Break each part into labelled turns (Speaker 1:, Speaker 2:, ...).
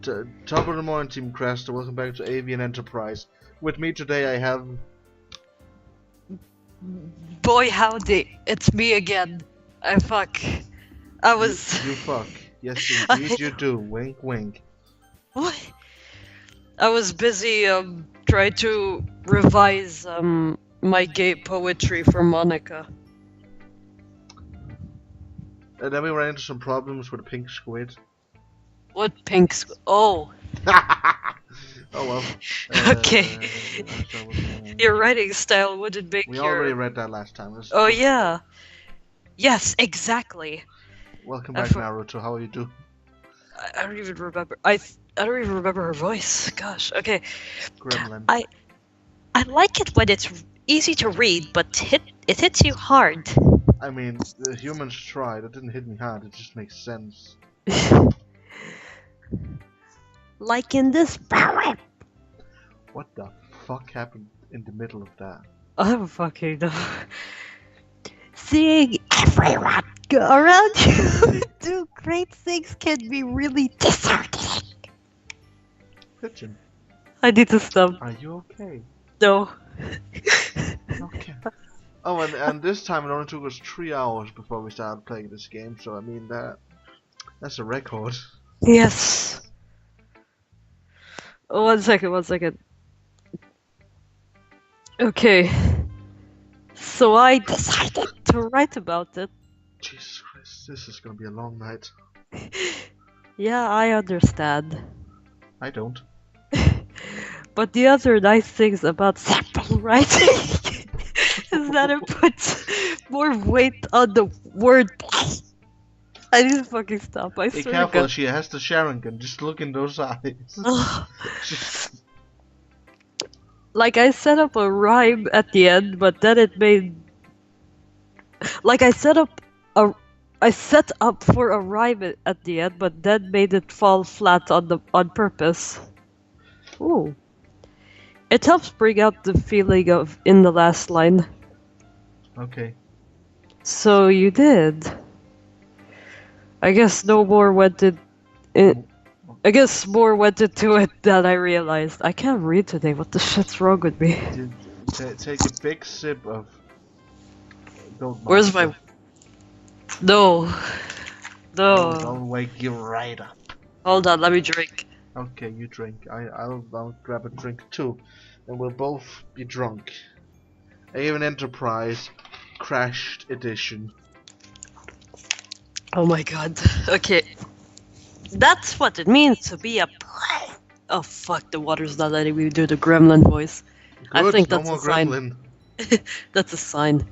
Speaker 1: Top of the morning, Team Crest. Welcome back to Avian Enterprise. With me today I have...
Speaker 2: Boy howdy, it's me again. I was...
Speaker 1: You fuck. Yes indeed you do. Wink wink.
Speaker 2: What? I was busy, trying to revise, my gay poetry for Monica.
Speaker 1: And then we ran into some problems with a pink squid.
Speaker 2: What oh.
Speaker 1: Oh well.
Speaker 2: Okay. Your writing style wouldn't make
Speaker 1: We
Speaker 2: your...
Speaker 1: already read that last time.
Speaker 2: Oh yeah. Yes, exactly.
Speaker 1: Welcome back, Naruto. How are you doing?
Speaker 2: I don't even remember. I don't even remember her voice. Gosh. Okay.
Speaker 1: Gremlin.
Speaker 2: I like it when it's easy to read, but it hits you hard.
Speaker 1: I mean, the humans tried. It didn't hit me hard. It just makes sense.
Speaker 2: Like in this.
Speaker 1: What the fuck happened in the middle of that?
Speaker 2: I don't fucking know. Seeing everyone go around you do great things can be really disheartening.
Speaker 1: Pigeon.
Speaker 2: I need to stop.
Speaker 1: Are you okay?
Speaker 2: No.
Speaker 1: Okay. Oh, and this time it only took us 3 hours before we started playing this game, so I mean that's a record.
Speaker 2: Yes. Oh, 1 second, 1 second. Okay. So I decided to write about it.
Speaker 1: Jesus Christ, this is gonna be a long night.
Speaker 2: Yeah, I understand.
Speaker 1: I don't.
Speaker 2: But the other nice things about sample writing is that it puts more weight on the wordplay. I need to fucking stop. I
Speaker 1: Be
Speaker 2: swear
Speaker 1: careful,
Speaker 2: to God.
Speaker 1: she has the Sharingan. Just look in those eyes.
Speaker 2: Like I set up a rhyme at the end, but then it made... Like I set up for a rhyme at the end, but then made it fall flat on purpose. Ooh. It helps bring out the feeling of in the last line.
Speaker 1: Okay.
Speaker 2: So you did. I guess no more went in. I guess more went into it than I realized. I can't read today. What the shit's wrong with me?
Speaker 1: Take a big sip of...
Speaker 2: Where's my... No. No.
Speaker 1: Don't wake you right up.
Speaker 2: Hold on, let me drink.
Speaker 1: Okay, you drink. I'll grab a drink too, and we'll both be drunk. Avian Enterprise Crashed Edition.
Speaker 2: Oh my god. Okay. That's what it means to be a play. Oh fuck, the water's not letting me do the gremlin voice.
Speaker 1: Good,
Speaker 2: I think
Speaker 1: no
Speaker 2: that's
Speaker 1: more
Speaker 2: a sign.
Speaker 1: gremlin.
Speaker 2: That's a sign.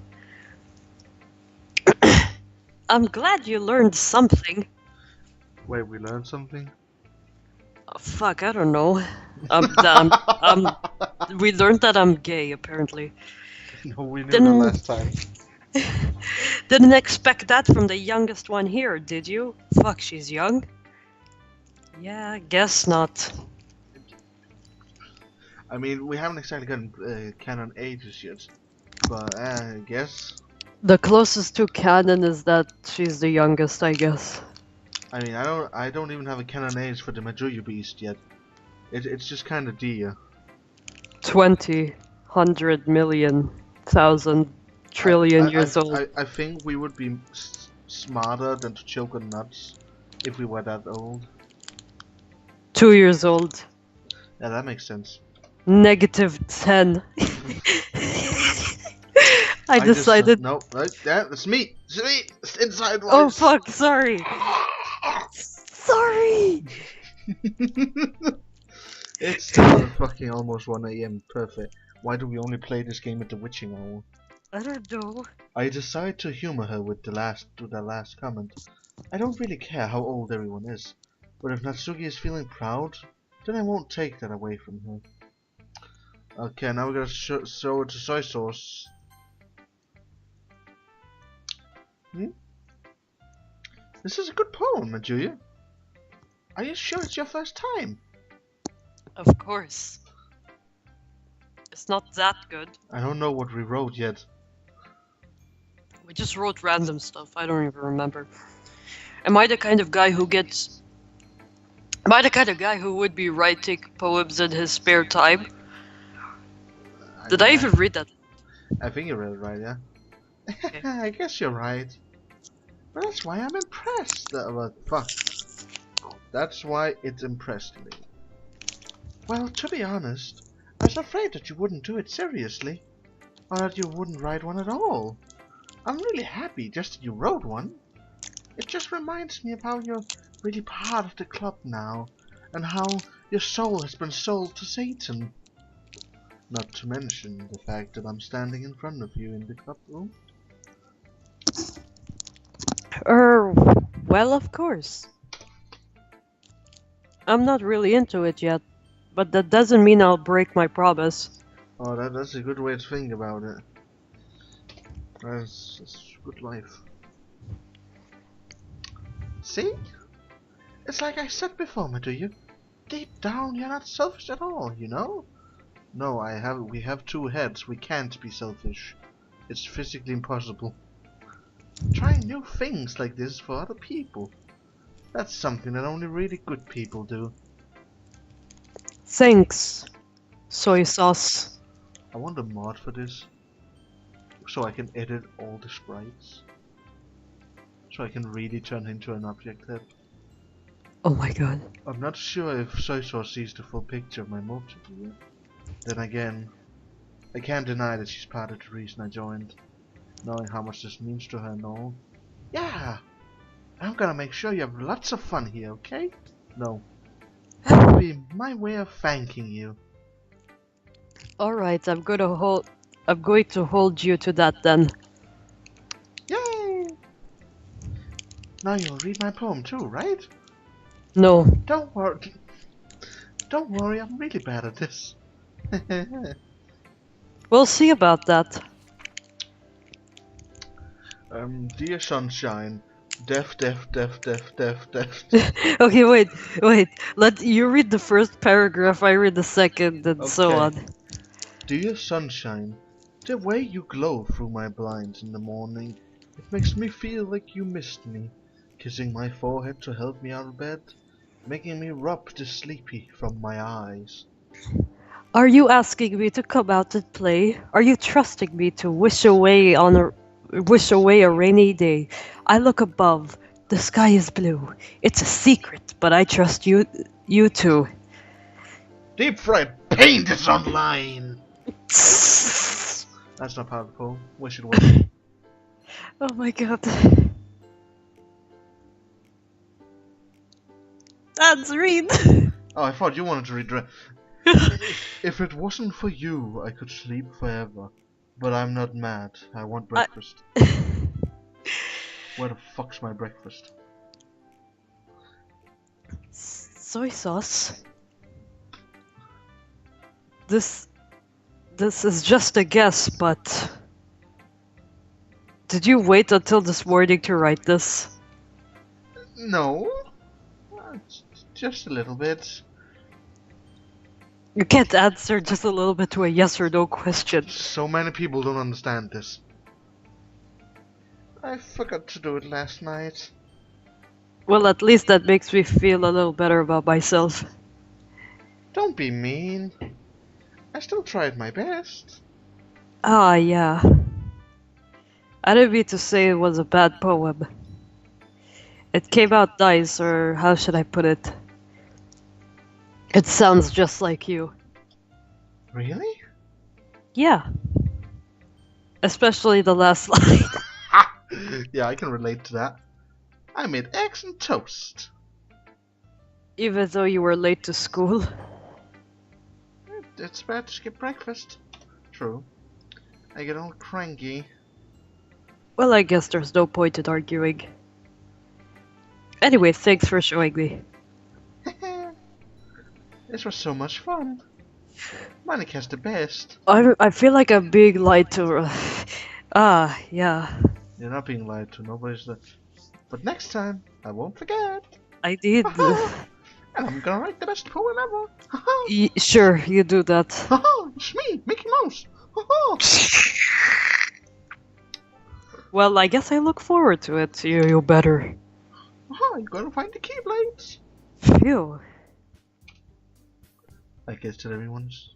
Speaker 2: I'm glad you learned something.
Speaker 1: Wait, we learned something?
Speaker 2: Oh, fuck, I don't know. We learned that I'm gay, apparently.
Speaker 1: No, we knew that last time.
Speaker 2: Didn't expect that from the youngest one here, did you? Fuck, she's young? Yeah, guess not.
Speaker 1: I mean, we haven't exactly gotten canon ages yet, but I guess.
Speaker 2: The closest to canon is that she's the youngest, I guess.
Speaker 1: I mean, I don't even have a canon age for the Majuyu Beast yet. It's just kind of dear.
Speaker 2: 20, 100 million, 1,000 trillion years old.
Speaker 1: I think we would be smarter than to choke on nuts if we were that old.
Speaker 2: 2 years old.
Speaker 1: Yeah, that makes sense.
Speaker 2: -10. I decided.
Speaker 1: No, that's me. It's me. It's inside voice.
Speaker 2: Oh fuck! Sorry. Sorry.
Speaker 1: It's still fucking almost 1 AM. Perfect. Why do we only play this game at the witching hour?
Speaker 2: I don't know.
Speaker 1: I decide to humor her with the last comment. I don't really care how old everyone is, but if Natsuki is feeling proud, then I won't take that away from her. Okay, now we're gonna show it to soy sauce. This is a good poem, Majuya. Are you sure it's your first time?
Speaker 2: Of course. It's not that good.
Speaker 1: I don't know what we wrote yet.
Speaker 2: We just wrote random stuff. I don't even remember. Am I the kind of guy who gets Am I the kind of guy who would be writing poems in his spare time? Did I even read that?
Speaker 1: I think you read it right, yeah.
Speaker 2: Okay.
Speaker 1: I guess you're right. But that's why I'm impressed. But fuck. That's why it impressed me. Well, to be honest, I was afraid that you wouldn't do it seriously. Or that you wouldn't write one at all. I'm really happy just that you wrote one. It just reminds me of how you're really part of the club now. And how your soul has been sold to Satan. Not to mention the fact that I'm standing in front of you in the club room.
Speaker 2: Well, of course. I'm not really into it yet, but that doesn't mean I'll break my promise.
Speaker 1: Oh, that's a good way to think about it. That's good life. See? It's like I said before, Meduya. Deep down, you're not selfish at all, you know? No, we have two heads. We can't be selfish. It's physically impossible. Trying new things like this for other people. That's something that only really good people do.
Speaker 2: Thanks, soy sauce.
Speaker 1: I want a mod for this. So I can edit all the sprites. So I can really turn into an object head.
Speaker 2: Oh my god.
Speaker 1: I'm not sure if soy sauce sees the full picture of my motive yet. Then again, I can't deny that she's part of the reason I joined. Knowing how much this means to her and all. Yeah! I'm gonna make sure you have lots of fun here, okay? No. That'll be my way of thanking you.
Speaker 2: Alright, I'm going to hold you to that then.
Speaker 1: Yay! Now you'll read my poem too, right?
Speaker 2: No.
Speaker 1: Don't worry. Don't worry, I'm really bad at this.
Speaker 2: We'll see about that.
Speaker 1: Dear sunshine, deaf.
Speaker 2: Okay, wait. Let you read the first paragraph, I read the second, and so
Speaker 1: Okay.
Speaker 2: on.
Speaker 1: Dear sunshine, the way you glow through my blinds in the morning, it makes me feel like you missed me, kissing my forehead to help me out of bed, making me rub the sleepy from my eyes.
Speaker 2: Are you asking me to come out and play? Are you trusting me to wish away a rainy day? I look above. The sky is blue. It's a secret, but I trust you too.
Speaker 1: Deep fried paint is online! That's not part of the poem. Wish it was.
Speaker 2: Oh my god. That's read.
Speaker 1: Oh, I thought you wanted to read. If it wasn't for you, I could sleep forever. But I'm not mad. I want breakfast. Where the fuck's my breakfast?
Speaker 2: Soy sauce. This is just a guess, but did you wait until this morning to write this?
Speaker 1: No. Just a little bit.
Speaker 2: You can't answer just a little bit to a yes or no question.
Speaker 1: So many people don't understand this. I forgot to do it last night.
Speaker 2: Well, at least that makes me feel a little better about myself.
Speaker 1: Don't be mean. I still tried my best.
Speaker 2: Ah, yeah. I didn't mean to say it was a bad poem. It came out nice, or how should I put it? It sounds just like you.
Speaker 1: Really?
Speaker 2: Yeah. Especially the last line.
Speaker 1: Yeah, I can relate to that. I made eggs and toast.
Speaker 2: Even though you were late to school.
Speaker 1: It's bad to skip breakfast. True. I get all cranky.
Speaker 2: Well, I guess there's no point in arguing. Anyway, thanks for showing me.
Speaker 1: This was so much fun. Monica's the best.
Speaker 2: I feel like I'm being lied to. Yeah.
Speaker 1: You're not being lied to, nobody's the... But next time, I won't forget.
Speaker 2: I did.
Speaker 1: And I'm gonna write the best poem ever.
Speaker 2: Sure, you do that.
Speaker 1: It's me, Mickey Mouse.
Speaker 2: Well, I guess I look forward to it. You better.
Speaker 1: You gotta find the keyblades.
Speaker 2: Phew.
Speaker 1: I guess that everyone's...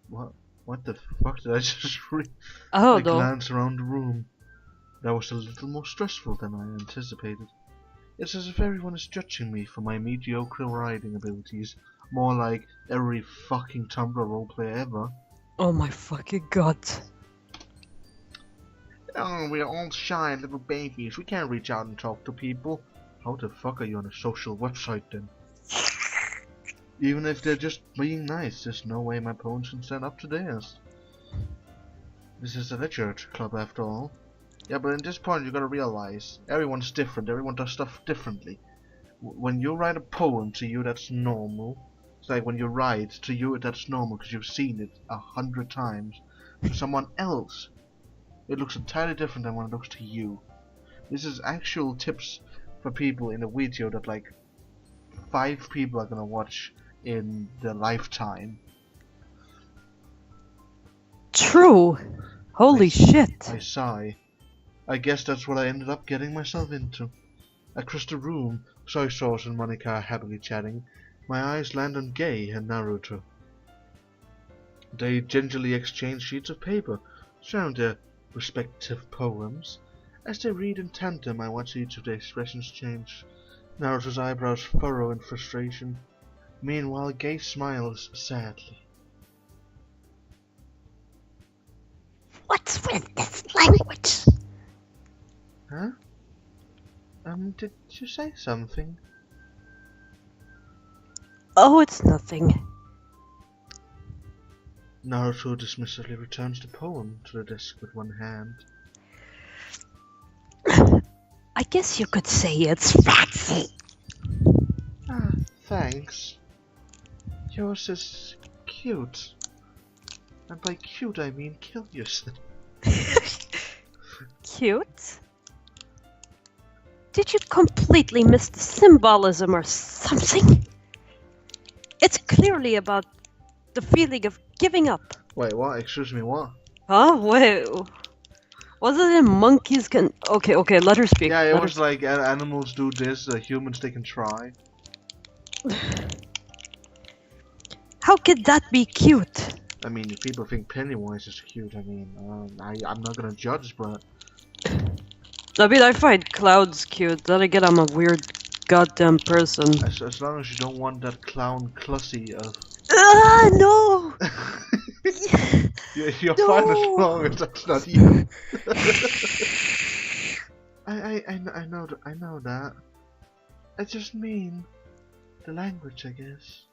Speaker 1: What the fuck did I just read?
Speaker 2: I
Speaker 1: I
Speaker 2: don't know.
Speaker 1: glanced around the room. That was a little more stressful than I anticipated. It's as if everyone is judging me for my mediocre riding abilities. More like every fucking Tumblr roleplay ever.
Speaker 2: Oh my fucking god.
Speaker 1: Oh, we're all shy little babies. We can't reach out and talk to people. How the fuck are you on a social website then? Even if they're just being nice, there's no way my opponents can stand up to theirs. This is a literature club after all. Yeah, but at this point you gotta realize, everyone's different, everyone does stuff differently. When you write a poem, to you that's normal. It's like when you write, to you that's normal because you've seen it 100 times. To someone else, it looks entirely different than when it looks to you. This is actual tips for people in a video that like 5 people are gonna watch in their lifetime.
Speaker 2: True. Holy shit.
Speaker 1: I sigh. I guess that's what I ended up getting myself into. Across the room, soy sauce and Monica are happily chatting. My eyes land on Gay and Naruto. They gingerly exchange sheets of paper, showing their respective poems. As they read in tandem, I watch each of their expressions change. Naruto's eyebrows furrow in frustration. Meanwhile, Gay smiles sadly.
Speaker 2: What's with this language?
Speaker 1: Huh? Did you say something?
Speaker 2: Oh, it's nothing.
Speaker 1: Naruto dismissively returns the poem to the desk with one hand.
Speaker 2: I guess you could say it's fancy.
Speaker 1: Ah, thanks. Yours is cute. And by cute I mean kill yourself.
Speaker 2: Cute? Did you completely miss the symbolism or something? It's clearly about the feeling of giving up.
Speaker 1: Wait, what? Excuse me, what?
Speaker 2: Huh? Wait. Was it in monkeys can... Okay, let her speak.
Speaker 1: Yeah, it
Speaker 2: Let
Speaker 1: was like animals do this, humans they can try.
Speaker 2: How could that be cute?
Speaker 1: I mean, if people think Pennywise is cute, I mean, I'm not gonna judge, but...
Speaker 2: I mean, I find clowns cute. Then again, I'm a weird goddamn person.
Speaker 1: As long as you don't want that clown Clussy of...
Speaker 2: Ah, no!
Speaker 1: You're
Speaker 2: No!
Speaker 1: fine as long as that's not you. I know that. I just mean the language, I guess.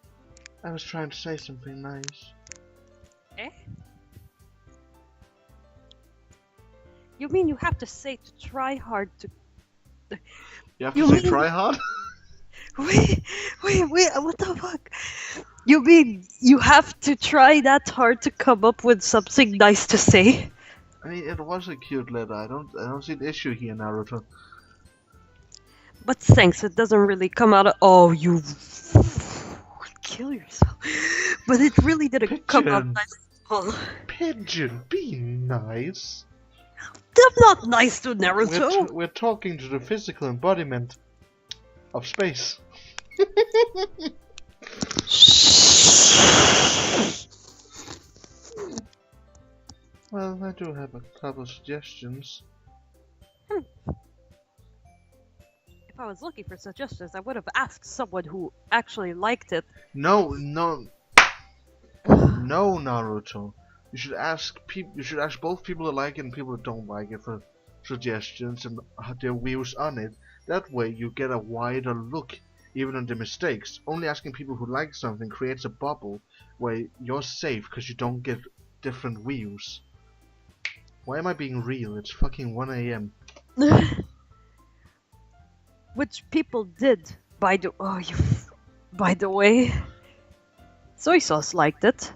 Speaker 1: I was trying to say something nice.
Speaker 2: Eh? You mean you have to say to try hard to...
Speaker 1: You have
Speaker 2: You
Speaker 1: to say
Speaker 2: mean-
Speaker 1: try hard?
Speaker 2: Wait, what the fuck? You mean you have to try that hard to come up with something nice to say?
Speaker 1: I mean, it was a cute letter. I don't see the issue here, Naruto.
Speaker 2: But thanks, it doesn't really come out of... Oh, you... Kill yourself. But it really didn't come out
Speaker 1: Pigeon.
Speaker 2: nice at all.
Speaker 1: Pigeon, be nice.
Speaker 2: I'm not nice to Naruto.
Speaker 1: We're talking to the physical embodiment of space. Well, I do have a couple suggestions.
Speaker 2: If I was looking for suggestions, I would have asked someone who actually liked it.
Speaker 1: No, Naruto. You should ask both people who like it and people who don't like it for suggestions and their views on it. That way, you get a wider look, even on the mistakes. Only asking people who like something creates a bubble where you're safe because you don't get different views. Why am I being real? It's fucking 1 AM.
Speaker 2: Which people did, by the... Oh, you... By the way... Soy sauce liked it.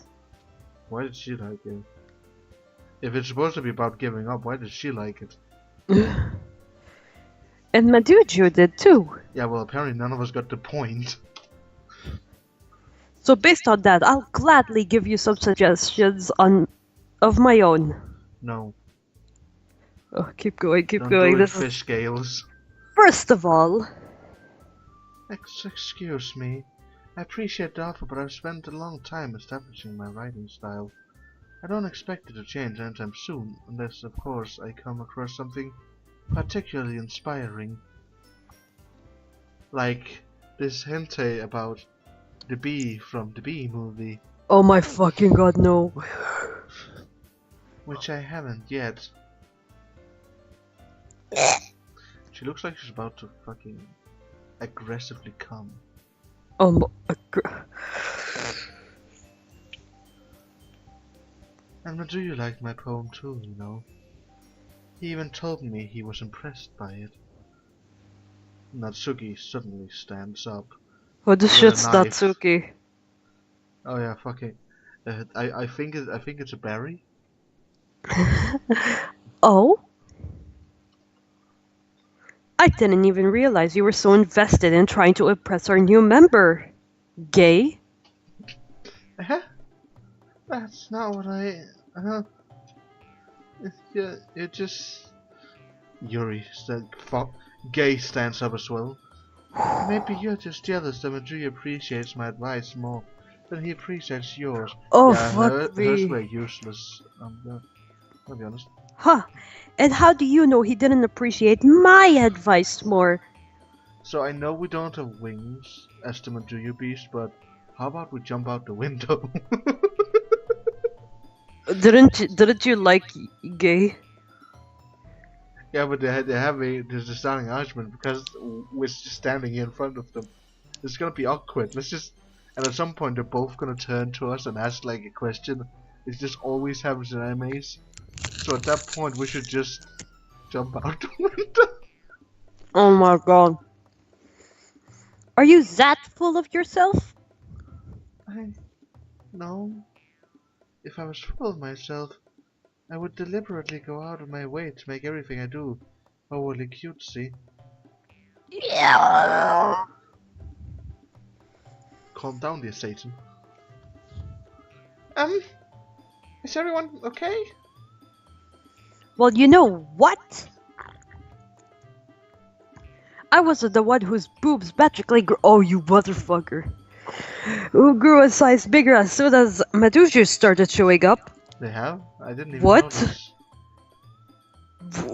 Speaker 1: Why did she like it? If it's supposed to be about giving up, why did she like it?
Speaker 2: And Maduju did too.
Speaker 1: Yeah, well, apparently none of us got the point.
Speaker 2: So based on that, I'll gladly give you some suggestions of my own.
Speaker 1: No.
Speaker 2: Oh, keep going.
Speaker 1: Don't
Speaker 2: going.
Speaker 1: do it,
Speaker 2: This is...
Speaker 1: fish scales.
Speaker 2: First of all...
Speaker 1: Excuse me. I appreciate the offer, but I've spent a long time establishing my writing style. I don't expect it to change anytime soon, unless, of course, I come across something particularly inspiring. Like this hentai about the bee from the Bee movie,
Speaker 2: Oh my fucking god, no.
Speaker 1: which I haven't yet. She looks like she's about to fucking aggressively come. And Maduyu liked my poem too, you know. He even told me he was impressed by it. Natsuki suddenly stands up.
Speaker 2: What the
Speaker 1: With a
Speaker 2: shit's
Speaker 1: knife.
Speaker 2: Natsuki?
Speaker 1: Oh yeah, fucking. I think it's a berry.
Speaker 2: Oh? I didn't even realize you were so invested in trying to impress our new member. Gay?
Speaker 1: That's not what I. It just. Yuri said, "Fuck." Gay stands up as well. Maybe you're just jealous that Madri appreciates my advice more than he appreciates yours.
Speaker 2: Oh,
Speaker 1: Yeah,
Speaker 2: fuck
Speaker 1: hers
Speaker 2: me.
Speaker 1: were useless. I'll be honest.
Speaker 2: Huh. And how do you know he didn't appreciate my advice more?
Speaker 1: So I know we don't have wings as the Madri beast, but how about we jump out the window?
Speaker 2: Didn't you like gay?
Speaker 1: Yeah, but there's a standing argument because we're just standing here in front of them. It's gonna be awkward. And at some point they're both gonna turn to us and ask like a question. It just always happens in animes. So at that point we should just jump out the window.
Speaker 2: Oh my god. Are you that full of yourself?
Speaker 1: No. If I was full of myself, I would deliberately go out of my way to make everything I do overly cutesy.
Speaker 2: Yeah.
Speaker 1: Calm down, dear Satan. Is everyone okay?
Speaker 2: Well, you know what? I wasn't the one whose boobs magically grew. Oh, you motherfucker. Who grew a size bigger as soon as Medusa started showing up.
Speaker 1: They have? I didn't even
Speaker 2: What?
Speaker 1: notice.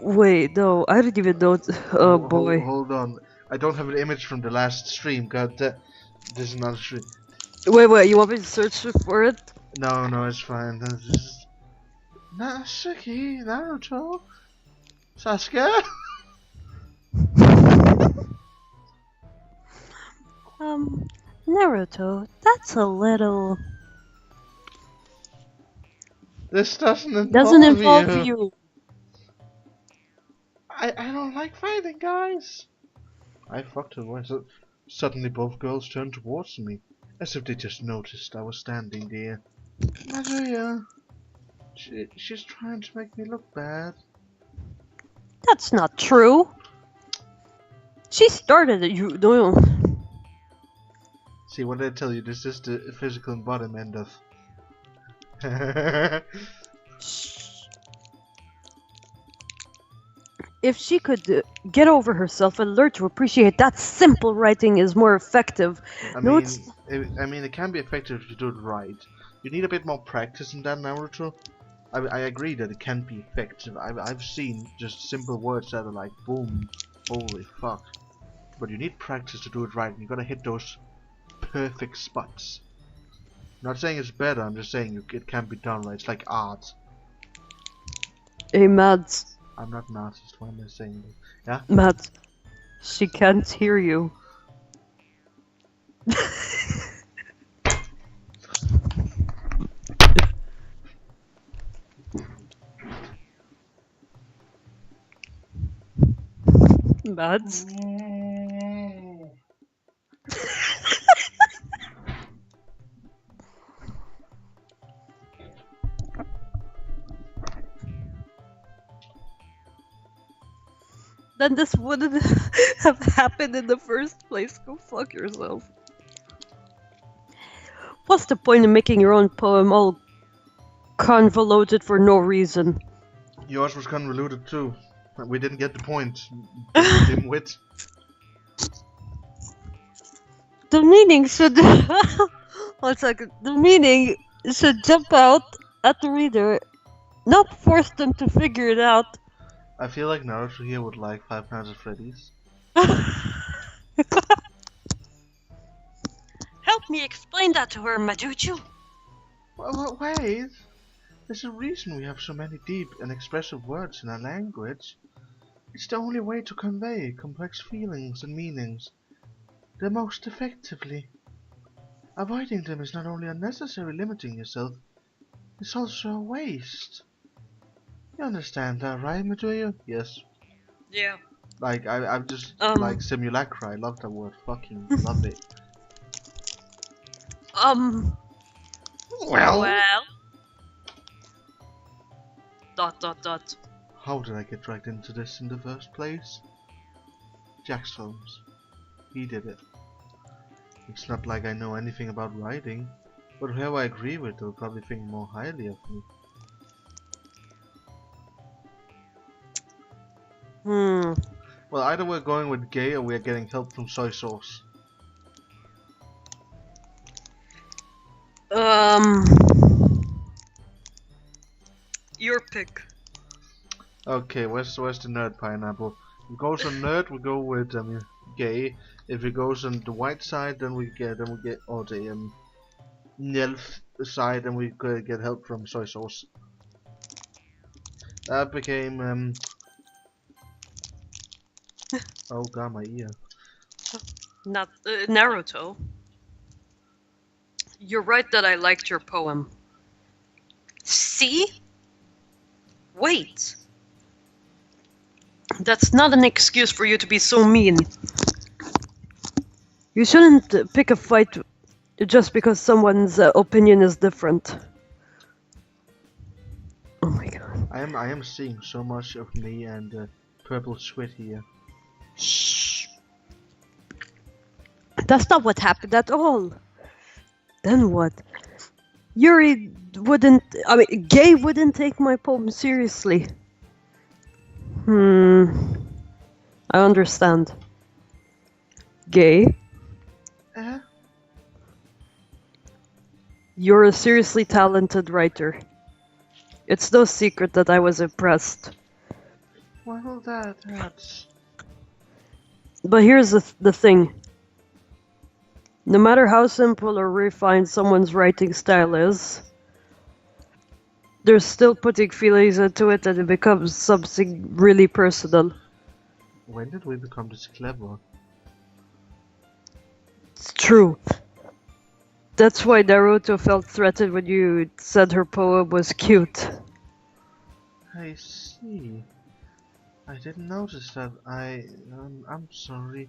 Speaker 2: Wait, no, I didn't even know. Oh boy.
Speaker 1: Hold on. I don't have an image from the last stream. God, this is not a stream.
Speaker 2: Wait, you want me to search for it?
Speaker 1: No, it's fine. That's just... Natsuki, Naruto, Sasuke.
Speaker 2: Naruto, that's a little...
Speaker 1: This doesn't
Speaker 2: involve you.
Speaker 1: I don't like fighting, guys. I fucked her voice. Suddenly both girls turned towards me, as if they just noticed I was standing there. Maria, she's trying to make me look bad.
Speaker 2: That's not true. She started it, you know.
Speaker 1: See, what did I tell you? This is the physical embodiment of...
Speaker 2: If she could get over herself and learn to appreciate that simple writing is more effective.
Speaker 1: I
Speaker 2: No,
Speaker 1: mean, it can be effective if you do it right. You need a bit more practice in that, Naruto. I agree that it can be effective. I've seen just simple words that are like, boom, holy fuck. But you need practice to do it right, and you gotta hit those perfect spots. I'm not saying it's better, I'm just saying it can be done right. It's like art.
Speaker 2: Hey, Mads.
Speaker 1: I'm not an artist, why am I saying that? Yeah?
Speaker 2: Mads, she can't hear you. Mads? Then this wouldn't have happened in the first place. Go fuck yourself. What's the point in making your own poem all convoluted for no reason?
Speaker 1: Yours was convoluted too. We didn't get the point. Dimwit.
Speaker 2: The meaning should... One second. The meaning should jump out at the reader, not force them to figure it out.
Speaker 1: I feel like Naruto here would like Five Nights at Freddy's.
Speaker 2: Help me explain that to her, Majuju.
Speaker 1: Well, wait. There's a reason we have so many deep and expressive words in our language. It's the only way to convey complex feelings and meanings the most effectively. Avoiding them is not only unnecessary limiting yourself, it's also a waste. You understand that, right, Majuju? Yes.
Speaker 2: Yeah.
Speaker 1: Like, I'm just, like, simulacra. I love that word. Fucking love it.
Speaker 2: Well... Dot.
Speaker 1: How did I get dragged into this in the first place? Jack's films. He did it. It's not like I know anything about writing, but whoever I agree with will probably think more highly of me. Well, either we're going with gay or we're getting help from soy sauce.
Speaker 2: Your pick.
Speaker 1: Okay, where's the nerd pineapple? If it goes on nerd, we go with gay. If it goes on the white side, then we get or the NILF side, then we get help from soy sauce. That became oh god, my ear.
Speaker 2: Not Naruto. You're right that I liked your poem. See? Wait. That's not an excuse for you to be so mean. You shouldn't pick a fight just because someone's opinion is different. Oh my god.
Speaker 1: I am seeing so much of me and purple sweat here.
Speaker 2: Shh. That's not what happened at all. Then what? Yuri wouldn't... Gay wouldn't take my poem seriously. I understand. Gay? You're a seriously talented writer. It's no secret that I was impressed.
Speaker 1: Well, that's...
Speaker 2: But here's the thing. No matter how simple or refined someone's writing style is, they're still putting feelings into it and it becomes something really personal.
Speaker 1: When did we become this clever?
Speaker 2: It's true. That's why Naruto felt threatened when you said her poem was cute.
Speaker 1: I see. I didn't notice that. I'm sorry.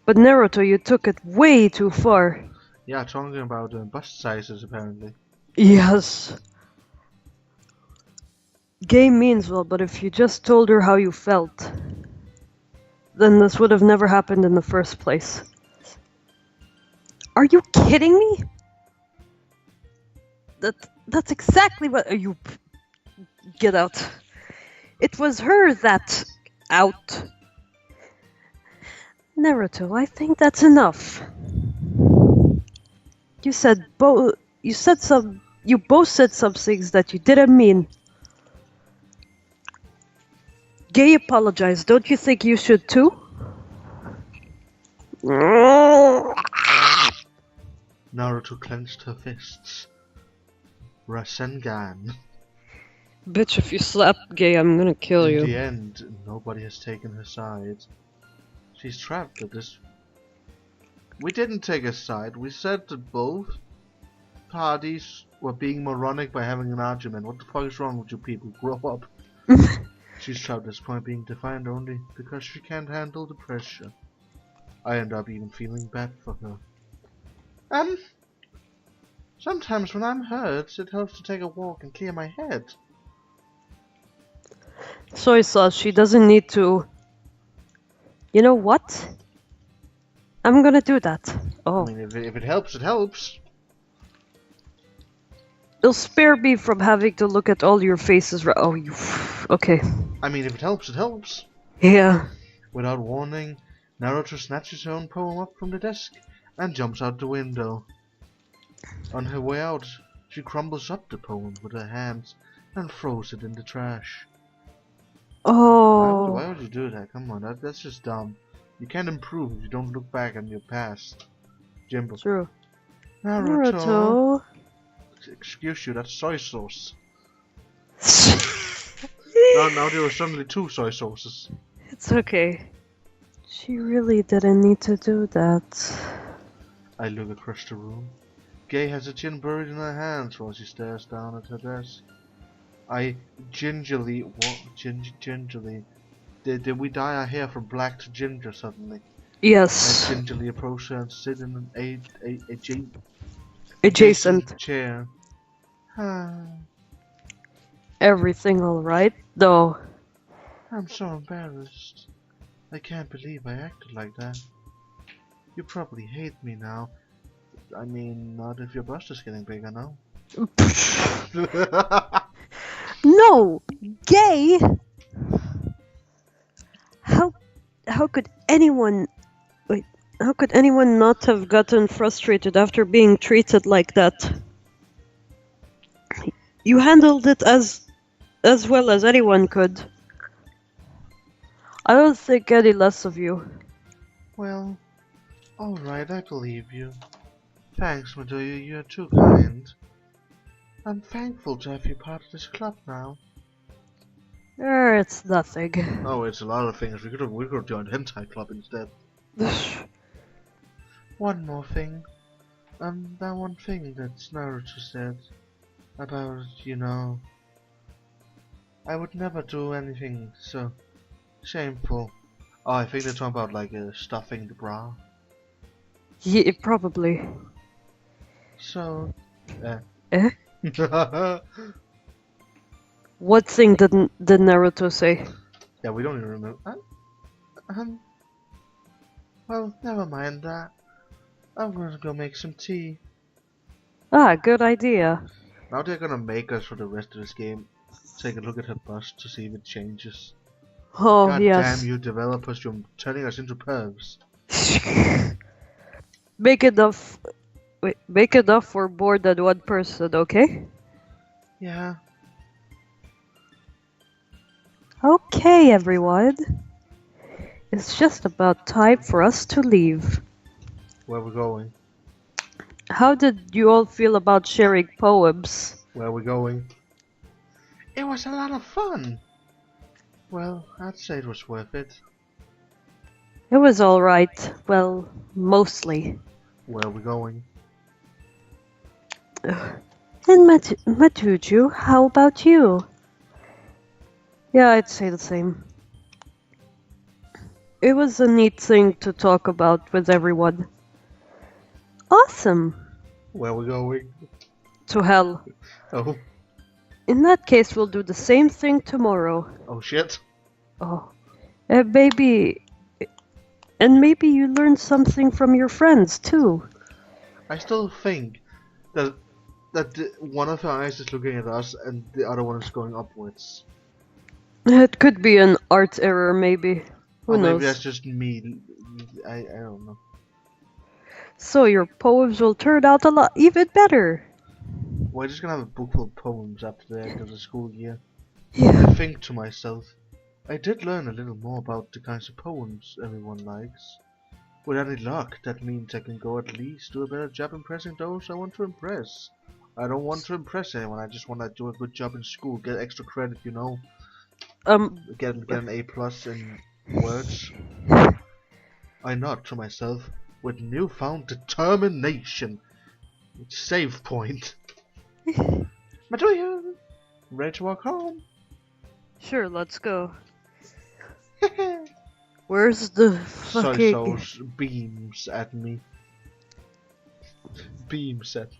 Speaker 2: But Naruto, you took it way too far.
Speaker 1: Yeah, talking about bust sizes apparently.
Speaker 2: Yes. Gay means well, but if you just told her how you felt, then this would have never happened in the first place. Are you kidding me? That's exactly what... You... Get out. It was her that... out. Naruto, I think that's enough. You both said some things that you didn't mean. Gay apologized. Don't you think you should too?
Speaker 1: Naruto clenched her fists. Rasengan.
Speaker 2: Bitch, if you slap Gay, I'm gonna kill you.
Speaker 1: In the end, nobody has taken her side. She's trapped at this. We didn't take a side. We said that both parties were being moronic by having an argument. What the fuck is wrong with you people? Grow up. She's trapped at this point, being defiant only because she can't handle the pressure. I end up even feeling bad for her. Sometimes when I'm hurt, it helps to take a walk and clear my head.
Speaker 2: Soy sauce, she doesn't need to... You know what? I'm gonna do that. Oh.
Speaker 1: I mean, if it helps, it helps.
Speaker 2: It'll spare me from having to look at all your faces. Oh, you... Okay.
Speaker 1: I mean, if it helps, it helps.
Speaker 2: Yeah.
Speaker 1: Without warning, Naruto snatches her own poem up from the desk and jumps out the window. On her way out, she crumbles up the poem with her hands and throws it in the trash.
Speaker 2: Oh.
Speaker 1: Why would you do that? Come on, that's just dumb. You can't improve if you don't look back on your past. Jimbo.
Speaker 2: True.
Speaker 1: Naruto. Excuse you, that's soy sauce. Now there are suddenly 2 soy sauces.
Speaker 2: It's okay. She really didn't need to do that.
Speaker 1: I look across the room. Gay has her chin buried in her hands while she stares down at her desk. I gingerly, did we dye our hair from black to ginger suddenly?
Speaker 2: Yes.
Speaker 1: I gingerly approach her and sit in an
Speaker 2: Adjacent.
Speaker 1: chair.
Speaker 2: Everything alright, though?
Speaker 1: I'm so embarrassed. I can't believe I acted like that. You probably hate me now. I mean, not if your bust is getting bigger now.
Speaker 2: No! Gay! How could anyone... Wait, how could anyone not have gotten frustrated after being treated like that? You handled it as well as anyone could. I don't think any less of you.
Speaker 1: Well, alright, I believe you. Thanks, Madoya, you're too kind. I'm thankful to have you part of this club now.
Speaker 2: It's nothing.
Speaker 1: Oh, it's a lot of things. We could have joined Hentai Club instead. One more thing. That one thing that Naruto said about, you know, I would never do anything so shameful. Oh, I think they're talking about like stuffing the bra.
Speaker 2: Yeah, probably.
Speaker 1: So,
Speaker 2: Eh? What thing did Naruto say?
Speaker 1: Yeah, we don't even remember. Well, never mind that. I'm gonna go make some tea.
Speaker 2: Ah, good idea.
Speaker 1: Now they're gonna make us for the rest of this game take a look at her bust to see if it changes.
Speaker 2: Oh,
Speaker 1: God
Speaker 2: yes.
Speaker 1: damn you developers, you're turning us into pervs.
Speaker 2: Make enough. Wait, make enough for more than one person, okay?
Speaker 1: Yeah.
Speaker 2: Okay, everyone. It's just about time for us to leave.
Speaker 1: Where we going?
Speaker 2: How did you all feel about sharing poems?
Speaker 1: Where we going? It was a lot of fun. Well, I'd say it was worth it.
Speaker 2: It was alright. Well, mostly.
Speaker 1: Where we going?
Speaker 2: And Matuju, how about you? Yeah, I'd say the same. It was a neat thing to talk about with everyone. Awesome!
Speaker 1: Where we going?
Speaker 2: To hell.
Speaker 1: Oh.
Speaker 2: In that case, we'll do the same thing tomorrow.
Speaker 1: Oh shit.
Speaker 2: Oh. Maybe you learned something from your friends, too.
Speaker 1: I still think that one of her eyes is looking at us and the other one is going upwards.
Speaker 2: It could be an art error, maybe. Who
Speaker 1: Or
Speaker 2: knows?
Speaker 1: maybe that's just me. I don't know.
Speaker 2: So your poems will turn out a lot even better.
Speaker 1: We're just gonna have a book full of poems after the end of the school year.
Speaker 2: Yeah.
Speaker 1: I think to myself, I did learn a little more about the kinds of poems everyone likes. With any luck, that means I can go at least do a better job impressing those I want to impress. I don't want to impress anyone, I just want to do a good job in school, get extra credit, you know. Get an A+ in words. I nod to myself with newfound determination. Save point. Madoya, ready to walk home?
Speaker 2: Sure, let's go. Where's the
Speaker 1: Soy
Speaker 2: fucking...
Speaker 1: sauce beams at me. Beams at me.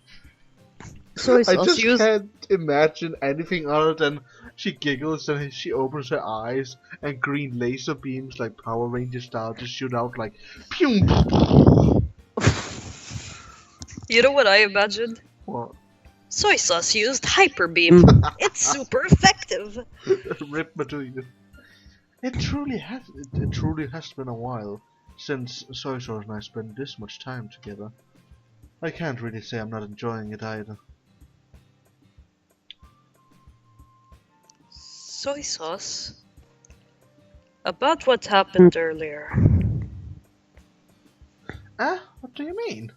Speaker 2: Soy
Speaker 1: I
Speaker 2: sauce
Speaker 1: just
Speaker 2: used...
Speaker 1: can't imagine anything other than she giggles and she opens her eyes and green laser beams like Power Ranger style just shoot out like pew.
Speaker 2: You know what I imagined?
Speaker 1: What?
Speaker 2: Soy sauce used hyper beam. It's super effective.
Speaker 1: Rip Madoya. It truly has been a while. since soy sauce and I spend this much time together, I can't really say I'm not enjoying it either.
Speaker 2: Soy sauce? About what happened earlier.
Speaker 1: What do you mean?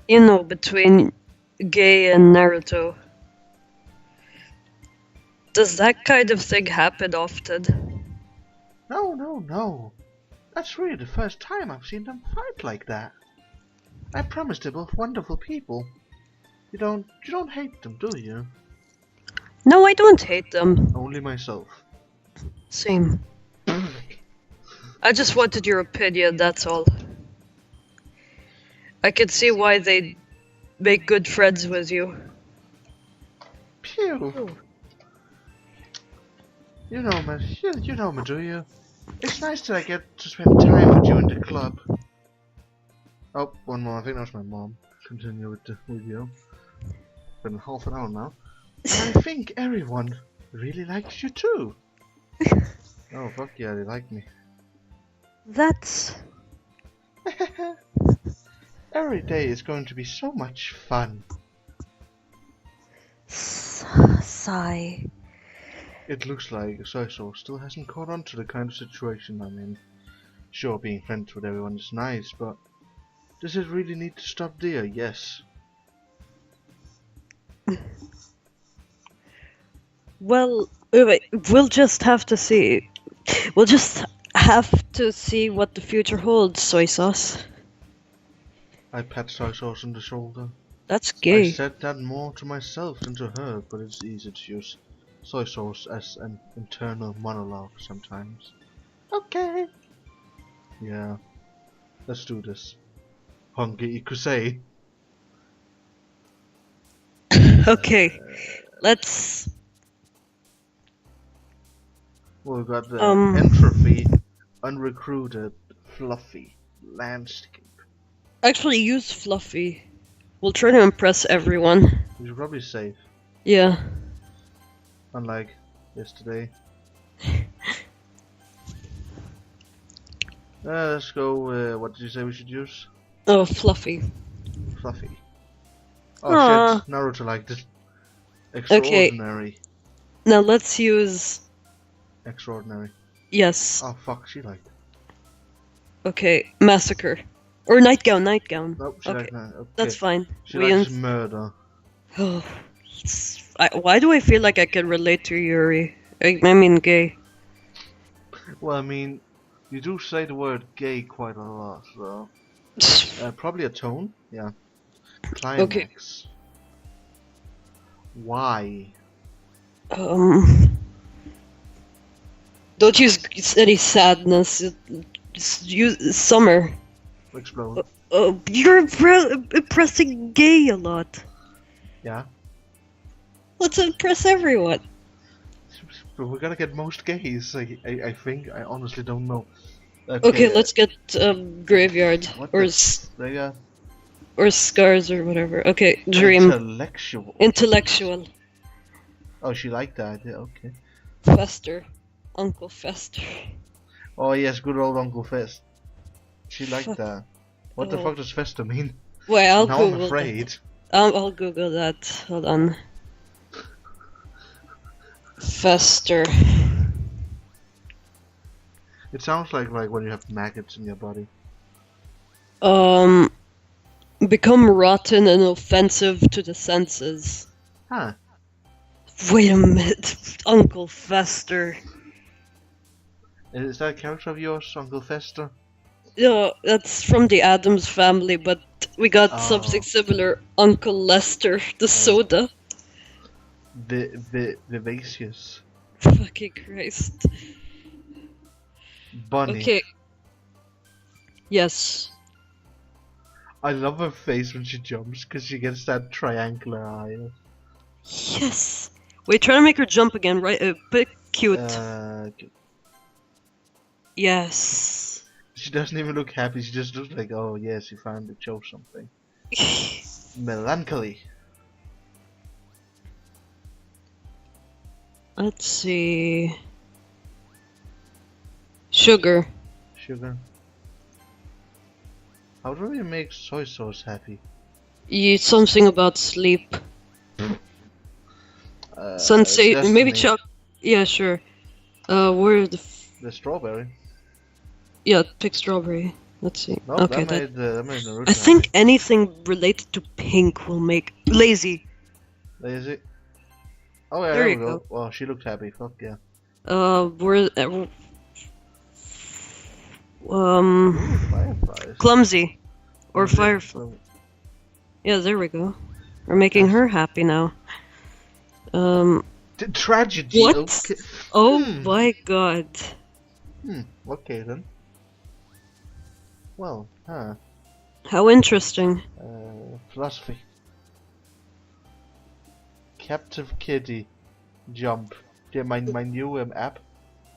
Speaker 2: You know, between Gay and Naruto. Does that kind of thing happen often?
Speaker 1: No. That's really the first time I've seen them fight like that. I promise they're both wonderful people. You don't hate them, do you?
Speaker 2: No, I don't hate them.
Speaker 1: Only myself.
Speaker 2: Same. I just wanted your opinion, that's all. I can see why they make good friends with you.
Speaker 1: Pew!
Speaker 2: Ooh.
Speaker 1: You know me, do you? It's nice that I get to spend time with you in the club. Oh, one more. I think that's my mom. Continue with the video. Been half an hour now. And I think everyone really likes you too. Oh, fuck yeah, they like me.
Speaker 2: That's...
Speaker 1: Every day is going to be so much fun.
Speaker 2: Sigh.
Speaker 1: It looks like soy sauce still hasn't caught on to the kind of situation I'm in. Sure, being friends with everyone is nice, but does it really need to stop there? Yes.
Speaker 2: Well, wait, we'll just have to see. We'll just have to see what the future holds, soy sauce.
Speaker 1: I pat soy sauce on the shoulder.
Speaker 2: That's
Speaker 1: I
Speaker 2: gay.
Speaker 1: said that more to myself than to her, but it's easy to use soy sauce as an internal monologue sometimes. Okay. Yeah. Let's do this. Hongi Ikusei.
Speaker 2: Okay, let's...
Speaker 1: Well, we got the entropy, unrecruited, fluffy, landscape.
Speaker 2: Actually use Fluffy. We'll try to impress everyone.
Speaker 1: We should probably save,
Speaker 2: Yeah.
Speaker 1: unlike yesterday. Let's go, what did you say we should use?
Speaker 2: Oh, Fluffy.
Speaker 1: Fluffy. Oh
Speaker 2: Aww.
Speaker 1: shit, Naruto liked it. Extraordinary.
Speaker 2: Now let's use...
Speaker 1: Extraordinary.
Speaker 2: Yes.
Speaker 1: Oh fuck, she liked it.
Speaker 2: Okay, Massacre. Or Nightgown.
Speaker 1: Nope, she
Speaker 2: Okay,
Speaker 1: liked that. Okay.
Speaker 2: that's fine.
Speaker 1: She likes murder.
Speaker 2: Oh, why do I feel like I can relate to Yuri? I mean, Gay.
Speaker 1: Well, I mean, you do say the word gay quite a lot, so... probably a tone? Yeah. Climax.
Speaker 2: Okay.
Speaker 1: Why?
Speaker 2: Don't use any sadness. Just use summer.
Speaker 1: Explode.
Speaker 2: You're impressing Gay a lot.
Speaker 1: Yeah?
Speaker 2: Let's impress everyone.
Speaker 1: But we gotta get most gays, I think. I honestly don't know.
Speaker 2: Okay, let's get Graveyard. Or or Scars or whatever. Okay, Dream. Intellectual.
Speaker 1: Oh, she liked that, yeah, okay.
Speaker 2: Fester. Uncle Fester.
Speaker 1: Oh yes, good old Uncle Fest. She liked that. What the fuck does Fester mean?
Speaker 2: Wait, I'll
Speaker 1: now
Speaker 2: Google
Speaker 1: I'm afraid.
Speaker 2: I'll Google that. Hold on. Fester.
Speaker 1: It sounds like when you have maggots in your body.
Speaker 2: Become rotten and offensive to the senses.
Speaker 1: Huh.
Speaker 2: Wait a minute. Uncle Fester.
Speaker 1: Is that a character of yours, Uncle Fester?
Speaker 2: Yeah, that's from the Addams Family, but we got something similar. Uncle Lester, the soda.
Speaker 1: Vivacious.
Speaker 2: Fucking Christ.
Speaker 1: Bunny.
Speaker 2: Okay. Yes.
Speaker 1: I love her face when she jumps, because she gets that triangular eye.
Speaker 2: Yes. Wait, try to make her jump again, right? A bit cute. Yes.
Speaker 1: She doesn't even look happy, she just looks like, oh yes, you finally chose something. Melancholy.
Speaker 2: Let's see. Sugar.
Speaker 1: Sugar. How do we make soy sauce happy?
Speaker 2: Something about sleep. Sensei, maybe
Speaker 1: Destiny.
Speaker 2: Yeah, sure. Where
Speaker 1: The strawberry.
Speaker 2: Yeah, pick strawberry. Let's see.
Speaker 1: No,
Speaker 2: Okay,
Speaker 1: that made Naruto
Speaker 2: I think
Speaker 1: happy.
Speaker 2: anything related to pink will make lazy.
Speaker 1: Lazy. Oh yeah,
Speaker 2: There
Speaker 1: there
Speaker 2: you
Speaker 1: we go.
Speaker 2: go.
Speaker 1: Well, she looked happy. Fuck yeah.
Speaker 2: Where
Speaker 1: Fireflies.
Speaker 2: clumsy or
Speaker 1: Clumsy.
Speaker 2: firefly. Yeah, there we go. We're making her happy now.
Speaker 1: Tragedy.
Speaker 2: What?
Speaker 1: Okay.
Speaker 2: Oh my god.
Speaker 1: Okay then. Well,
Speaker 2: How interesting.
Speaker 1: philosophy. Captive Kitty Jump. Yeah, my new app.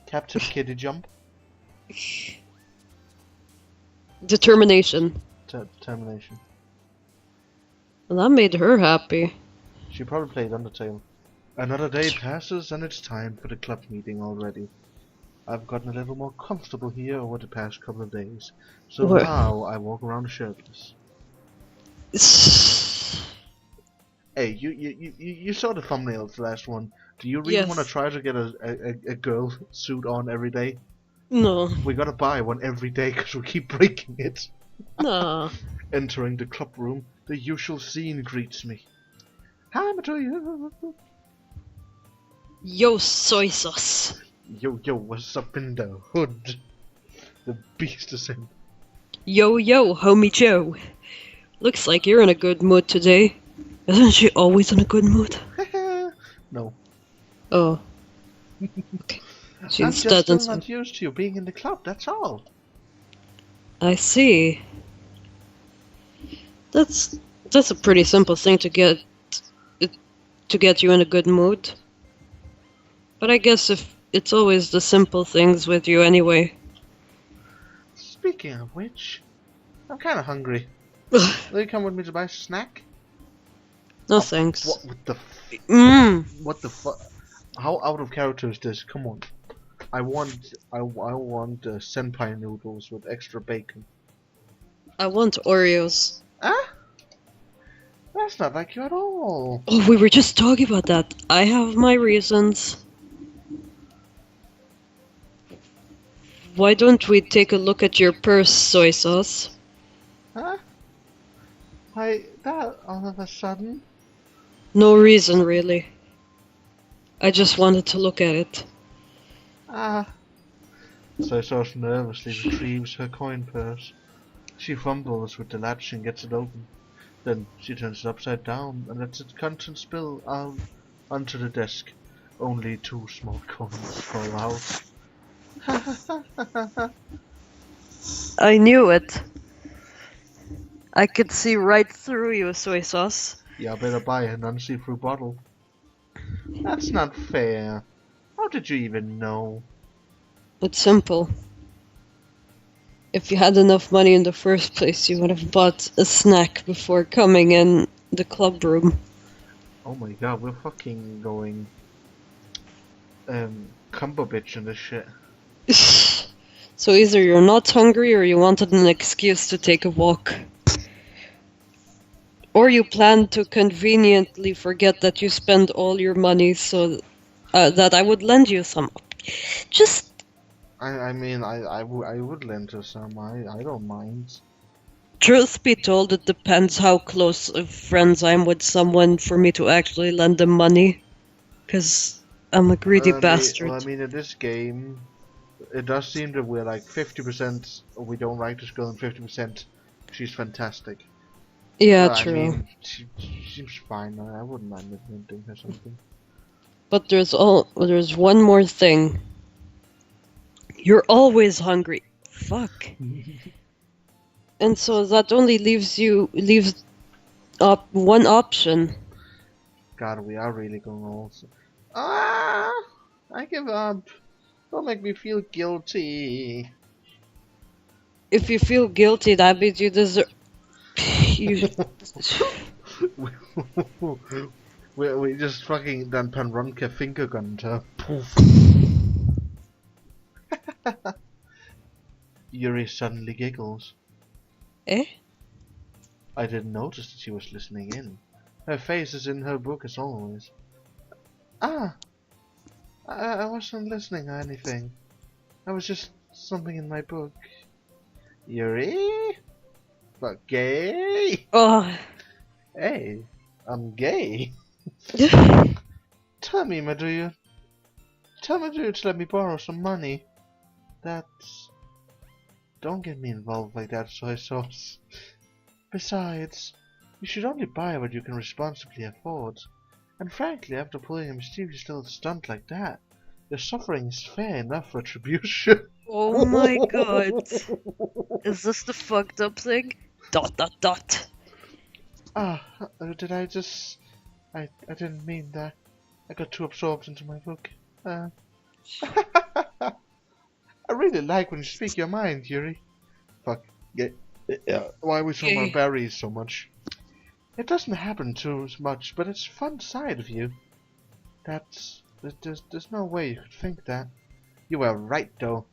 Speaker 1: Captive Kitty Jump.
Speaker 2: Determination.
Speaker 1: Determination.
Speaker 2: Well, that made her happy.
Speaker 1: She probably played Undertale. Another day passes and it's time for the club meeting already. I've gotten a little more comfortable here over the past couple of days, so
Speaker 2: What?
Speaker 1: now I walk around shirtless. Hey, you saw the thumbnail of the last one. Do you really
Speaker 2: Yes.
Speaker 1: want to try to get a girl suit on every day?
Speaker 2: No.
Speaker 1: We gotta buy one every day because we keep breaking it.
Speaker 2: Nah.
Speaker 1: Entering the club room, the usual scene greets me. Hi, Matoya.
Speaker 2: Yo, soy sauce.
Speaker 1: Yo, what's up in the hood? The beast is in.
Speaker 2: Yo, homie Joe. Looks like you're in a good mood today. Isn't she always in a good mood?
Speaker 1: No.
Speaker 2: Oh. Okay. She
Speaker 1: I'm just still
Speaker 2: doesn't.
Speaker 1: not used to you being in the club, that's all.
Speaker 2: I see. That's a pretty simple thing to get you in a good mood. But I guess if it's always the simple things with you anyway.
Speaker 1: Speaking of which, I'm kinda hungry. Will you come with me to buy a snack?
Speaker 2: No thanks.
Speaker 1: What the fuck? How out of character is this? Come on. I want senpai noodles with extra bacon.
Speaker 2: I want Oreos.
Speaker 1: Huh? That's not like you at all.
Speaker 2: Oh, we were just talking about that. I have my reasons. Why don't we take a look at your purse, soy sauce?
Speaker 1: Huh? Why that all of a sudden?
Speaker 2: No reason, really. I just wanted to look at it.
Speaker 1: Soy sauce nervously retrieves her coin purse. She fumbles with the latch and gets it open. Then she turns it upside down and lets its contents spill out onto the desk. Only 2 small coins fall out.
Speaker 2: I knew it. I could see right through you, soy sauce.
Speaker 1: Yeah, I better buy a non-see-through bottle. That's not fair. How did you even know?
Speaker 2: It's simple. If you had enough money in the first place, you would have bought a snack before coming in the club room.
Speaker 1: Oh my god, we're fucking going combo bitch in this shit.
Speaker 2: So either you're not hungry or you wanted an excuse to take a walk. Or you plan to conveniently forget that you spend all your money so that I would lend you some. Just...
Speaker 1: I mean, I would lend her some, I don't mind.
Speaker 2: Truth be told, it depends how close of friends I'm with someone for me to actually lend them money. Because I'm a greedy bastard.
Speaker 1: Well, I mean, in this game, it does seem that we're like 50% we don't like this girl and 50% she's fantastic.
Speaker 2: Yeah,
Speaker 1: Well,
Speaker 2: true.
Speaker 1: I mean, she seems fine. I wouldn't mind lending her something.
Speaker 2: But there's one more thing. You're always hungry. Fuck. And so that only leaves up one option.
Speaker 1: God, we are really going also. Ah! I give up. Don't make me feel guilty.
Speaker 2: If you feel guilty, that means you deserve. You...
Speaker 1: we just fucking done Panronka finger gunned her. Poof. Yuri suddenly giggles.
Speaker 2: Eh?
Speaker 1: I didn't notice that she was listening in. Her face is in her book as always. Ah, I wasn't listening or anything. I was just something in my book. Yuri? But gay?
Speaker 2: Oh.
Speaker 1: Hey, I'm gay. Tell me, do you to let me borrow some money? That's... Don't get me involved like that, soy sauce. Besides, you should only buy what you can responsibly afford. And frankly, after pulling a mysterious little stunt like that, your suffering is fair enough retribution.
Speaker 2: Oh my god. Is this the fucked up thing? ...
Speaker 1: Ah, did I just... I didn't mean that. I got too absorbed into my book. I really like when you speak your mind, Yuri. Fuck. Yeah. Why are we talking about berries so much? It doesn't happen too much, but it's a fun side of you. There's no way you could think that. You were right, though.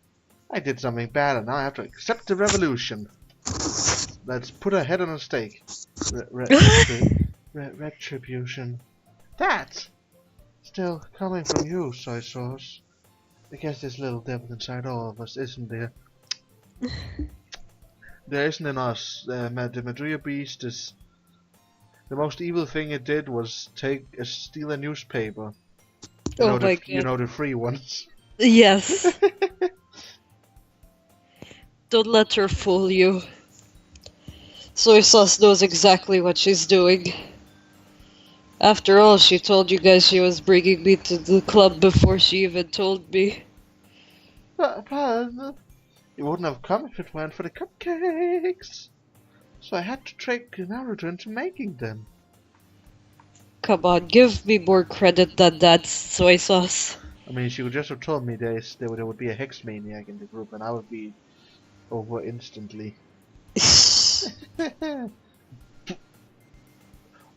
Speaker 1: I did something bad, and now I have to accept the revolution. Let's put her head on a stake. Retribution. That's still coming from you, soy sauce. I guess there's a little devil inside all of us, isn't there? There isn't in us. The Maduya beast is... The most evil thing it did was steal a newspaper.
Speaker 2: Oh my god.
Speaker 1: You know, the free ones.
Speaker 2: Yes. Don't let her fool you. Soy sauce knows exactly what she's doing. After all, she told you guys she was bringing me to the club before she even told me.
Speaker 1: But you wouldn't have come if it weren't for the cupcakes. So I had to trick Naruto into making them.
Speaker 2: Come on, give me more credit than that, soy sauce.
Speaker 1: I mean, she would just have told me there would be a hex maniac in the group, and I would be over instantly.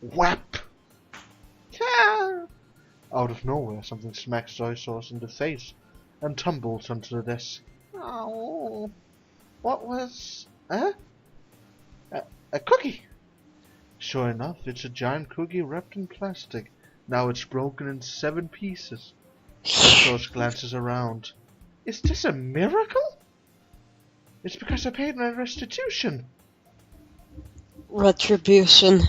Speaker 1: Whap! Yeah! Out of nowhere, something smacks soy sauce in the face and tumbles onto the desk. Oh, what was? A cookie! Sure enough, it's a giant cookie wrapped in plastic. Now it's broken in 7 pieces. Sauce glances around. Is this a miracle? It's because I paid my restitution.
Speaker 2: Retribution.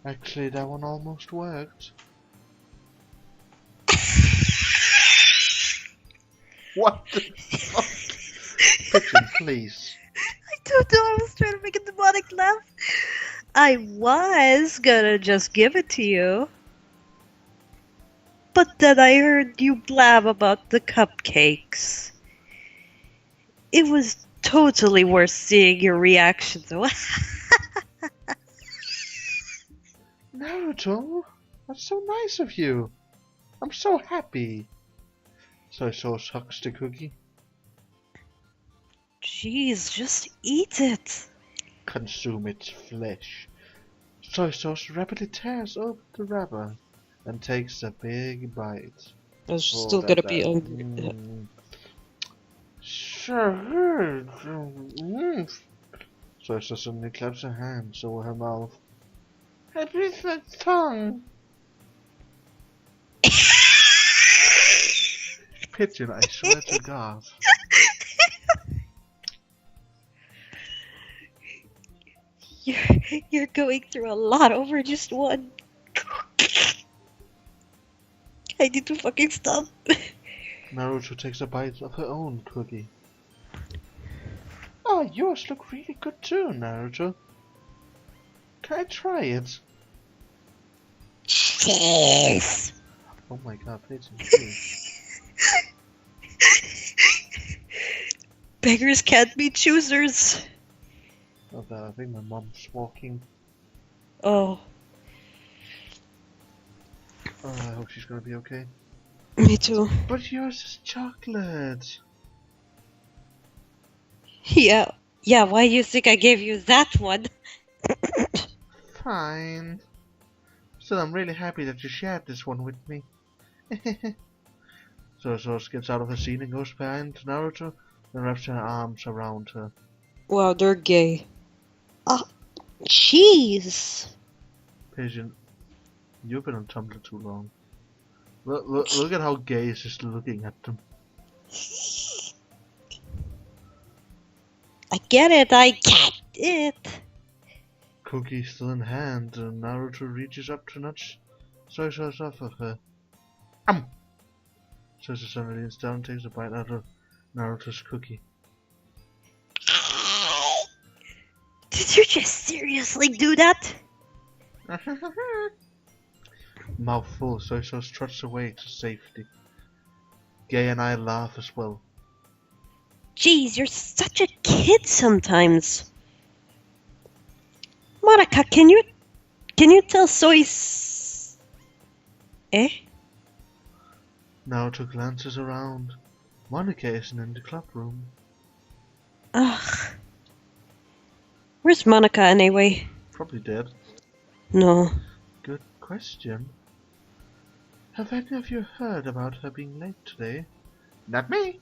Speaker 1: Actually, that one almost worked. What the fuck? Pigeon, please.
Speaker 2: I don't know, I was trying to make a demonic laugh. I was gonna just give it to you. But then I heard you blab about the cupcakes. It was totally worth seeing your reaction though.
Speaker 1: Naruto, that's so nice of you. I'm so happy. Soy sauce hucks the cookie.
Speaker 2: Jeez, just eat it.
Speaker 1: Consume its flesh. Soy sauce rapidly tears open the wrapper and takes a big bite.
Speaker 2: I was still gonna be hungry.
Speaker 1: Sure. Soy sauce suddenly claps her hands over her mouth. I breathe my tongue. Pigeon, I swear to God.
Speaker 2: You're going through a lot over just one. I need to fucking stop.
Speaker 1: Naruto takes a bite of her own cookie. Oh, yours look really good too, Naruto. Can I try it?
Speaker 2: Yes.
Speaker 1: Oh my god, Pigeon, please.
Speaker 2: Beggars can't be choosers.
Speaker 1: Oh god, I think my mom's walking.
Speaker 2: Oh.
Speaker 1: Oh, I hope she's gonna be okay.
Speaker 2: Me too.
Speaker 1: But yours is chocolate.
Speaker 2: Yeah, why do you think I gave you that one?
Speaker 1: Fine. Still, I'm really happy that you shared this one with me. So gets out of her seat and goes behind Naruto and wraps her arms around her.
Speaker 2: Wow, they're gay. Oh, jeez.
Speaker 1: Pigeon, you've been on Tumblr too long. Look at how gay is just looking at them.
Speaker 2: I get it, I get it.
Speaker 1: Cookie still in hand, and Naruto reaches up to nudge soy sauce off of her. Soy suddenly leans down and takes a bite out of Naruto's cookie.
Speaker 2: Did you just seriously do that?
Speaker 1: Mouth full, soy sauce trots away to safety. Gay and I laugh as well.
Speaker 2: Jeez, you're such a kid sometimes. Monica, can you tell Eh?
Speaker 1: Naruto glances around. Monica isn't in the club room.
Speaker 2: Ugh. Where's Monica anyway?
Speaker 1: Probably dead.
Speaker 2: No.
Speaker 1: Good question. Have any of you heard about her being late today? Not me.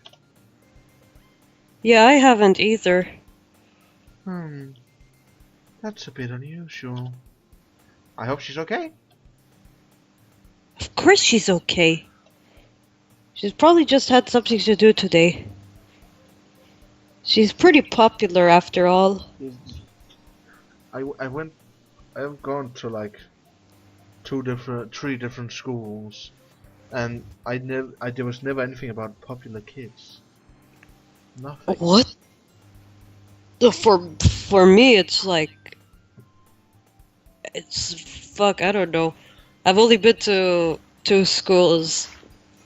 Speaker 2: Yeah, I haven't either.
Speaker 1: That's a bit unusual. I hope she's okay.
Speaker 2: Of course she's okay. She's probably just had something to do today. She's pretty popular after all.
Speaker 1: I've gone to like three different schools, and there was never anything about popular kids. Nothing.
Speaker 2: What? For me, it's like, I don't know. I've only been to 2 schools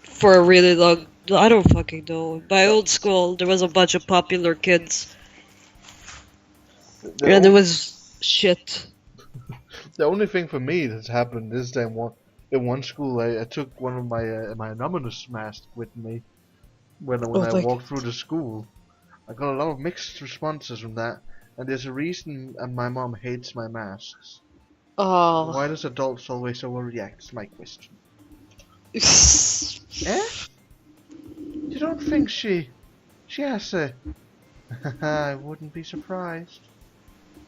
Speaker 2: for a really long. I don't fucking know. My old school, there was a bunch of popular kids, and it was shit.
Speaker 1: The only thing for me that's happened is that in one school I took one of my anonymous mask with me when I walked through the school. I got a lot of mixed responses from that, and there's a reason my mom hates my masks.
Speaker 2: Oh.
Speaker 1: Why does adults always overreact? Is my question. Eh? You don't think she has a... I wouldn't be surprised.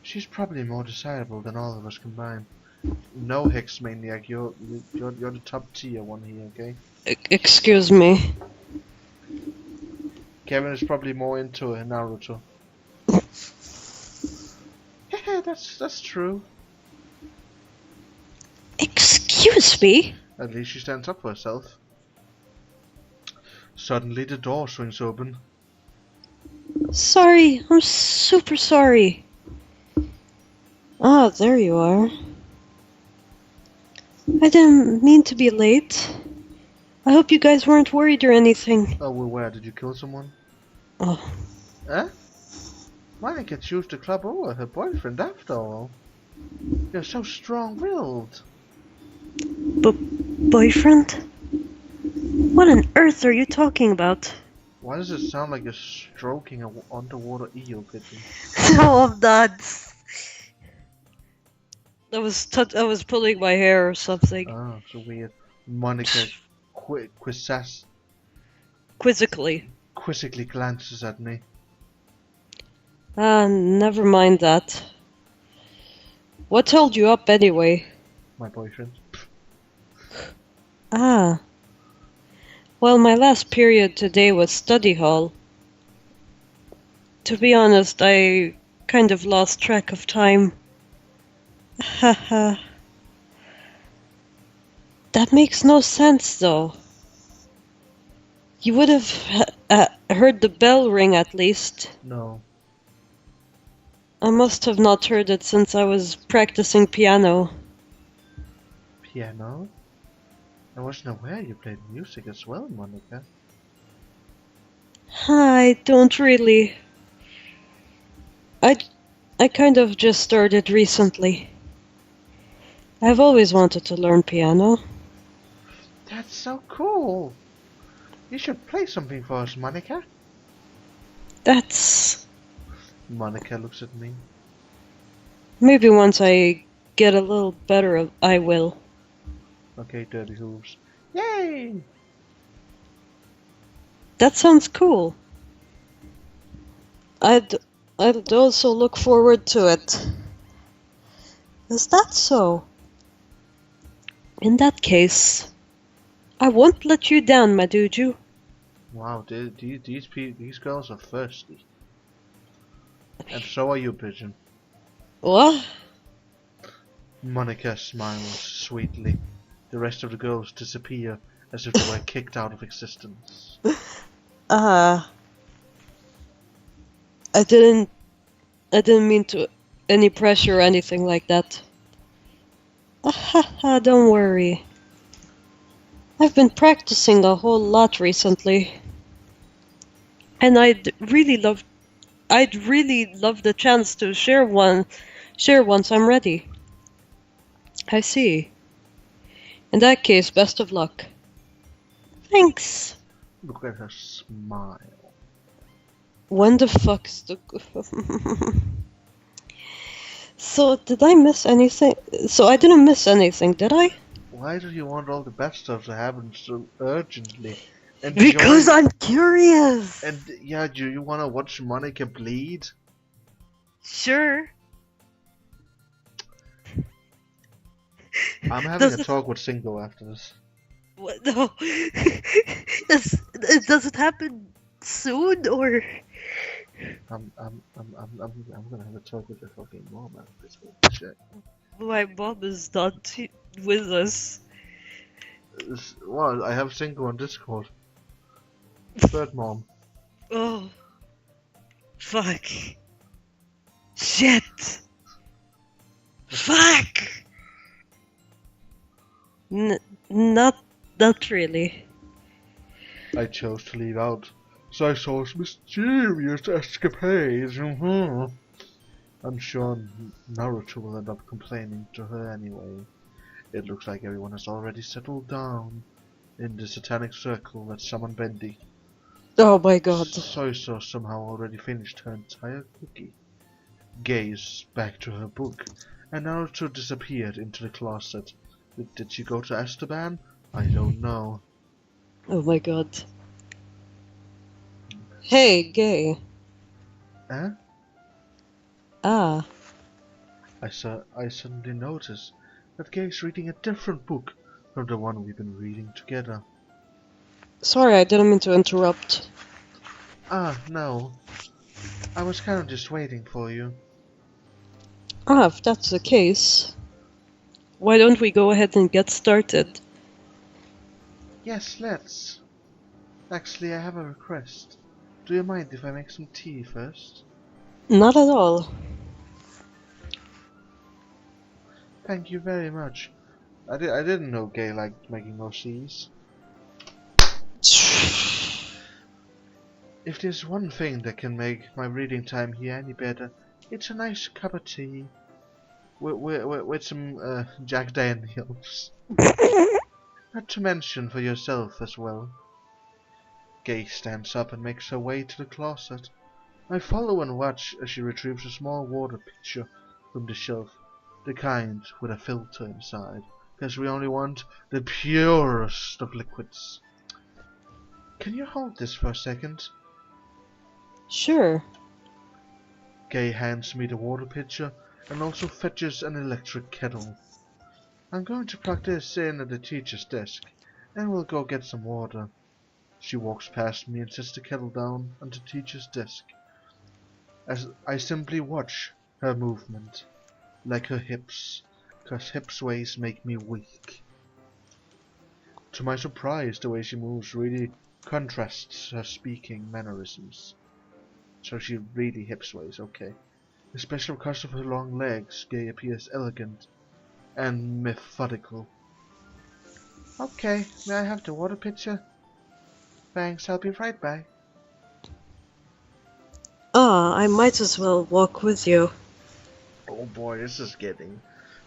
Speaker 1: She's probably more desirable than all of us combined. No, Hex Maniac, you're the top tier one here, okay?
Speaker 2: Excuse me.
Speaker 1: Kevin is probably more into Naruto. Yeah, that's true.
Speaker 2: Excuse me?
Speaker 1: At least she stands up for herself. Suddenly the door swings open.
Speaker 2: Sorry, I'm super sorry. Ah, there you are. I didn't mean to be late. I hope you guys weren't worried or anything.
Speaker 1: Oh, well, where? Did you kill someone?
Speaker 2: Oh.
Speaker 1: Eh? Monica chose the club over her boyfriend after all. You're so strong-willed.
Speaker 2: Boyfriend? What on earth are you talking about?
Speaker 1: Why does it sound like you're stroking an underwater eel pigeon?
Speaker 2: No, I'm not. I was pulling my hair or something.
Speaker 1: Oh, so weird. Monica quizzically glances at me.
Speaker 2: Never mind that. What held you up anyway?
Speaker 1: My boyfriend.
Speaker 2: Ah. Well, my last period today was study hall. To be honest, I kind of lost track of time. Haha. That makes no sense, though. You would have heard the bell ring at least.
Speaker 1: No.
Speaker 2: I must have not heard it since I was practicing piano.
Speaker 1: Piano? I wasn't aware you played music as well, Monica.
Speaker 2: I don't really. I kind of just started recently. I've always wanted to learn piano.
Speaker 1: That's so cool! You should play something for us, Monica.
Speaker 2: That's...
Speaker 1: Monica looks at me.
Speaker 2: Maybe once I get a little better, I will.
Speaker 1: Okay, dirty hooves. Yay!
Speaker 2: That sounds cool. I'd also look forward to it. Is that so? In that case, I won't let you down, my dude.
Speaker 1: Wow, these girls are thirsty. And so are you, Pigeon.
Speaker 2: What?
Speaker 1: Monica smiles sweetly. The rest of the girls disappear as if they were kicked out of existence.
Speaker 2: I didn't mean to any pressure or anything like that. Don't worry. I've been practicing a whole lot recently. And I'd really love the chance to share once I'm ready. I see. In that case, best of luck. Thanks.
Speaker 1: Look at her smile.
Speaker 2: When the fuck's the... So, did I miss anything? So, I didn't miss anything, did I?
Speaker 1: Why do you want all the bad stuff to happen so urgently? And
Speaker 2: Because I'm curious!
Speaker 1: And yeah, do you wanna watch Monica bleed?
Speaker 2: Sure.
Speaker 1: I'm having a talk with Singo after this.
Speaker 2: What? No. Does it happen soon, or...?
Speaker 1: I'm gonna have a talk with your fucking mom after this whole shit.
Speaker 2: My mom is not with us.
Speaker 1: Well, I have Singo on Discord. Third mom.
Speaker 2: Oh. Fuck. Shit. Fuck. Not really.
Speaker 1: I chose to leave out, so I saw his mysterious escapades. I'm sure Naruto will end up complaining to her anyway. It looks like everyone has already settled down in the satanic circle that summoned Bendy.
Speaker 2: Oh my god.
Speaker 1: Soy-So somehow already finished her entire cookie. Gaze back to her book, and Naruto disappeared into the closet. Did she go to Esteban? I don't know.
Speaker 2: Oh my god. Hey, gay.
Speaker 1: Eh?
Speaker 2: Ah.
Speaker 1: I suddenly noticed that Gay's reading a different book from the one we've been reading together.
Speaker 2: Sorry, I didn't mean to interrupt.
Speaker 1: Ah, no. I was kind of just waiting for you.
Speaker 2: Ah, if that's the case, why don't we go ahead and get started?
Speaker 1: Yes, let's. Actually, I have a request. Do you mind if I make some tea first?
Speaker 2: Not at all.
Speaker 1: Thank you very much. I didn't know Gay liked making those teas. If there's one thing that can make my reading time here any better, it's a nice cup of tea. With some Jack Daniels. Not to mention for yourself as well. Gay stands up and makes her way to the closet. I follow and watch as she retrieves a small water pitcher from the shelf. The kind with a filter inside, because we only want the purest of liquids. Can you hold this for a second?
Speaker 2: Sure.
Speaker 1: Gay hands me the water pitcher and also fetches an electric kettle. I'm going to plug this in at the teacher's desk, and we'll go get some water. She walks past me and sets the kettle down on the teacher's desk. As I simply watch her movement, like her hips, 'cause hip sways make me weak. To my surprise, the way she moves really contrasts her speaking mannerisms. So she really hip sways, okay. Especially because of her long legs, Gay appears elegant and methodical. Okay, may I have the water pitcher? Thanks, I'll be right back.
Speaker 2: Ah, I might as well walk with you.
Speaker 1: Oh boy, this is getting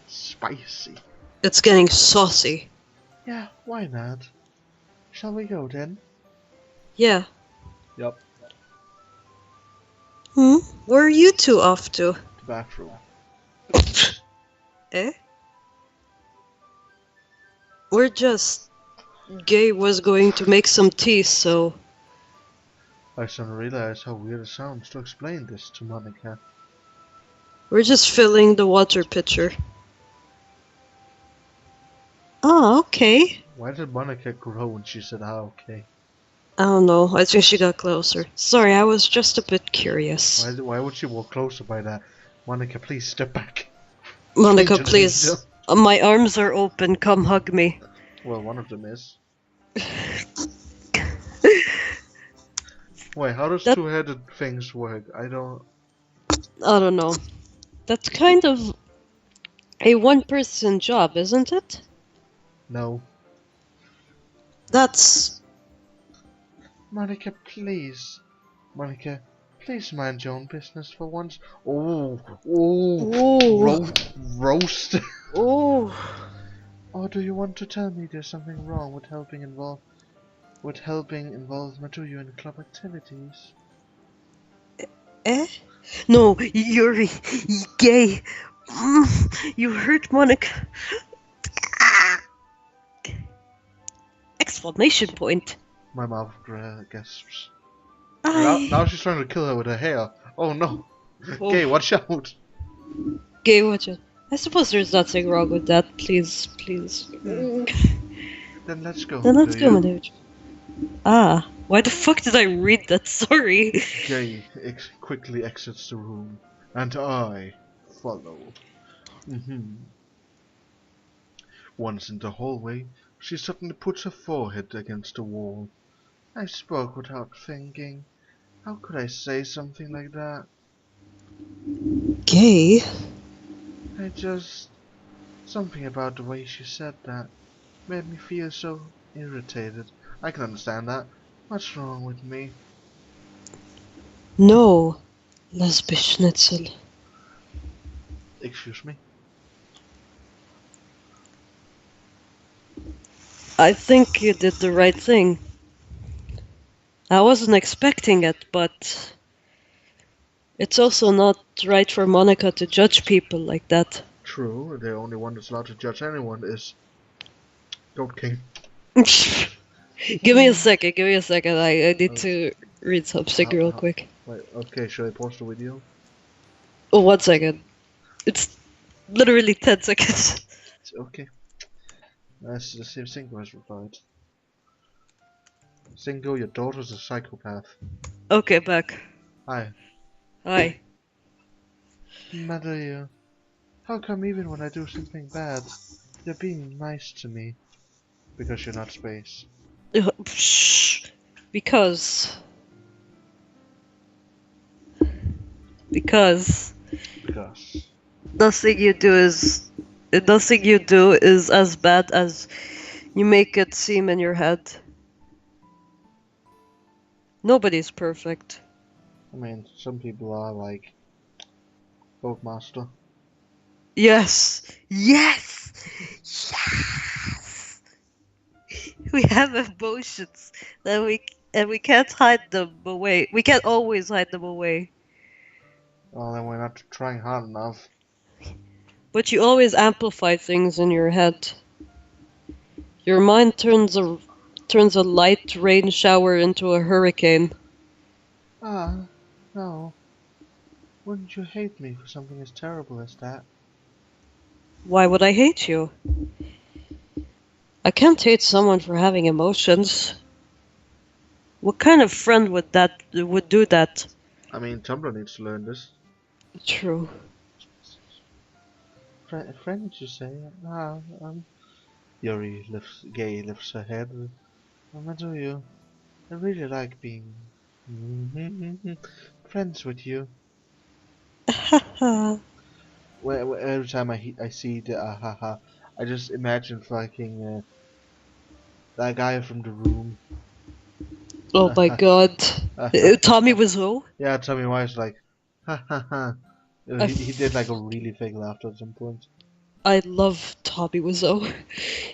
Speaker 1: spicy.
Speaker 2: It's getting saucy.
Speaker 1: Yeah, why not? Shall we go then?
Speaker 2: Yeah.
Speaker 1: Yup.
Speaker 2: Where are you two off to?
Speaker 1: The bathroom.
Speaker 2: Eh? We're just... Gay was going to make some tea, so...
Speaker 1: I suddenly realized how weird it sounds to explain this to Monica.
Speaker 2: We're just filling the water pitcher. Ah, okay.
Speaker 1: Why did Monica grow when she said, ah, okay?
Speaker 2: I don't know. I think she got closer. Sorry, I was just a bit curious.
Speaker 1: Why would she walk closer by that? Monica, please step back.
Speaker 2: Monica,
Speaker 1: Strange and angel.
Speaker 2: please. My arms are open. Come hug me.
Speaker 1: Well, one of them is. Wait, how does two-headed things work? I don't
Speaker 2: know. That's kind of a one-person job, isn't it?
Speaker 1: know.
Speaker 2: That's...
Speaker 1: Monica, please. Monica, please mind your own business for once. Oh, roast.
Speaker 2: Oh.
Speaker 1: Or do you want to tell me there's something wrong with helping involve Matsuyu in club activities?
Speaker 2: Eh? No, you're gay. You hurt Monica. Exclamation point.
Speaker 1: My mouth gasps.
Speaker 2: I...
Speaker 1: Now she's trying to kill her with her hair. Oh no.
Speaker 2: Oh.
Speaker 1: Gay, watch out.
Speaker 2: Gay, watch it. I suppose there's nothing wrong with that. Please, please.
Speaker 1: Then let's go.
Speaker 2: Then let's go, my dude. Ah, why the fuck did I read that? Sorry.
Speaker 1: Gay quickly exits the room, and I follow. Once in the hallway, she suddenly puts her forehead against the wall. I spoke without thinking. How could I say something like that?
Speaker 2: Gay?
Speaker 1: Something about the way she said that made me feel so irritated. I can understand that. What's wrong with me?
Speaker 2: No, lesbian schnitzel.
Speaker 1: Excuse me?
Speaker 2: I think you did the right thing. I wasn't expecting it, but it's also not right for Monica to judge people like that.
Speaker 1: True, the only one that's allowed to judge anyone is Goat King.
Speaker 2: Give me a second, I need to read something real quick.
Speaker 1: Wait, okay, should I pause the video?
Speaker 2: Oh, 1 second. It's literally 10 seconds.
Speaker 1: Okay. Let's see if Cinco has replied. Cinco, your daughter's a psychopath.
Speaker 2: Okay, back.
Speaker 1: Hi.
Speaker 2: Hi.
Speaker 1: Maria, how come even when I do something bad, you're being nice to me? Because you're not space.
Speaker 2: Because nothing you do is as bad as you make it seem in your head. Nobody's perfect.
Speaker 1: I mean, some people are like Boatmaster.
Speaker 2: Yes. Yes. Yes. We have emotions that we can't hide them away. We can't always hide them away.
Speaker 1: Well, then we're not trying hard enough.
Speaker 2: But you always amplify things in your head. Your mind turns a light rain shower into a hurricane.
Speaker 1: Ah, no. Wouldn't you hate me for something as terrible as that?
Speaker 2: Why would I hate you? I can't hate someone for having emotions. What kind of friend would do that?
Speaker 1: I mean, Tumblr needs to learn this.
Speaker 2: True.
Speaker 1: Friend, you say? Yuri lifts her head. Do you? I really like being friends with you. Every time I see the haha, I just imagine fucking that guy from The Room.
Speaker 2: Oh my god. Tommy Wiseau?
Speaker 1: Yeah, Tommy Wiseau, like, ha ha ha. He did like a really fake laughter at some point.
Speaker 2: I love Tommy Wiseau.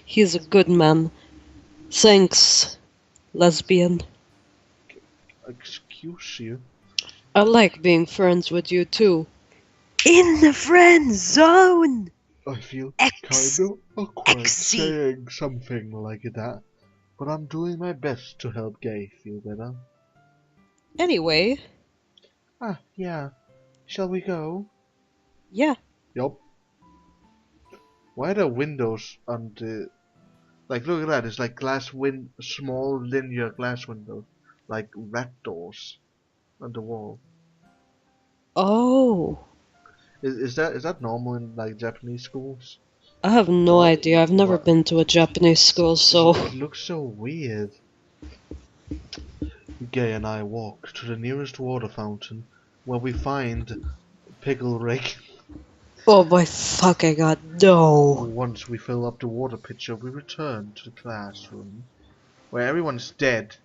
Speaker 2: He's a good man. Thanks, lesbian.
Speaker 1: Excuse you?
Speaker 2: I like being friends with you too. In the friend zone!
Speaker 1: I feel kind of awkward saying something like that, but I'm doing my best to help Gay feel better.
Speaker 2: Anyway,
Speaker 1: Ah, yeah. Shall we go?
Speaker 2: yeah.
Speaker 1: Yup. Why are there windows on the... Like, look at that. It's like small linear glass windows. Like rat doors on the wall.
Speaker 2: Oh,
Speaker 1: Is that normal in like Japanese schools?
Speaker 2: I have no
Speaker 1: What?
Speaker 2: idea. I've never
Speaker 1: What?
Speaker 2: been to a Japanese school, so.
Speaker 1: It looks so weird. Gay and I walk to the nearest water fountain, where we find Pickle Rick.
Speaker 2: Oh my fucking god, no.
Speaker 1: Once we fill up the water pitcher, we return to the classroom, where everyone's dead.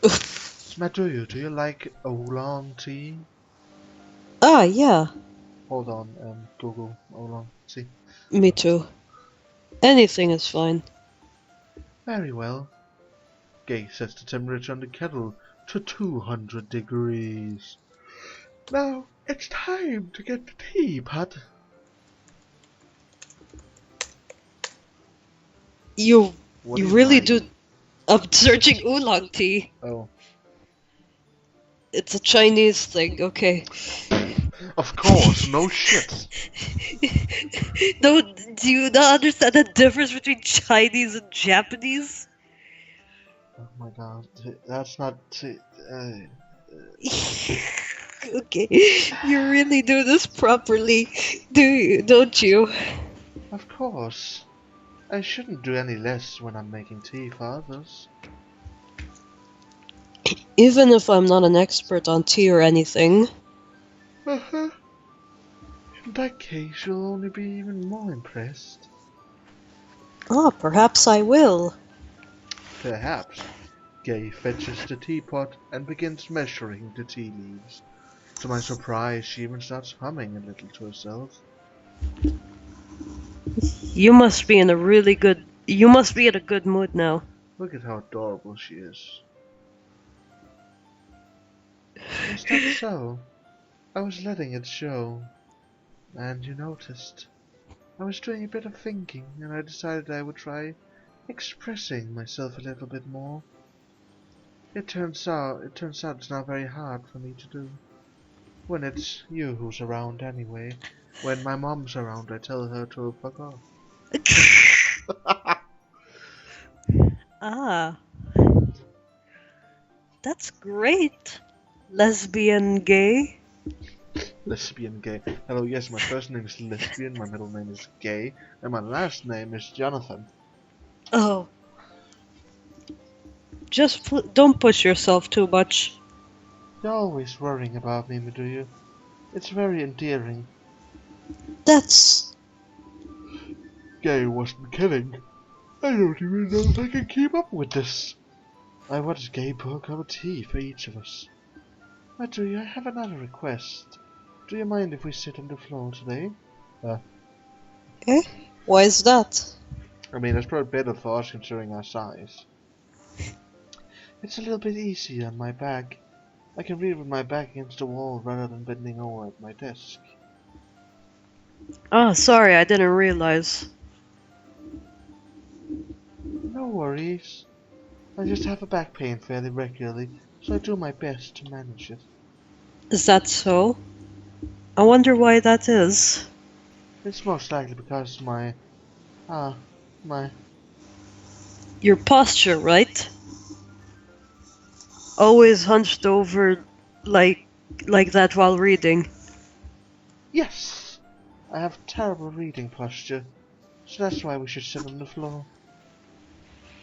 Speaker 1: Maduyu, do you like oolong tea?
Speaker 2: Ah, yeah,
Speaker 1: Hold on, Google oolong tea.
Speaker 2: me too. Anything is fine.
Speaker 1: Very well. Gay sets the temperature on the kettle to 200 degrees. Now, it's time to get the teapot.
Speaker 2: You
Speaker 1: What
Speaker 2: you
Speaker 1: are
Speaker 2: really
Speaker 1: writing?
Speaker 2: do. I'm searching oolong tea.
Speaker 1: Oh.
Speaker 2: It's a Chinese thing, okay.
Speaker 1: Of course, no shit.
Speaker 2: No, do you not understand the difference between Chinese and Japanese?
Speaker 1: Oh my god, that's not
Speaker 2: Okay, you really do this properly, don't you?
Speaker 1: Of course. I shouldn't do any less when I'm making tea for others.
Speaker 2: Even if I'm not an expert on tea or anything.
Speaker 1: Uh-huh. In that case, you'll only be even more impressed.
Speaker 2: Ah, perhaps I will.
Speaker 1: Perhaps. Gay fetches the teapot and begins measuring the tea leaves. To my surprise, she even starts humming a little to herself.
Speaker 2: You must be in a good mood now.
Speaker 1: Look at how adorable she is. Is that so? I was letting it show. And you noticed. I was doing a bit of thinking, and I decided I would try expressing myself a little bit more. It turns out it's not very hard for me to do. When it's you who's around anyway. When my mom's around, I tell her to fuck off.
Speaker 2: Ah, that's great. Lesbian gay.
Speaker 1: Lesbian gay. Hello, yes, my first name is Lesbian, my middle name is Gay, and my last name is Jonathan.
Speaker 2: Oh. Just don't push yourself too much.
Speaker 1: You're always worrying about me, do you? It's very endearing.
Speaker 2: That's...
Speaker 1: Gay wasn't kidding. I don't even know if I can keep up with this. I wanted Gay pour a cup of tea for each of us. Madry, I have another request. Do you mind if we sit on the floor today?
Speaker 2: Eh? Why is that?
Speaker 1: I mean, it's probably better for us considering our size. It's a little bit easier on my back. I can read with my back against the wall rather than bending over at my desk.
Speaker 2: Oh, sorry, I didn't realize.
Speaker 1: No worries. I just have a back pain fairly regularly, so I do my best to manage it.
Speaker 2: Is that so? I wonder why that is.
Speaker 1: It's most likely because
Speaker 2: Your posture, right? Always hunched over like that while reading.
Speaker 1: Yes! I have terrible reading posture, so that's why we should sit on the floor.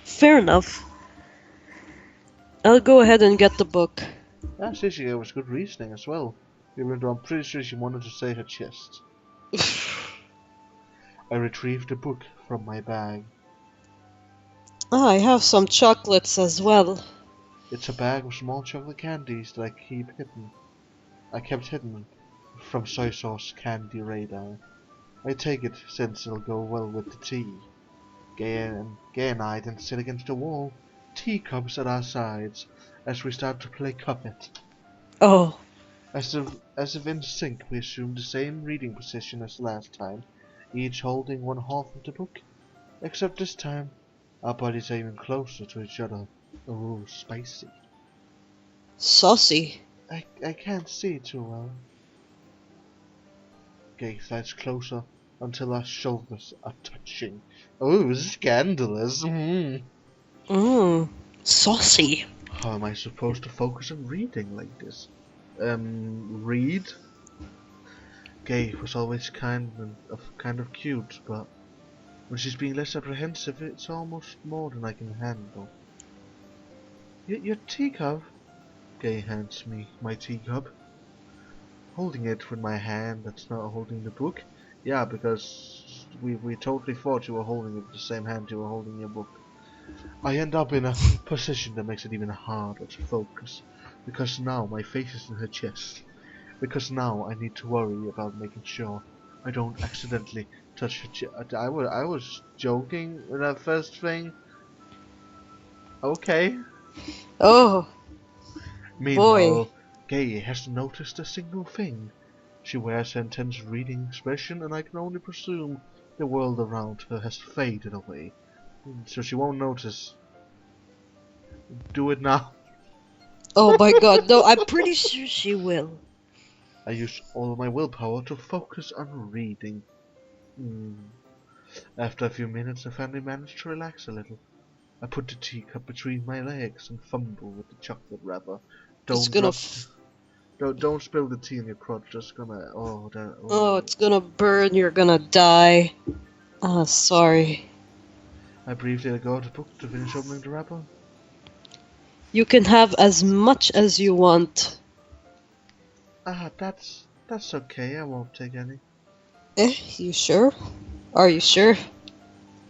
Speaker 2: Fair enough. I'll go ahead and get the book.
Speaker 1: Actually, she gave us good reasoning as well, even though I'm pretty sure she wanted to say her chest. I retrieved the book from my bag.
Speaker 2: Ah, I have some chocolates as well.
Speaker 1: It's a bag of small chocolate candies that I kept hidden from soy sauce candy radar. I take it since it'll go well with the tea. Gay and I then sit against the wall, teacups at our sides, as we start to play Cuppet.
Speaker 2: Oh.
Speaker 1: As if in sync, we assume the same reading position as last time, each holding one half of the book. Except this time, our bodies are even closer to each other. Ooh, spicy.
Speaker 2: Saucy.
Speaker 1: I can't see too well. Gay slides closer until our shoulders are touching. Oh, scandalous.
Speaker 2: Saucy.
Speaker 1: How am I supposed to focus on reading like this? Read? Gay was always kind of cute, but when she's being less apprehensive, it's almost more than I can handle. Your teacup? Gay hands me my teacup. Holding it with my hand that's not holding the book. Yeah, because we totally thought you were holding it with the same hand you were holding your book. I end up in a position that makes it even harder to focus, because now my face is in her chest. Because now I need to worry about making sure I don't accidentally touch her chest. I was joking with that first thing. Okay.
Speaker 2: Oh, boy.
Speaker 1: Meanwhile, Gay hasn't noticed a single thing. She wears her intense reading expression, and I can only presume the world around her has faded away, so she won't notice. Do it now.
Speaker 2: Oh my god, no, I'm pretty sure she will.
Speaker 1: I use all of my willpower to focus on reading. After a few minutes, I finally managed to relax a little. I put the teacup between my legs and fumble with the chocolate wrapper.
Speaker 2: It's
Speaker 1: Don't
Speaker 2: gonna
Speaker 1: don't spill the tea in your crotch. Just gonna
Speaker 2: oh, it's gonna burn, you're gonna die. Ah, sorry.
Speaker 1: I briefly let go of the book to finish opening the wrapper.
Speaker 2: You can have as much as you want.
Speaker 1: Ah, that's okay. I won't take any.
Speaker 2: You sure? Are you sure?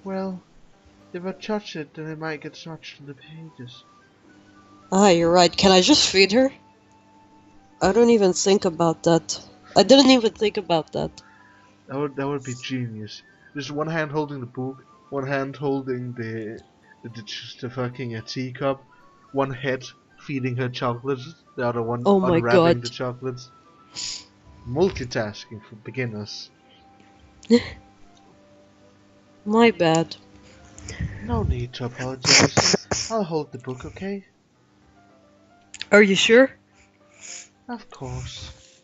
Speaker 1: Well, if I touch it, then it might get smudged in the pages.
Speaker 2: Ah, you're right. Can I just feed her? I don't even think about that. I didn't even think about that.
Speaker 1: That would be genius. Just one hand holding the book, one hand holding the fucking teacup, one head feeding her chocolates, the other one
Speaker 2: Oh my
Speaker 1: unwrapping
Speaker 2: god.
Speaker 1: the chocolates. Multitasking for beginners.
Speaker 2: My bad.
Speaker 1: No need to apologize. I'll hold the book, okay?
Speaker 2: Are you sure?
Speaker 1: Of course.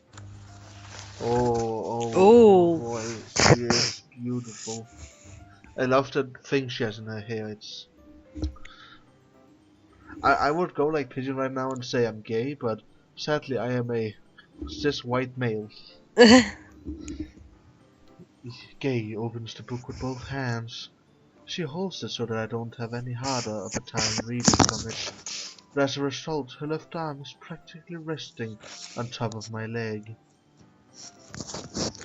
Speaker 1: Oh
Speaker 2: Oh.
Speaker 1: boy, she is beautiful. I love the thing she has in her hair. It's. I would go like Pigeon right now and say I'm gay, but sadly I am a cis white male. Gay opens the book with both hands. She holds it so that I don't have any harder of a time reading from it. But as a result, her left arm is practically resting on top of my leg.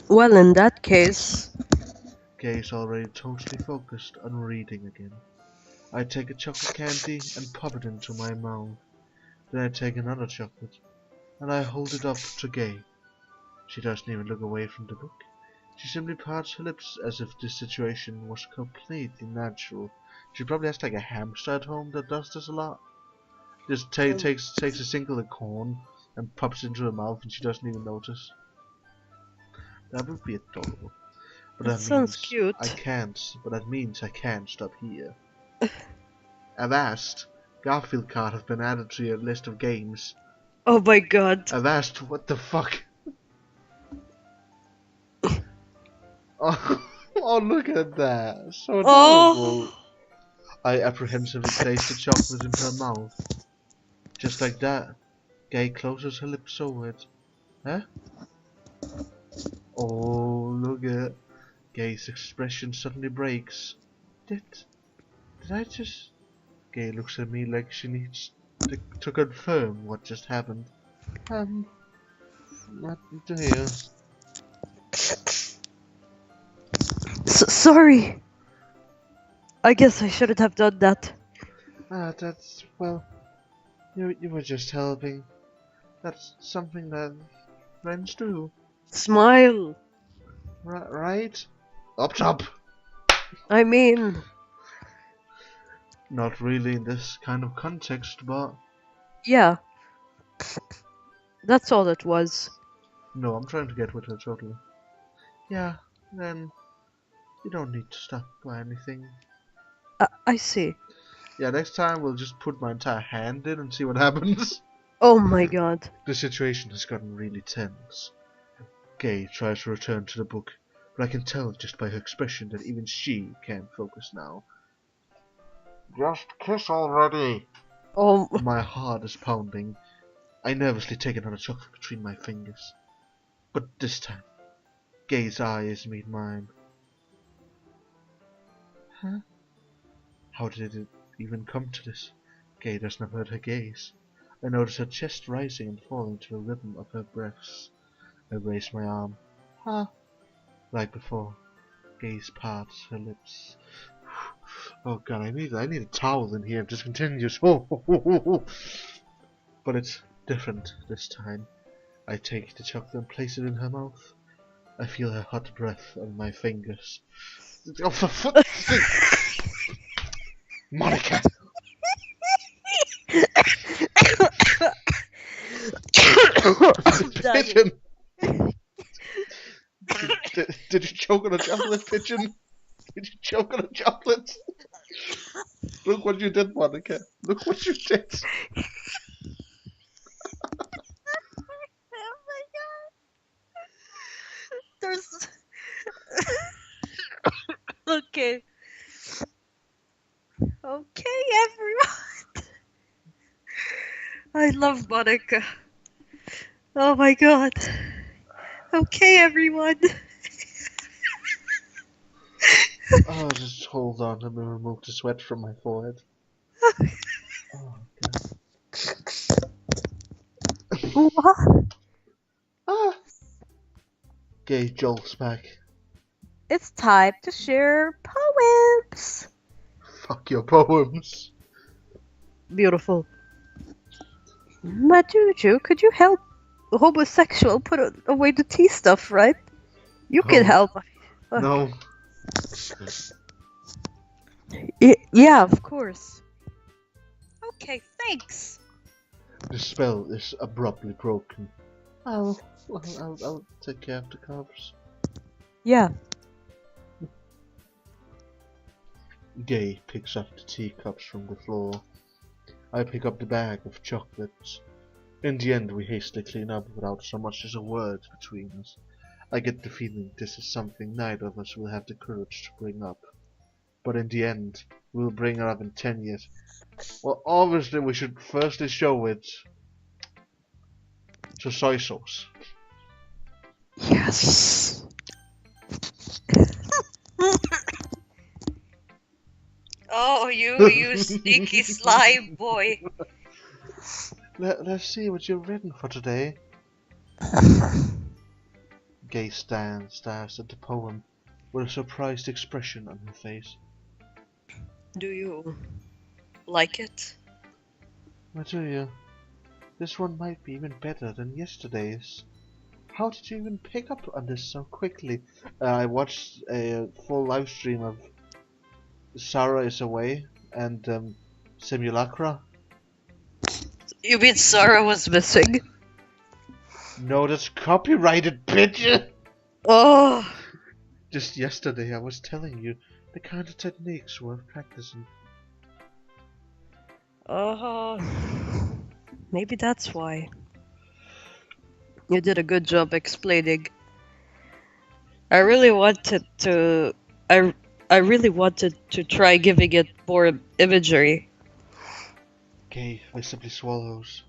Speaker 2: Well, in that case...
Speaker 1: Gay is already totally focused on reading again. I take a chocolate candy and pop it into my mouth. Then I take another chocolate, and I hold it up to Gay. She doesn't even look away from the book. She simply parts her lips as if this situation was completely natural. She probably has like a hamster at home that does this a lot. Just takes a single corn and pops it into her mouth, and she doesn't even notice. That would be adorable. But
Speaker 2: That sounds cute.
Speaker 1: But that means I can't stop here. Avast! Garfield card have been added to your list of games.
Speaker 2: Oh my god.
Speaker 1: Avast, what the fuck? Oh, look at that. So adorable. I apprehensively place the chocolate in her mouth. Just like that. Gay closes her lips over it. Huh? Oh, look at Gay's expression suddenly breaks. Did I just... Gay looks at me like she needs to confirm what just happened. What do you?
Speaker 2: Sorry. I guess I shouldn't have done that.
Speaker 1: That's, well, you were just helping. That's something that friends do.
Speaker 2: Smile.
Speaker 1: Right? Up top!
Speaker 2: I mean...
Speaker 1: Not really in this kind of context, but...
Speaker 2: Yeah. That's all it was.
Speaker 1: No, I'm trying to get with her totally. Yeah, then... You don't need to stop by anything.
Speaker 2: I see.
Speaker 1: Yeah, next time we'll just put my entire hand in and see what happens.
Speaker 2: Oh my god.
Speaker 1: The situation has gotten really tense. Gay tries to return to the book, but I can tell just by her expression that even she can't focus now. Just kiss already!
Speaker 2: Oh.
Speaker 1: My heart is pounding. I nervously take another chocolate between my fingers. But this time, Gay's eyes meet mine. Huh? How did it even come to this? Gay doesn't avert her gaze. I notice her chest rising and falling to the rhythm of her breaths. I raise my arm. Huh? Like before, Gaze parts her lips. Oh god, I need a towel in here. It just continues. But it's different this time. I take the chocolate and place it in her mouth. I feel her hot breath on my fingers. Oh, for fuck's sake! Monica! Pigeon! Did you choke on a chocolate, Pigeon? Did you choke on a chocolate? Look what you did, Monica. Look what you did.
Speaker 2: Oh my god. There's. Okay. Okay, everyone. I love Monica. Oh my god. Okay, everyone.
Speaker 1: Oh, just hold on. Let me remove the sweat from my forehead. Oh, God.
Speaker 2: What?
Speaker 1: Ah! Gay jolts back.
Speaker 2: It's time to share poems.
Speaker 1: Fuck your poems.
Speaker 2: Beautiful. Majuju, could you help the homosexual put away the tea stuff, right? You can
Speaker 1: No.
Speaker 2: help.
Speaker 1: No.
Speaker 2: Yeah, of course. Okay, thanks.
Speaker 1: The spell is abruptly broken. I'll take care of the cups.
Speaker 2: Yeah.
Speaker 1: Gay picks up the teacups from the floor. I pick up the bag of chocolates. In the end, we hastily clean up without so much as a word between us. I get the feeling this is something neither of us will have the courage to bring up. But in the end, we'll bring it up in 10 years. Well, obviously we should firstly show it to soy sauce.
Speaker 2: Yes. Oh, you sneaky slime boy.
Speaker 1: Let's see what you've written for today. Gay stares at the poem with a surprised expression on her face.
Speaker 2: Do you like it?
Speaker 1: What do you? This one might be even better than yesterday's. How did you even pick up on this so quickly? I watched a full live stream of Sarah is Away and Simulacra.
Speaker 2: You mean Sarah was missing?
Speaker 1: No, that's copyrighted, bitch!
Speaker 2: Oh.
Speaker 1: Just yesterday I was telling you the kind of techniques worth practicing.
Speaker 2: Maybe that's why. You did a good job explaining. I really wanted to try giving it more imagery.
Speaker 1: Gay visibly swallows.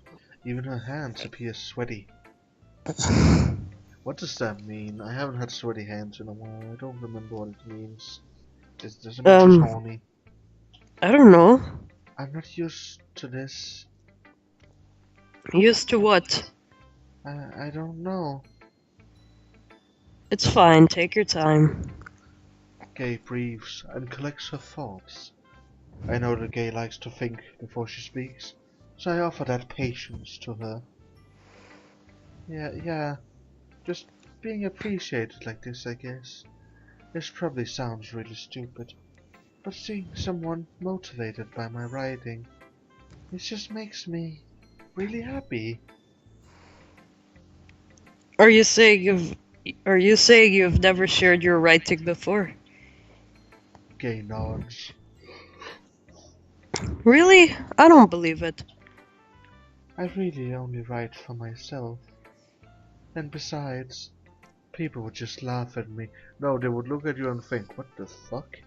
Speaker 1: Even her hands appear sweaty. What does that mean? I haven't had sweaty hands in a while. I don't remember what it means. Does it mean she's horny?
Speaker 2: I don't know.
Speaker 1: I'm not used to this.
Speaker 2: Used to what?
Speaker 1: I don't know.
Speaker 2: It's fine, take your time.
Speaker 1: Gay breathes and collects her thoughts. I know that Gay likes to think before she speaks, so I offer that patience to her. Yeah, just being appreciated like this, I guess. This probably sounds really stupid, but seeing someone motivated by my writing, it just makes me really happy.
Speaker 2: Are you saying you've never shared your writing before?
Speaker 1: Gay nods.
Speaker 2: Really? I don't believe it.
Speaker 1: I really only write for myself. And besides, people would just laugh at me. No, they would look at you and think, what the fuck?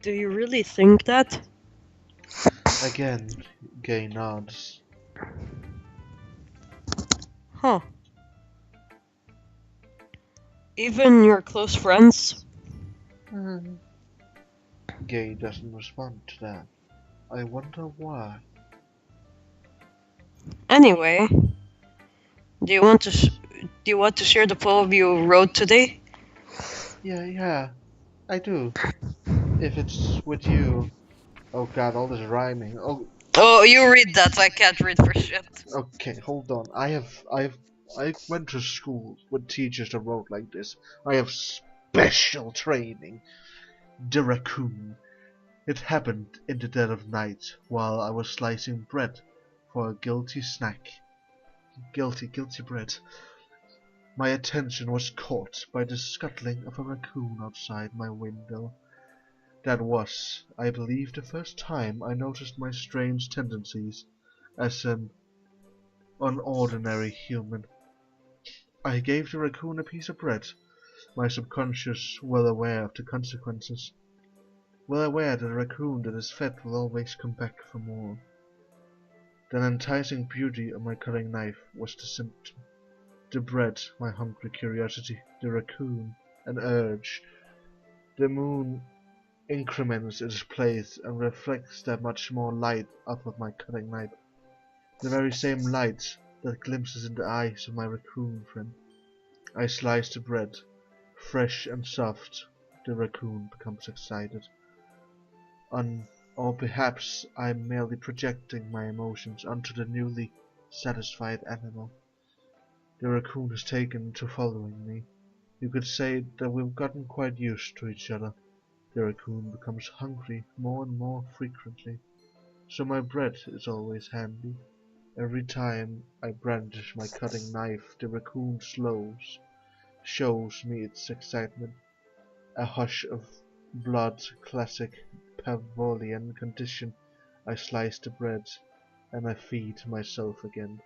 Speaker 2: Do you really think that?
Speaker 1: Again, gay nods.
Speaker 2: Huh. Even your close friends?
Speaker 1: Gay doesn't respond to that. I wonder why.
Speaker 2: Anyway, do you want to share the poem you wrote today?
Speaker 1: Yeah, I do. If it's with you. Oh god, all this rhyming.
Speaker 2: Oh, you read that. I can't read for shit.
Speaker 1: Okay, hold on. I went to school with teachers that wrote like this. I have special training. The raccoon. It happened in the dead of night while I was slicing bread for a guilty snack. Guilty bread. My attention was caught by the scuttling of a raccoon outside my window. That was, I believe, the first time I noticed my strange tendencies as an unordinary human. I gave the raccoon a piece of bread, my subconscious well aware of the consequences. Well aware that a raccoon that is fed will always come back for more. The enticing beauty of my cutting knife was the symptom. The bread, my hungry curiosity. The raccoon, an urge. The moon increments its place and reflects that much more light off of my cutting knife. The very same light that glimpses in the eyes of my raccoon friend. I slice the bread, fresh and soft. The raccoon becomes excited. Or perhaps I am merely projecting my emotions onto the newly satisfied animal. The raccoon has taken to following me. You could say that we've gotten quite used to each other. The raccoon becomes hungry more and more frequently, so my bread is always handy. Every time I brandish my cutting knife, the raccoon shows me its excitement. A hush of blood, classic Pavlovian condition. I slice the bread, and I feed myself again.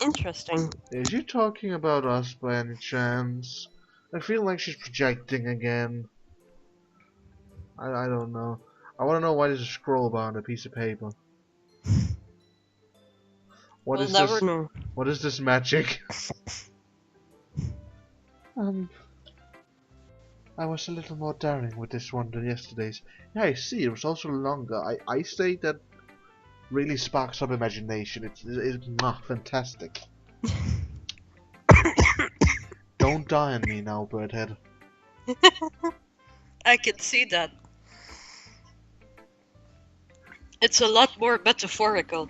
Speaker 2: Interesting.
Speaker 1: Is she talking about us by any chance? I feel like she's projecting again. I don't know. I want to know why there's a scroll bar on a piece of paper.
Speaker 2: We'll never know.
Speaker 1: What is this magic? I was a little more daring with this one than yesterday's. Yeah, I see. It was also longer. I say that really sparks up imagination. It's fantastic. Don't die on me now, Birdhead.
Speaker 2: I can see that. It's a lot more metaphorical.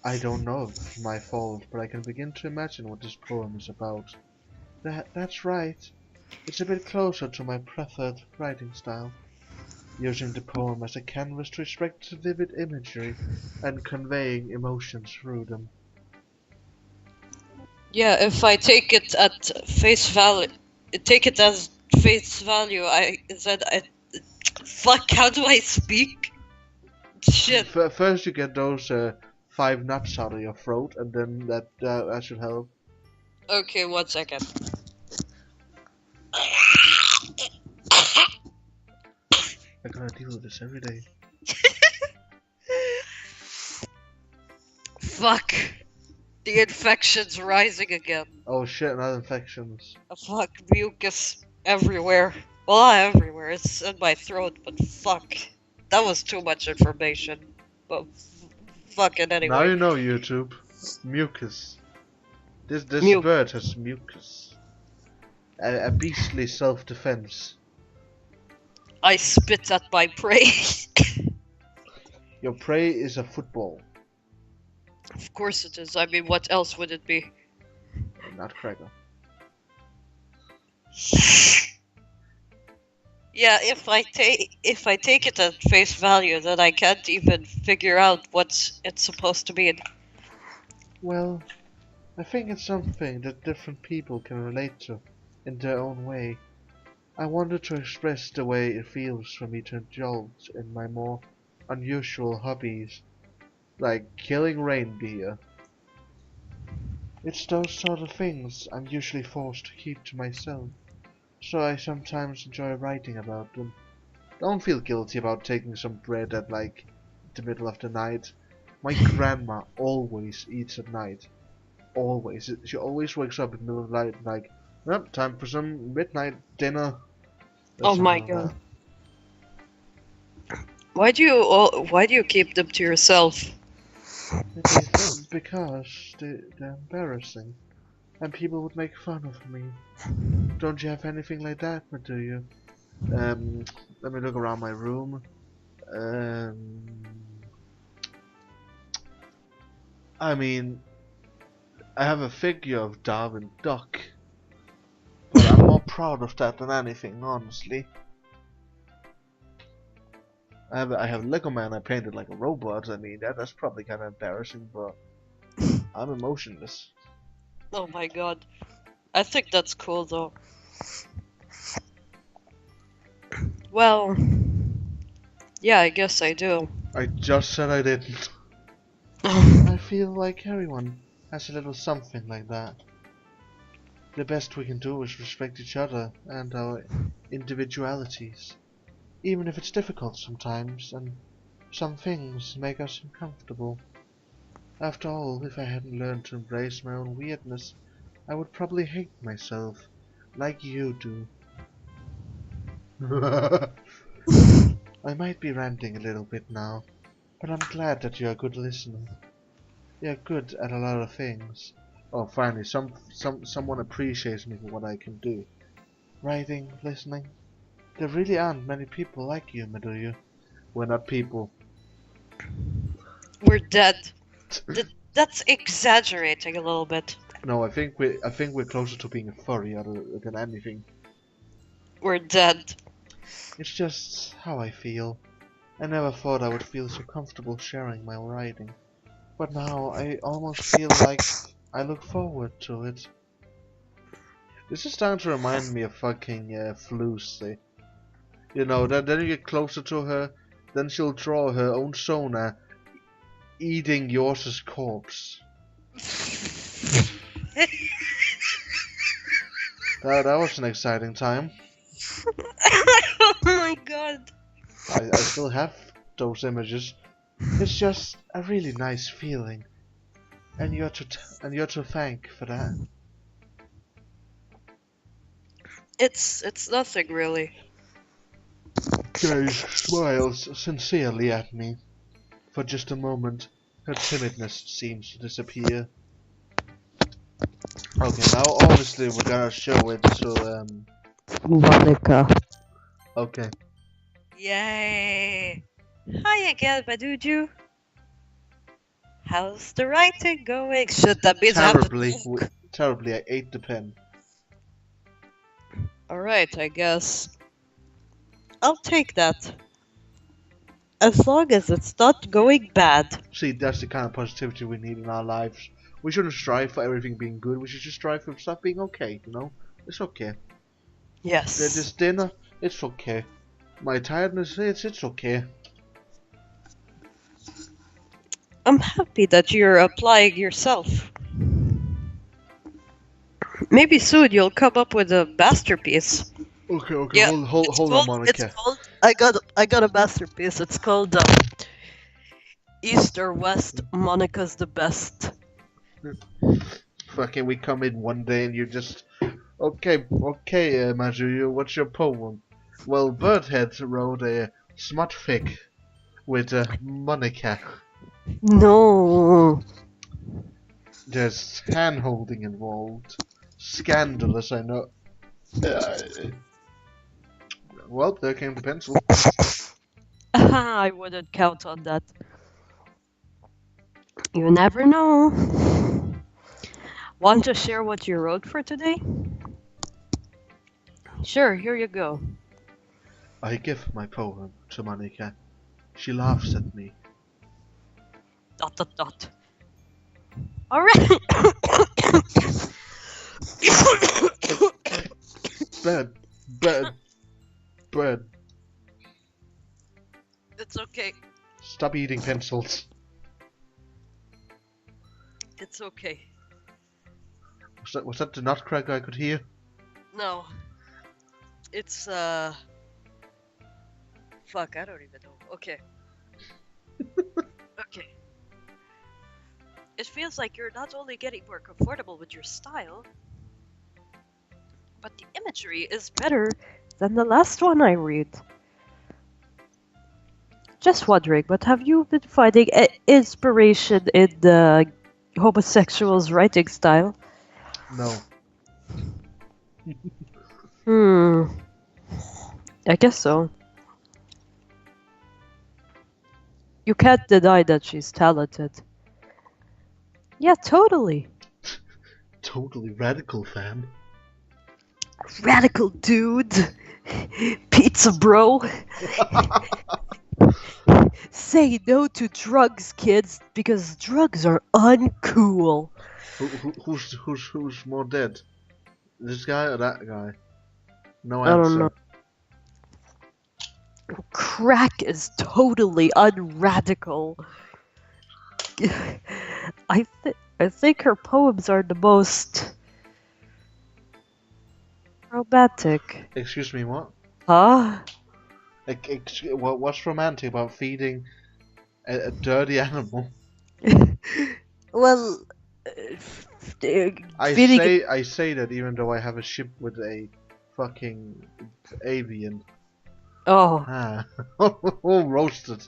Speaker 1: I don't know if it's my fault, but I can begin to imagine what this poem is about. That's right. It's a bit closer to my preferred writing style, using the poem as a canvas to extract vivid imagery and conveying emotions through them.
Speaker 2: Yeah, if I take it at face value, fuck, how do I speak? Shit.
Speaker 1: First you get those 5 nuts out of your throat, and then that should help.
Speaker 2: Okay, 1 second.
Speaker 1: I gotta deal with this every day.
Speaker 2: Fuck. The infection's rising again.
Speaker 1: Oh shit, not infections.
Speaker 2: Fuck, mucus everywhere. Well, not everywhere, it's in my throat, but fuck. That was too much information. But fuck it anyway.
Speaker 1: Now you know, YouTube. Mucus. This bird has mucus. A beastly self-defense.
Speaker 2: I spit at my prey.
Speaker 1: Your prey is a football.
Speaker 2: Of course it is. I mean, what else would it be?
Speaker 1: Nutcracker.
Speaker 2: Yeah, if I take it at face value, then I can't even figure out what it's supposed to mean.
Speaker 1: Well, I think it's something that different people can relate to in their own way. I wanted to express the way it feels for me to indulge in my more unusual hobbies, like killing reindeer. It's those sort of things I'm usually forced to keep to myself, so I sometimes enjoy writing about them. Don't feel guilty about taking some bread at like the middle of the night. My grandma always eats at night. Always. She always wakes up in the middle of the night like, well, time for some midnight dinner. Or
Speaker 2: Oh my
Speaker 1: something like
Speaker 2: god.
Speaker 1: that.
Speaker 2: Why do you keep them to yourself?
Speaker 1: Because they're embarrassing. And people would make fun of me. Don't you have anything like that, do you? Let me look around my room. I mean, I have a figure of Darwin Duck, but I'm more proud of that than anything, honestly. I have Lego Man I painted like a robot. I mean, that's probably kind of embarrassing, but I'm emotionless.
Speaker 2: Oh my god. I think that's cool though. Well, yeah, I guess I do.
Speaker 1: I just said I didn't. I feel like everyone has a little something like that. The best we can do is respect each other and our individualities, even if it's difficult sometimes, and some things make us uncomfortable. After all, if I hadn't learned to embrace my own weirdness, I would probably hate myself, like you do. I might be ranting a little bit now, but I'm glad that you're a good listener. You're good at a lot of things. Oh, finally, someone appreciates me for what I can do. Writing, listening. There really aren't many people like you, Meduya. We're not people.
Speaker 2: We're dead. That's exaggerating a little bit.
Speaker 1: No, I think we're closer to being a furry than anything.
Speaker 2: We're dead.
Speaker 1: It's just how I feel. I never thought I would feel so comfortable sharing my writing. But now I almost feel like I look forward to it. This is starting to remind me of fucking Lucy. You know, then you get closer to her, then she'll draw her own Sona eating yours' corpse. That was an exciting time.
Speaker 2: Oh my god.
Speaker 1: I still have those images. It's just a really nice feeling, and you're to thank for that.
Speaker 2: It's nothing really.
Speaker 1: Grace smiles sincerely at me. For just a moment, her timidness seems to disappear. Okay, now obviously we're gonna show it to
Speaker 2: Monica.
Speaker 1: Okay.
Speaker 2: Yay! Hi again, Baduju. How's the writing going? Should that be
Speaker 1: Terribly, I ate the pen.
Speaker 2: Alright, I guess. I'll take that. As long as it's not going bad.
Speaker 1: See, that's the kind of positivity we need in our lives. We shouldn't strive for everything being good, we should just strive for stuff being okay, you know? It's okay.
Speaker 2: Yes.
Speaker 1: This dinner, it's okay. My tiredness, it's okay.
Speaker 2: I'm happy that you're applying yourself. Maybe soon you'll come up with a masterpiece.
Speaker 1: Okay,
Speaker 2: Yeah,
Speaker 1: hold on, Monica.
Speaker 2: It's called, I got a masterpiece. It's called East or West, Monica's the best.
Speaker 1: Fucking, we come in one day and you just... Okay, Majuyu, what's your poem? Well, Birdhead wrote a smut fic with Monica.
Speaker 2: No.
Speaker 1: There's hand-holding involved. Scandalous, I know. Well, there came the pencil.
Speaker 2: I wouldn't count on that. You never know. Want to share what you wrote for today? Sure, here you go.
Speaker 1: I give my poem to Monica. She laughs at me. ...
Speaker 2: Alright.
Speaker 1: ahead.
Speaker 2: It's okay.
Speaker 1: Stop eating pencils.
Speaker 2: It's okay.
Speaker 1: Was that the nutcracker I could hear?
Speaker 2: No. It's, fuck, I don't even know. Okay. Okay. It feels like you're not only getting more comfortable with your style, but the imagery is better than the last one I read. Just wondering, but have you been finding inspiration in the homosexuals' writing style?
Speaker 1: No.
Speaker 2: I guess so. You can't deny that she's talented. Yeah, totally.
Speaker 1: Totally radical, fam.
Speaker 2: Radical dude. Pizza bro. Say no to drugs, kids, because drugs are uncool.
Speaker 1: Who's more dead? This guy or that guy? No
Speaker 2: I don't
Speaker 1: answer.
Speaker 2: know. Crack is totally unradical. I think her poems are the most romantic.
Speaker 1: Excuse me, what?
Speaker 2: Huh?
Speaker 1: What's romantic about feeding a dirty animal?
Speaker 2: Well,
Speaker 1: I
Speaker 2: feeding
Speaker 1: say that even though I have a ship with a fucking avian.
Speaker 2: Oh,
Speaker 1: Ah, all roasted.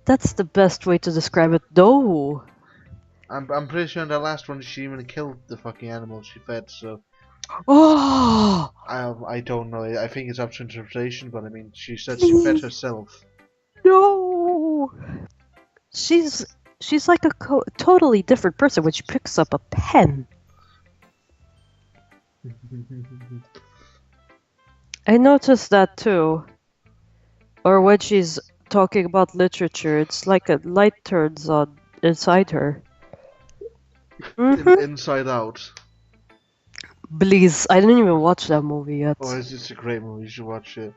Speaker 2: that's the best way to describe it. No.
Speaker 1: I'm pretty sure in the last one she even killed the fucking animal she fed. So
Speaker 2: Oh,
Speaker 1: I don't know. I think it's up to interpretation, but I mean she said she fed herself.
Speaker 2: no. She's like a totally different person when she picks up a pen. I noticed that too. Or when she's talking about literature, it's like a light turns on inside her.
Speaker 1: Inside Out.
Speaker 2: Please, I didn't even watch that movie yet.
Speaker 1: Oh, it's a great movie. You should watch it.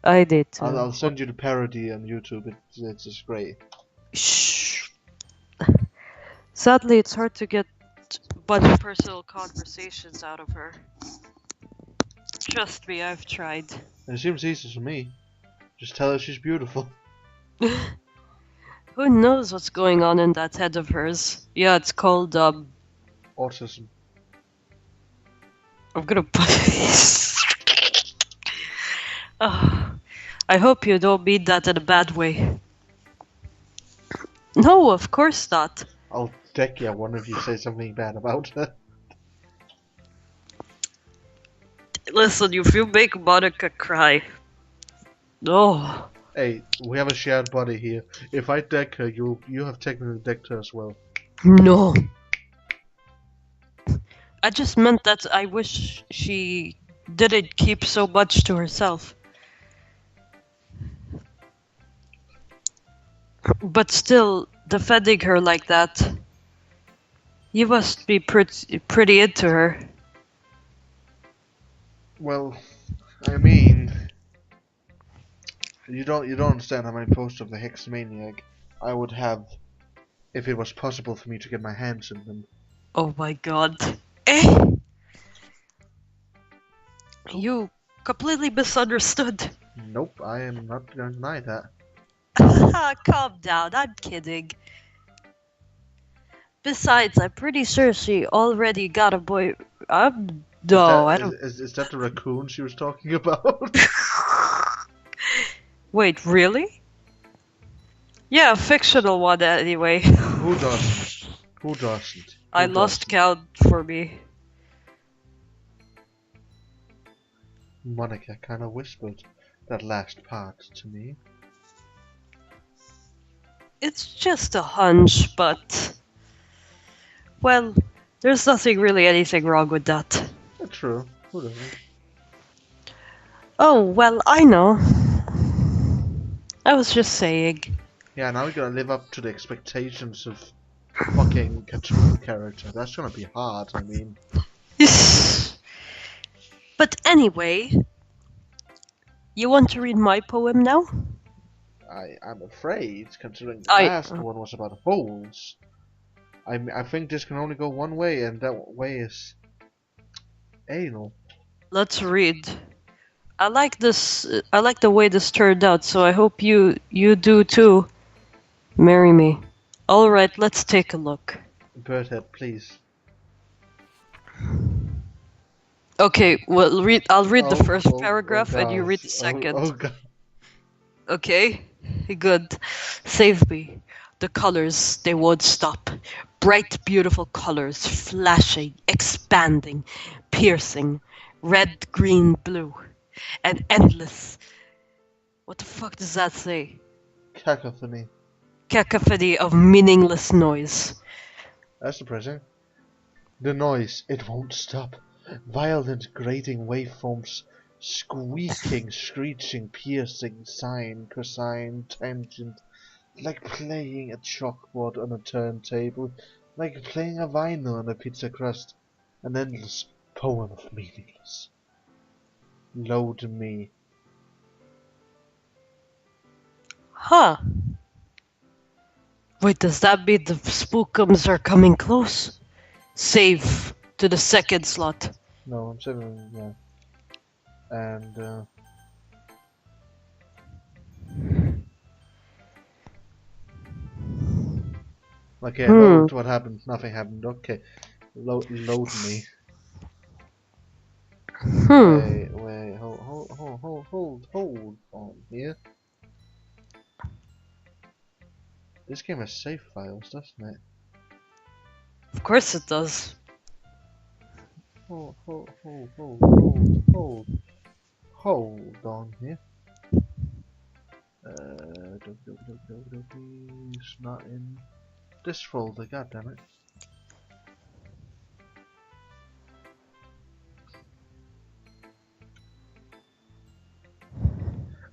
Speaker 2: I did too.
Speaker 1: I'll send you the parody on YouTube. It's just great.
Speaker 2: Shh. Sadly, it's hard to get a bunch of personal conversations out of her. Trust me, I've tried.
Speaker 1: It seems easy to me. Just tell her she's beautiful.
Speaker 2: Who knows what's going on in that head of hers? Yeah, it's called,
Speaker 1: Autism.
Speaker 2: I'm gonna put I hope you don't mean that in a bad way. No, of course not.
Speaker 1: I'll deck you one if you say something bad about her.
Speaker 2: Listen, if you make Monica cry... No.
Speaker 1: Hey, we have a shared body here. If I deck her, you have technically decked her as well.
Speaker 2: No. I just meant that I wish she didn't keep so much to herself. But still, defending her like that, you must be pretty into her.
Speaker 1: Well, I mean, you don't understand how many posts of the Hexmaniac I would have if it was possible for me to get my hands in them.
Speaker 2: Oh my god. Eh? You completely misunderstood.
Speaker 1: Nope, I am not going to deny that.
Speaker 2: Calm down, I'm kidding. Besides, I'm pretty sure she already got a boy. No, I don't.
Speaker 1: Is that the raccoon she was talking about?
Speaker 2: Wait, really? Yeah, a fictional one anyway.
Speaker 1: Who doesn't? Who doesn't?
Speaker 2: I lost count for me.
Speaker 1: Monica kind of whispered that last part to me.
Speaker 2: It's just a hunch, but... Well, there's nothing really anything wrong with that.
Speaker 1: True. Who doesn't?
Speaker 2: Oh, well, I know. I was just saying.
Speaker 1: Yeah, now we gotta live up to the expectations of fucking cartoon character. That's gonna be hard, I mean.
Speaker 2: But Anyway, you want to read my poem now?
Speaker 1: I'm afraid, considering the
Speaker 2: I
Speaker 1: last one was about holes. I think this can only go one way, and that way is anal.
Speaker 2: let's read. I like this. I like the way this turned out, so I hope you do too. Marry me. All right, let's take a look.
Speaker 1: Birdhead, please.
Speaker 2: Okay, well, I'll read the first
Speaker 1: Oh
Speaker 2: paragraph, and you
Speaker 1: god.
Speaker 2: read the second.
Speaker 1: Oh god.
Speaker 2: Okay, good. Save me. The colors, they won't stop. Bright, beautiful colors, flashing, expanding, piercing. Red, green, blue. And endless. What the fuck does that say?
Speaker 1: Cacophony.
Speaker 2: Cacophony of meaningless noise.
Speaker 1: That's depressing. The noise, it won't stop. Violent grating waveforms, squeaking, screeching, piercing, sine, cosine, tangent, like playing a chalkboard on a turntable, like playing a vinyl on a pizza crust, an endless poem of meaningless. Load me.
Speaker 2: Huh. Wait, does that mean the spookums are coming close? Save to the second slot.
Speaker 1: No, I'm saving, yeah. And, okay, load, what happened? Nothing happened, okay. Load me. Wait, hold on here. This game has save files, doesn't it?
Speaker 2: Of course it does.
Speaker 1: Hold on here. It's not in this folder, goddammit.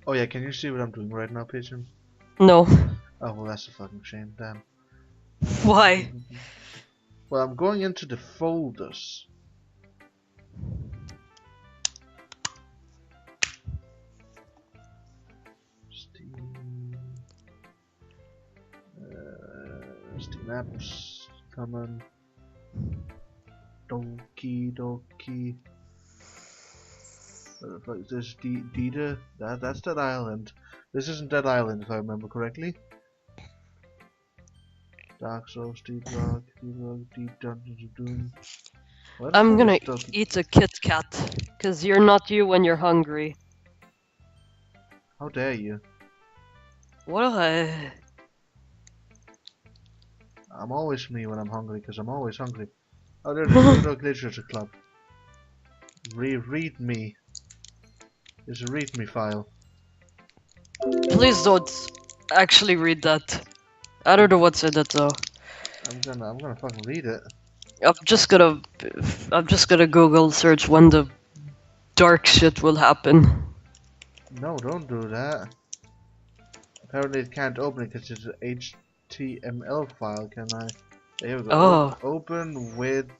Speaker 1: Oh yeah, can you see what I'm doing right now, Pigeon?
Speaker 2: No.
Speaker 1: Oh well, that's a fucking shame, damn.
Speaker 2: Why?
Speaker 1: Well, I'm going into the folders. Steam, Steam apps, common, donkey. What the fuck is this? Dita? That's Dead Island. This isn't Dead Island, if I remember correctly. Dark Souls, Deep Rock, Deep Dungeons of Doom.
Speaker 2: I'm gonna eat a Kit Kat, cause you're not you when you're hungry.
Speaker 1: How dare you?
Speaker 2: What?
Speaker 1: I'm always me when I'm hungry, cause I'm always hungry. Oh, there's a Naruto Literature Club. Read me. There's a read me file.
Speaker 2: Please don't actually read that. I don't know what's in it though.
Speaker 1: I'm gonna fucking read it.
Speaker 2: I'm just gonna Google search when the dark shit will happen.
Speaker 1: No, don't do that. Apparently it can't open it because it's an HTML file, can I? There we go.
Speaker 2: Oh.
Speaker 1: Open with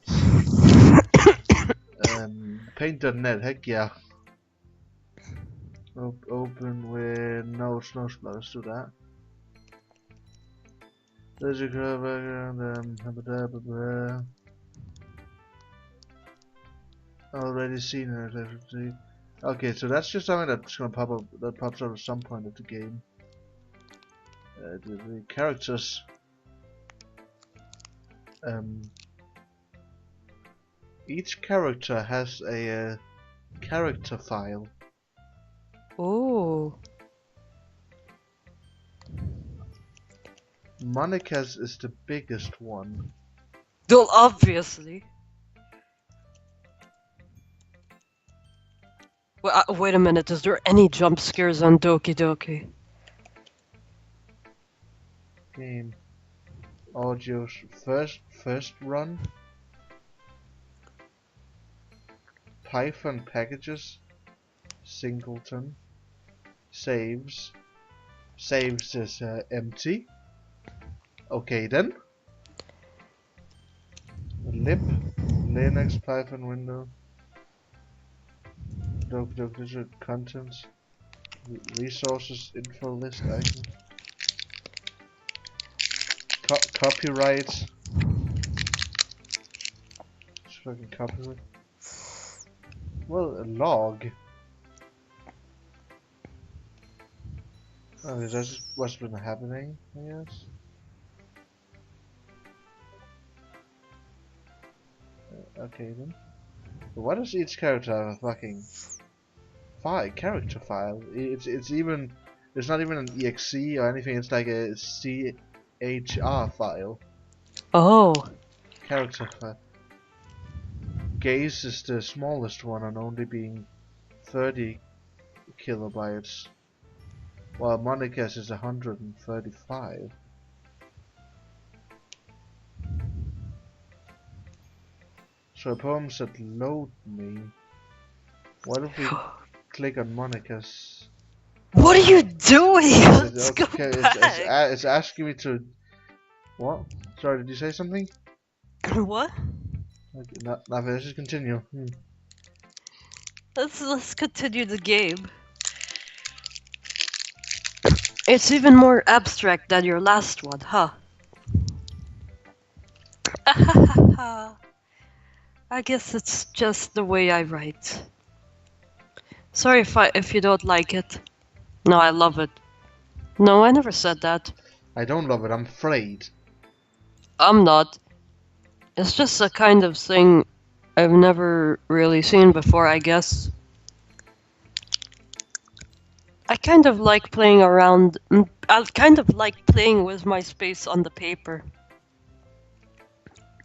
Speaker 1: paint.net, heck yeah. Open with no let's do that. There's a background, already seen it. Okay, so that's just something that's gonna pop up, that pops up at some point of the game. The characters. Each character has a character file.
Speaker 2: Oh.
Speaker 1: Monica's is the biggest one.
Speaker 2: Well, obviously. Well, wait a minute. Is there any jump scares on Doki Doki?
Speaker 1: Game. Audio's first run. Python packages. Singleton. Saves. Saves is empty. Okay then. Lib. Linux Python window. Contents. Resources. Info list item. Copyright. Just fucking copyright. Well, a log. Oh, is that just what's been happening, I guess? Okay then. But why does each character have a fucking character file? It's not even an exe or anything. It's like a CHR file.
Speaker 2: Oh.
Speaker 1: Character file. Gaze is the smallest one and only being 30 kilobytes, while Monica's is 135. So a poem said load me. What if we click on Monica's?
Speaker 2: What are you doing? Let's go back.
Speaker 1: It's asking me to. What? Sorry, did you say something?
Speaker 2: What?
Speaker 1: Okay, nothing. Let's just continue.
Speaker 2: Let's continue the game. It's even more abstract than your last one, huh? I guess it's just the way I write. Sorry if you don't like it. No, I love it. No, I never said that.
Speaker 1: I don't love it. I'm afraid.
Speaker 2: I'm not. It's just a kind of thing I've never really seen before, I guess. I kind of like playing around. I kind of like playing with my space on the paper.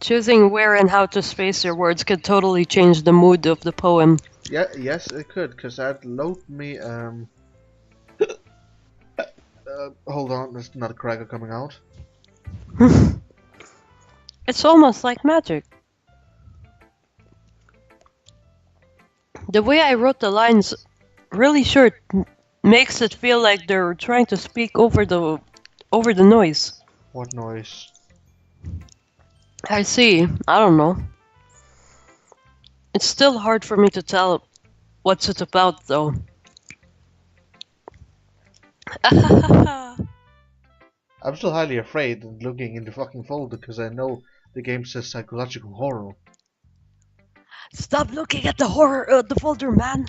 Speaker 2: Choosing where and how to space your words could totally change the mood of the poem.
Speaker 1: Yeah, yes, it could, cause that load me. Hold on, there's another cracker coming out.
Speaker 2: It's almost like magic. The way I wrote the lines really short makes it feel like they're trying to speak over the noise.
Speaker 1: What noise?
Speaker 2: I see. I don't know. It's still hard for me to tell what's it about, though.
Speaker 1: I'm still highly afraid and looking in the fucking folder because I know the game says psychological horror.
Speaker 2: Stop looking at the folder, man!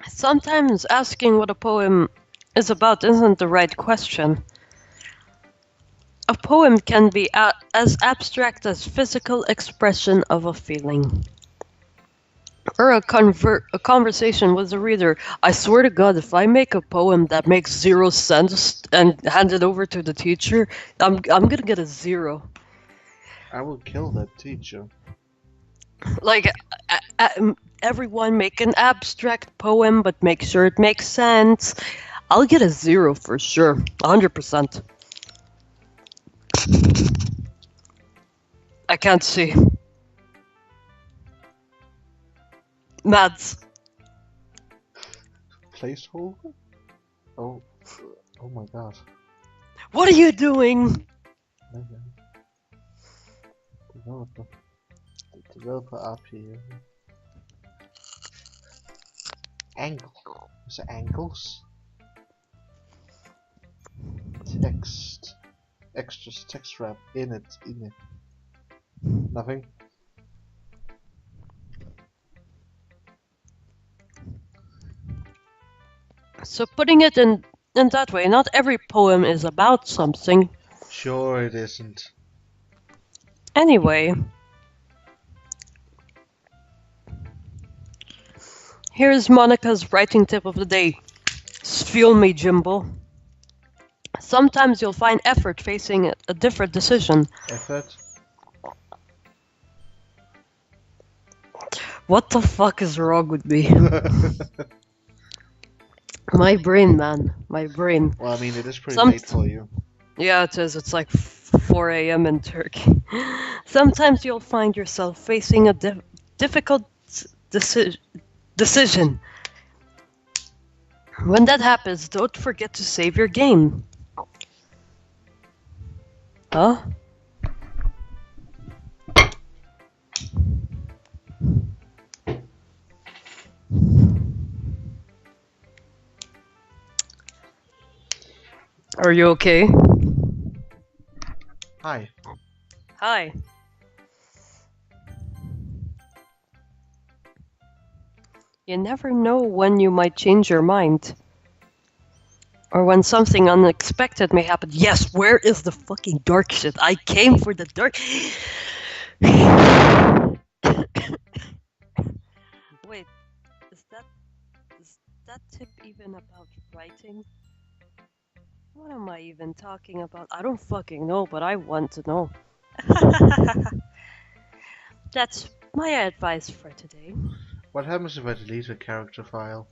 Speaker 2: Sometimes asking what a poem is about isn't the right question. A poem can be as abstract as physical expression of a feeling. Or a conversation with the reader. I swear to God, if I make a poem that makes 0 sense and hand it over to the teacher, I'm gonna get a 0.
Speaker 1: I will kill that teacher.
Speaker 2: Like, everyone make an abstract poem, but make sure it makes sense. I'll get a 0 for sure, 100%. I can't see. Mads.
Speaker 1: Placeholder? Oh my god.
Speaker 2: What are you doing?
Speaker 1: Developer up here. Angle. Is it angles? Text. Extras. Text wrap. In it. Nothing.
Speaker 2: So putting it in that way, not every poem is about something.
Speaker 1: Sure it isn't.
Speaker 2: Anyway. Here's Monica's writing tip of the day. Fuel me, Jimbo. Sometimes you'll find effort facing a different decision.
Speaker 1: Effort?
Speaker 2: What the fuck is wrong with me? My brain, man. My brain.
Speaker 1: Well, I mean, it is pretty late for you.
Speaker 2: Yeah, it is. It's like 4 a.m. in Turkey. Sometimes you'll find yourself facing a difficult decision. When that happens, don't forget to save your game. Huh? Are you okay?
Speaker 1: Hi.
Speaker 2: Hi. You never know when you might change your mind. Or when something unexpected may happen. Yes, where is the fucking dark shit? I came for the dark. Wait, is that tip even about writing? What am I even talking about? I don't fucking know, but I want to know. That's my advice for today.
Speaker 1: What happens if I delete a character file?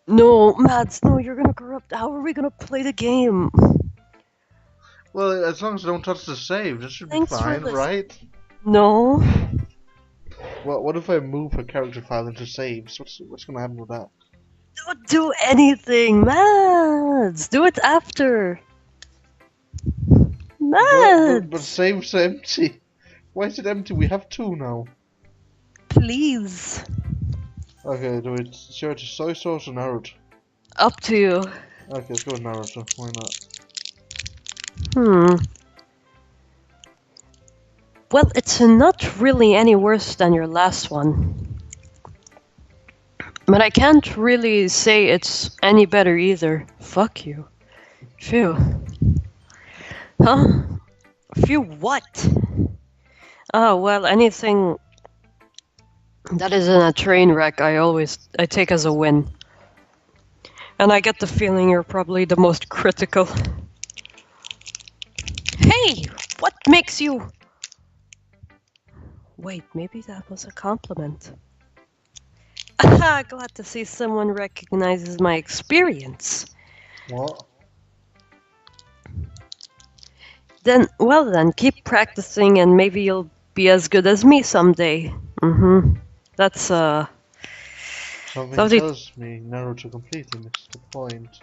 Speaker 2: No, Mads, no, you're gonna corrupt. How are we gonna play the game?
Speaker 1: Well, as long as I don't touch the save, that should be
Speaker 2: Thanks for
Speaker 1: fine,
Speaker 2: listening.
Speaker 1: right?
Speaker 2: No.
Speaker 1: Well, what if I move a character file into saves? What's gonna happen with that?
Speaker 2: Don't do anything, Mads. Do it after.
Speaker 1: But
Speaker 2: Mads,
Speaker 1: save's empty. Why is it empty? We have 2 now.
Speaker 2: please.
Speaker 1: Okay, do we share it to soy sauce or Naruto?
Speaker 2: Up to you.
Speaker 1: Okay, let's go with Naruto. Why not?
Speaker 2: Well, it's not really any worse than your last one. But I can't really say it's any better either. Fuck you. Phew. Huh? Phew what? Oh, well, anything that isn't a train wreck I take as a win. And I get the feeling you're probably the most critical. Hey! What makes you... Wait, maybe that was a compliment. Haha, glad to see someone recognizes my experience.
Speaker 1: What?
Speaker 2: Then, keep practicing and maybe you'll be as good as me someday. That's,
Speaker 1: Something
Speaker 2: something...
Speaker 1: tells me Naruto completely missed the point.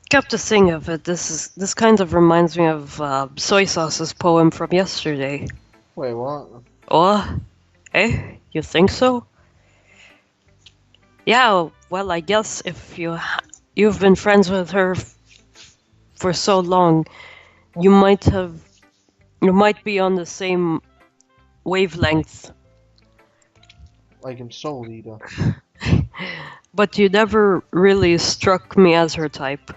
Speaker 2: Come to think of it, this kind of reminds me of Soy Sauce's poem from yesterday.
Speaker 1: Wait, what?
Speaker 2: Oh? Eh? You think so? Yeah, well, I guess if you've been friends with her for so long, you might be on the same wavelength.
Speaker 1: Like in Soul Eater.
Speaker 2: But you never really struck me as her type.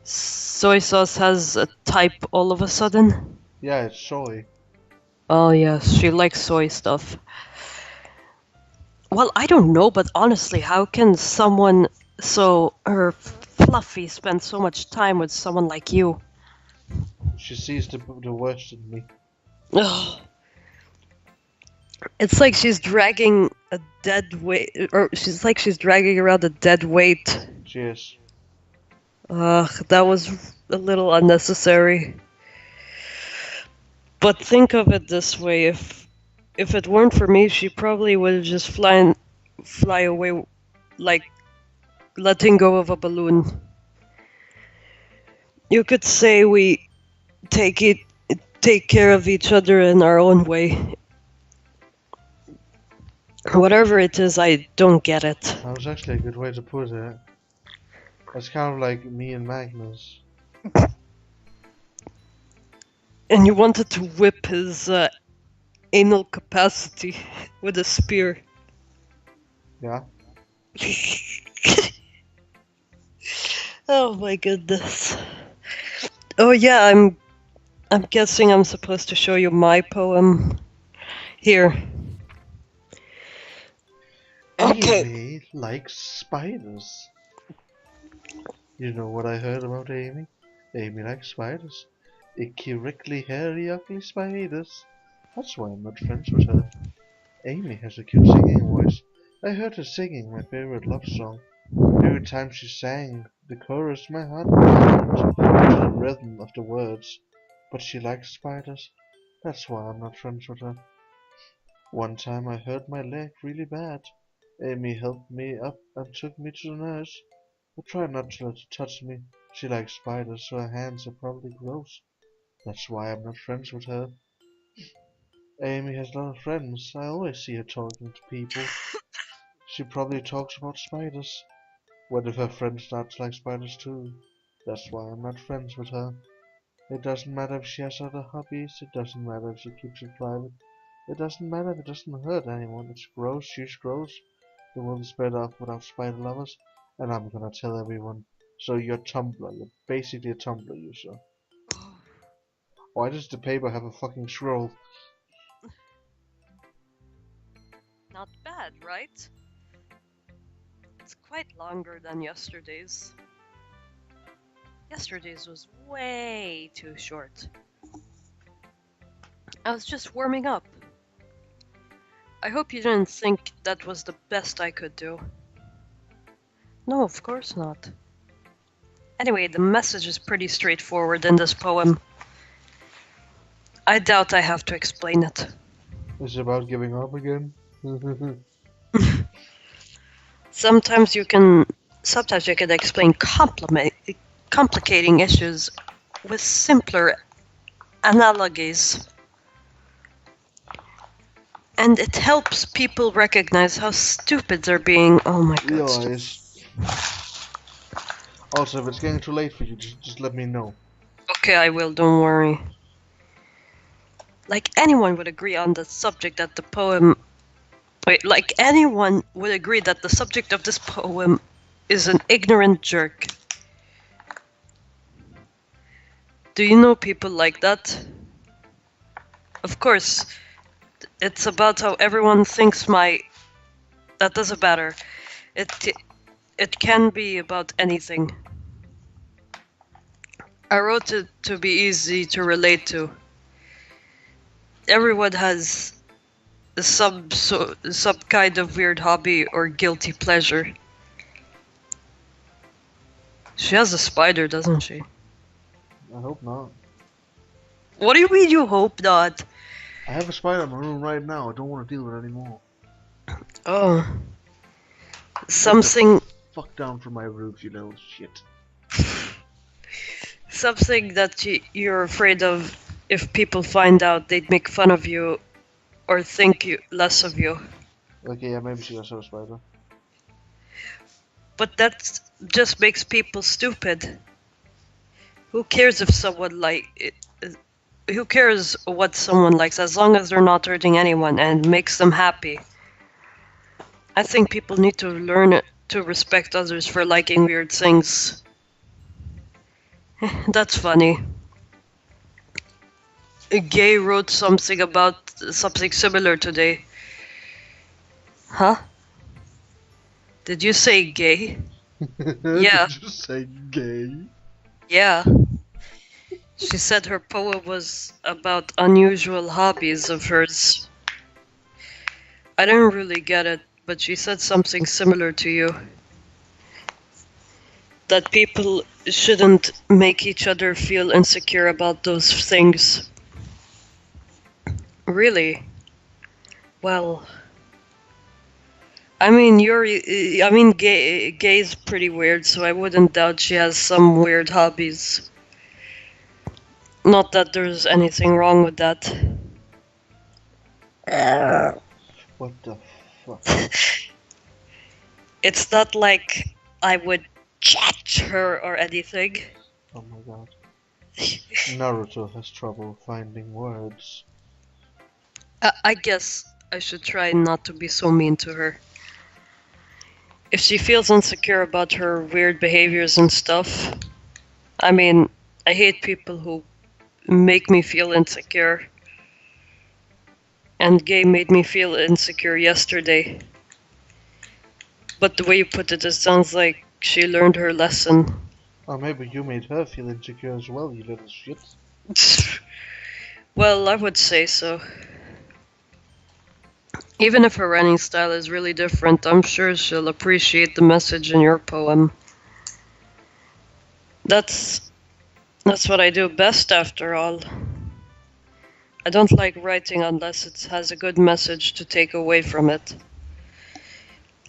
Speaker 2: Soy Sauce has a type all of a sudden?
Speaker 1: Yeah, it's soy.
Speaker 2: Oh yes, she likes soy stuff. Well, I don't know, but honestly, how can someone so fluffy spend so much time with someone like you?
Speaker 1: She sees the worst in me.
Speaker 2: Ugh. It's like she's dragging a dead weight, or she's dragging around a dead weight.
Speaker 1: Cheers.
Speaker 2: Ugh, that was a little unnecessary. But think of it this way, if it weren't for me, she probably would have just fly away like letting go of a balloon. You could say we take care of each other in our own way. Whatever it is, I don't get it.
Speaker 1: That was actually a good way to put it. It's kind of like me and Magnus.
Speaker 2: And you wanted to whip his anal capacity with a spear.
Speaker 1: Yeah?
Speaker 2: Oh my goodness. Oh yeah, I'm guessing I'm supposed to show you my poem. Here. Okay.
Speaker 1: Amy likes spiders. You know what I heard about Amy? Amy likes spiders. Icky, wrinkly, hairy, ugly spiders. That's why I'm not friends with her. Amy has a cute singing voice. I heard her singing my favorite love song. Every time she sang the chorus, my heart pounded to the rhythm of the words. But she likes spiders. That's why I'm not friends with her. One time I hurt my leg really bad. Amy helped me up and took me to the nurse. I tried not to let her touch me. She likes spiders, so her hands are probably gross. That's why I'm not friends with her. Amy has a lot of friends. I always see her talking to people. She probably talks about spiders. What if her friend starts like spiders too? That's why I'm not friends with her. It doesn't matter if she has other hobbies, it doesn't matter if she keeps it private. It doesn't matter if it doesn't hurt anyone. It's gross, she's gross. The world is better off without spider lovers, and I'm gonna tell everyone. So you're Tumblr, you're basically a Tumblr user. Why does the paper have a fucking scroll?
Speaker 2: Not bad, right? It's quite longer than yesterday's. Yesterday's was way too short. I was just warming up. I hope you didn't think that was the best I could do. No, of course not. Anyway, the message is pretty straightforward in this poem. I doubt I have to explain it.
Speaker 1: Is it about giving up again?
Speaker 2: Sometimes you can explain complicating issues with simpler analogies. And it helps people recognize how stupid they're being. Oh my god.
Speaker 1: Realize. Also, if it's getting too late for you, just let me know.
Speaker 2: Okay, I will, don't worry. Like anyone would agree on the subject that the poem... Wait, like anyone would agree that the subject of this poem is an ignorant jerk. Do you know people like that? Of course, it's about how everyone thinks That doesn't matter. It can be about anything. I wrote it to be easy to relate to. Everyone has some kind of weird hobby or guilty pleasure. She has a spider, doesn't she?
Speaker 1: I hope not.
Speaker 2: What do you mean you hope not?
Speaker 1: I have a spider in my room right now. I don't want to deal with it anymore.
Speaker 2: Oh. Something...
Speaker 1: Fuck down from my roof, you little shit.
Speaker 2: Something that you're afraid of. If people find out, they'd make fun of you or think less of you.
Speaker 1: Okay, yeah, maybe she does have a spider.
Speaker 2: But that just makes people stupid. Who cares if someone who cares what someone likes as long as they're not hurting anyone and makes them happy? I think people need to learn to respect others for liking weird things. That's funny. Gay wrote something similar today. Huh? Did you say gay? Yeah.
Speaker 1: Did you say gay?
Speaker 2: Yeah. She said her poem was about unusual hobbies of hers. I didn't really get it, but she said something similar to you. That people shouldn't make each other feel insecure about those things. Really? Well, I mean, gay's pretty weird, so I wouldn't doubt she has some weird hobbies. Not that there's anything wrong with that.
Speaker 1: What the fuck?
Speaker 2: It's not like I would judge her or anything.
Speaker 1: Oh my god. Naruto has trouble finding words.
Speaker 2: I guess I should try not to be so mean to her. If she feels insecure about her weird behaviors and stuff, I mean, I hate people who make me feel insecure. And gay made me feel insecure yesterday. But the way you put it sounds like she learned her lesson.
Speaker 1: Or maybe you made her feel insecure as well, you little shit.
Speaker 2: Well, I would say so. Even if her writing style is really different, I'm sure she'll appreciate the message in your poem. That's what I do best, after all. I don't like writing unless it has a good message to take away from it.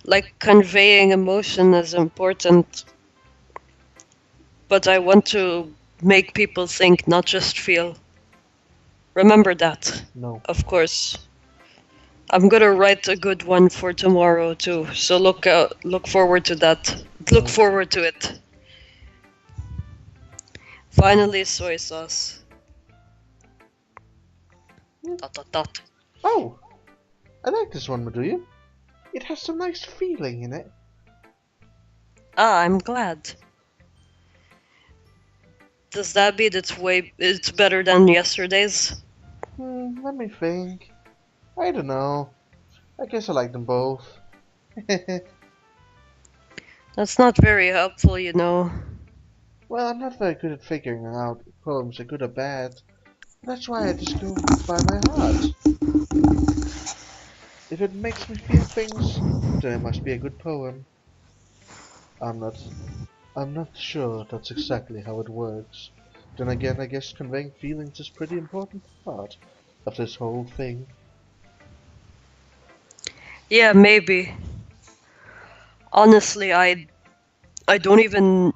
Speaker 2: Like, conveying emotion is important, but I want to make people think, not just feel. Remember that.
Speaker 1: No.
Speaker 2: Of course. I'm gonna write a good one for tomorrow too. So look forward to that. Look forward to it. Finally, soy sauce. Dot dot dot.
Speaker 1: Oh, I like this one, do you? It has some nice feeling in it.
Speaker 2: Ah, I'm glad. Does that mean it's better than yesterday's?
Speaker 1: Let me think. I don't know. I guess I like them both.
Speaker 2: That's not very helpful, you know.
Speaker 1: Well, I'm not very good at figuring out if poems are good or bad. That's why I just go by my heart. If it makes me feel things, then it must be a good poem. I'm not I'm not sure that's exactly how it works. Then again, I guess conveying feelings is pretty important part of this whole thing.
Speaker 2: Yeah, maybe. Honestly, I don't even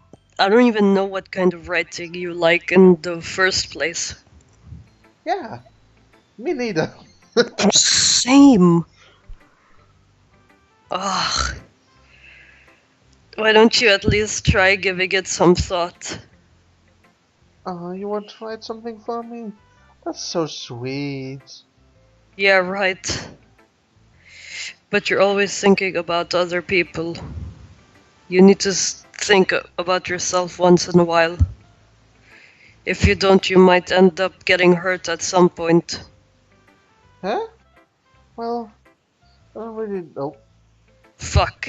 Speaker 2: know what kind of writing you like in the first place.
Speaker 1: Yeah, me neither.
Speaker 2: Same. Ugh. Why don't you at least try giving it some thought?
Speaker 1: You want to write something for me? That's so sweet.
Speaker 2: Yeah, right. But you're always thinking about other people. You need to think about yourself once in a while. If you don't, you might end up getting hurt at some point.
Speaker 1: Huh? Well, I don't really. Oh,
Speaker 2: Fuck.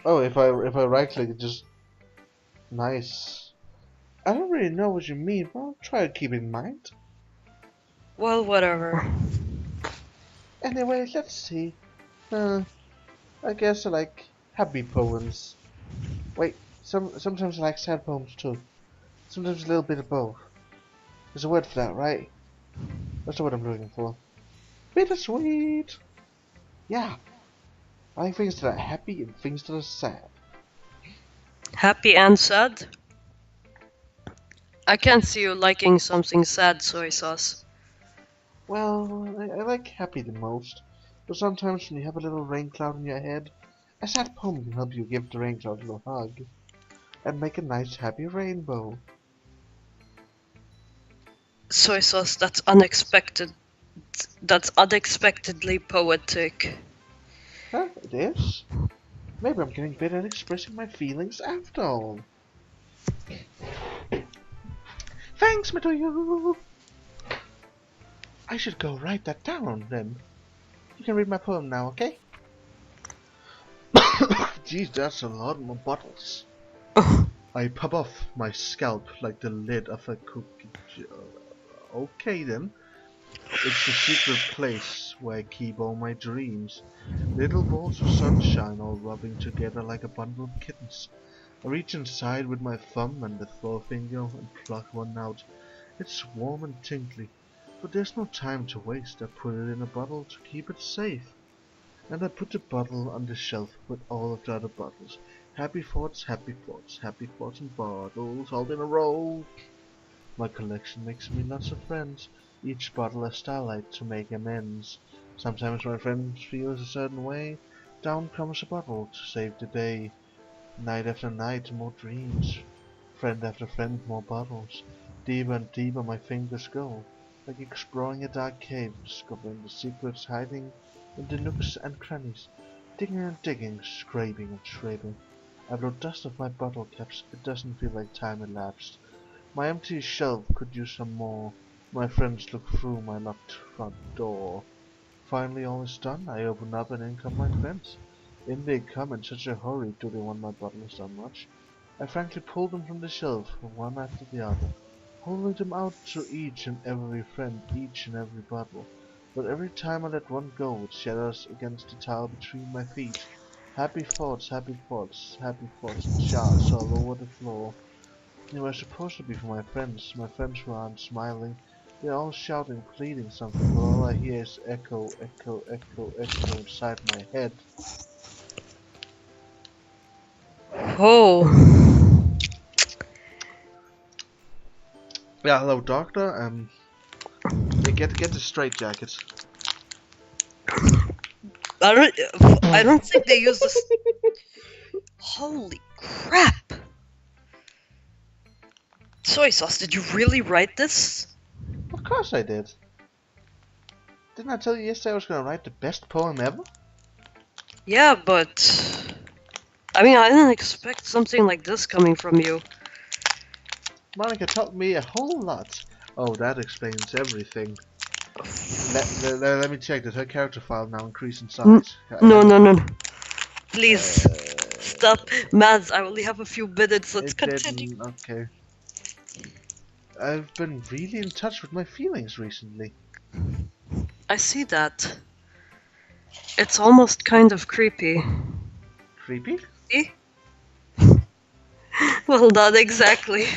Speaker 1: oh. If I right click, it just nice. I don't really know what you mean, but I'll try to keep in mind.
Speaker 2: Well, whatever.
Speaker 1: Anyway, let's see. I guess I like happy poems. Wait, sometimes I like sad poems too. Sometimes a little bit of both. There's a word for that, right? That's the word I'm looking for. Bittersweet! Yeah, I like things that are happy and things that are sad.
Speaker 2: Happy and sad? I can't see you liking something sad, soy sauce.
Speaker 1: Well, I like happy the most. But sometimes when you have a little rain cloud in your head, a sad poem can help you give the rain cloud a little hug. And make a nice happy rainbow.
Speaker 2: Soy sauce, that's unexpected. That's unexpectedly poetic.
Speaker 1: Huh? It is? Maybe I'm getting better at expressing my feelings after all. Thanks, Mitoyu! I should go write that down, then. You can read my poem now, okay? Jeez, that's a lot more bottles. I pop off my scalp like the lid of a cookie jar. Okay, then. It's the secret place where I keep all my dreams. Little balls of sunshine all rubbing together like a bundle of kittens. I reach inside with my thumb and the forefinger and pluck one out. It's warm and tingly, but there's no time to waste. I put it in a bottle to keep it safe. And I put the bottle on the shelf with all of the other bottles. Happy thoughts, happy thoughts, happy thoughts and bottles all in a row. My collection makes me lots of friends, each bottle a starlight to make amends. Sometimes my friend feels a certain way, down comes a bottle to save the day. Night after night, more dreams. Friend after friend, more bottles. Deeper and deeper my fingers go, like exploring a dark cave, discovering the secrets hiding in the nooks and crannies. Digging and digging, scraping and scraping. I blow dust off my bottle caps, it doesn't feel like time elapsed. My empty shelf could use some more. My friends look through my locked front door. Finally all is done, I open up and in come my friends. In they come in such a hurry, do they want my bottles so much? I frankly pull them from the shelf, one after the other, holding them out to each and every friend, each and every bottle. But every time I let one go, it shatters against the tile between my feet. Happy thoughts, happy thoughts, happy thoughts in shards all over the floor. They were supposed to be for my friends who aren't smiling. They're all shouting, pleading something, but all I hear is echo, echo, echo, echo inside my head.
Speaker 2: Oh.
Speaker 1: Yeah, hello, doctor. Get the straight jackets.
Speaker 2: I don't think they use this. Holy crap! Soy sauce, did you really write this?
Speaker 1: Of course I did. Didn't I tell you yesterday I was gonna write the best poem ever?
Speaker 2: Yeah, but I mean, I didn't expect something like this coming from you.
Speaker 1: Monica taught me a whole lot. Oh, that explains everything. Let me check. Does her character file now increase in size?
Speaker 2: No. Please stop. Mads, I only have a few minutes. Let's continue.
Speaker 1: Okay. I've been really in touch with my feelings recently.
Speaker 2: I see that. It's almost kind of creepy.
Speaker 1: Creepy?
Speaker 2: Eh? Well, not exactly.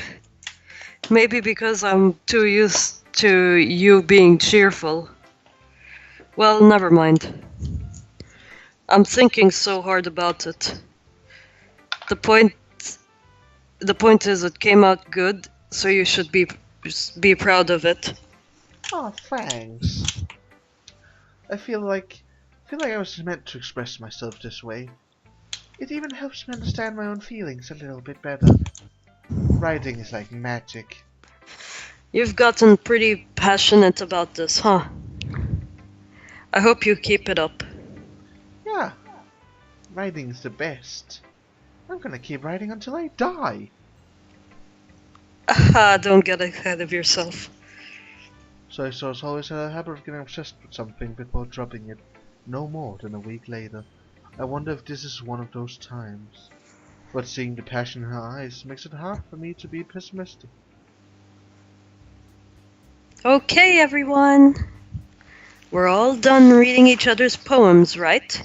Speaker 2: Maybe because I'm too used to you being cheerful. Well, never mind. I'm thinking so hard about it. The point is it came out good, so you should be proud of it.
Speaker 1: Oh, thanks. I feel like I was meant to express myself this way. It even helps me understand my own feelings a little bit better. Writing is like magic.
Speaker 2: You've gotten pretty passionate about this, huh? I hope you keep it up.
Speaker 1: Yeah, writing's the best. I'm gonna keep writing until I die.
Speaker 2: Don't get ahead of yourself.
Speaker 1: Soy sauce always had a habit of getting obsessed with something before dropping it no more than a week later. I wonder if this is one of those times. But seeing the passion in her eyes makes it hard for me to be pessimistic.
Speaker 2: Okay, everyone. We're all done reading each other's poems, right?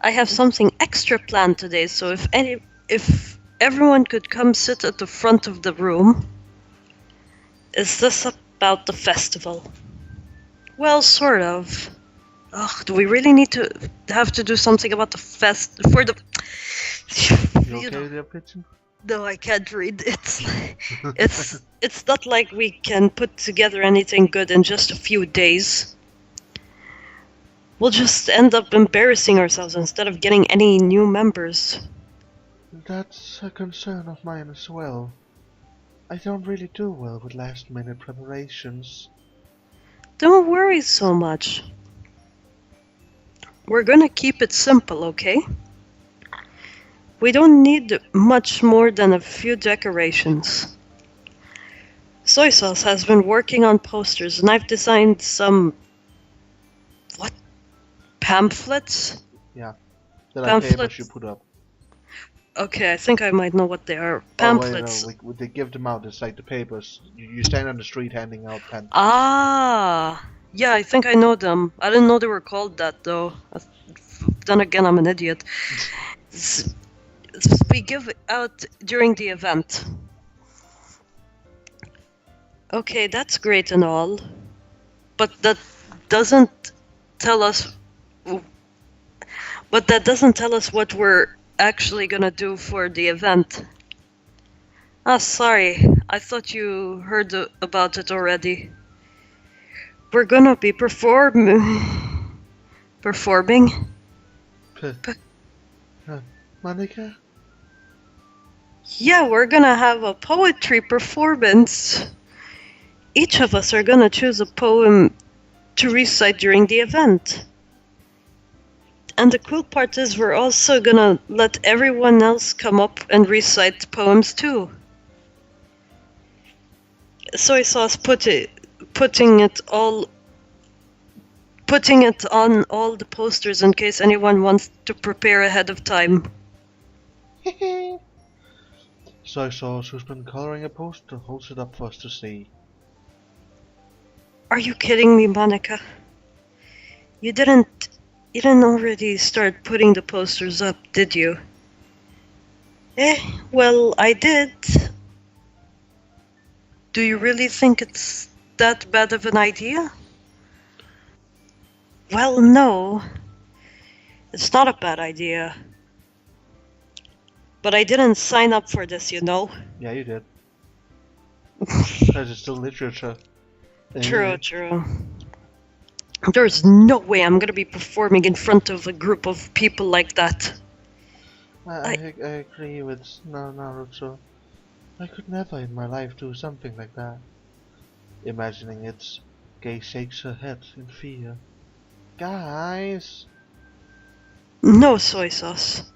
Speaker 2: I have something extra planned today, so if everyone could come sit at the front of the room. Is this about the festival? Well, sort of. Ugh, do we really need to have to do something about the for the...
Speaker 1: You okay with your pitching?
Speaker 2: No, I can't read. It's not like we can put together anything good in just a few days. We'll just end up embarrassing ourselves instead of getting any new members.
Speaker 1: That's a concern of mine as well. I don't really do well with last-minute preparations.
Speaker 2: Don't worry so much. We're gonna keep it simple, okay? We don't need much more than a few decorations. Soy sauce has been working on posters, and I've designed some... what? Pamphlets?
Speaker 1: Yeah, that I papers you put up.
Speaker 2: Okay, I think I might know what they are. Pamphlets.
Speaker 1: Oh, wait, no, they give them out. It's like the papers. You stand on the street handing out pamphlets.
Speaker 2: Ah! Yeah, I think I know them. I didn't know they were called that, though. Then again, I'm an idiot. We give out during the event. Okay, that's great and all. But that doesn't tell us... But that doesn't tell us what we're actually gonna do for the event. Ah, sorry. I thought you heard about it already. We're gonna be performing?
Speaker 1: Monica?
Speaker 2: Yeah, we're gonna have a poetry performance. Each of us are gonna choose a poem to recite during the event. And the cool part is we're also gonna let everyone else come up and recite poems too. Soy sauce putting it on all the posters in case anyone wants to prepare ahead of time.
Speaker 1: Soy sauce, who's been coloring a poster, holds it up for us to see.
Speaker 2: Are you kidding me, Monica? You didn't already start putting the posters up, did you? Well, I did. Do you really think it's that bad of an idea? Well, no. It's not a bad idea. But I didn't sign up for this, you know?
Speaker 1: Yeah, you did. Because it's still literature.
Speaker 2: True. There's no way I'm gonna be performing in front of a group of people like that.
Speaker 1: I agree with Naruto. I could never in my life do something like that. Imagining it, Gay shakes her head in fear. Guys!
Speaker 2: No, soy sauce.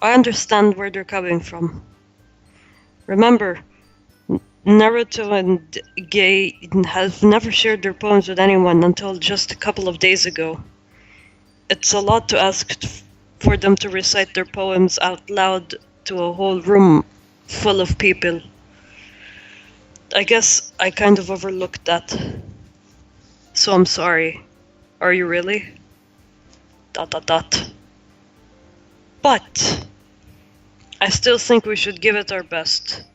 Speaker 2: I understand where they're coming from. Remember, Naruto and Gay have never shared their poems with anyone until just a couple of days ago. It's a lot to ask for them to recite their poems out loud to a whole room full of people. I guess I kind of overlooked that. So I'm sorry. Are you really? ... But I still think we should give it our best.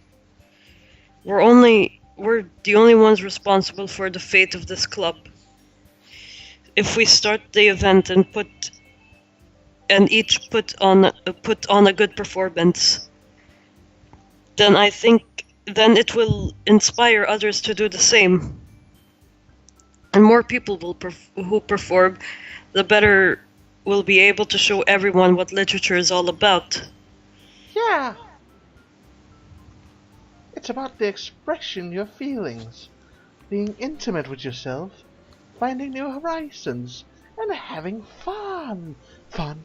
Speaker 2: We're the only ones responsible for the fate of this club. If we start the event and each put on a good performance, then I think it will inspire others to do the same. And more people who perform, the better we'll be able to show everyone what literature is all about.
Speaker 1: Yeah! It's about the expression of your feelings, being intimate with yourself, finding new horizons, and having fun! Fun.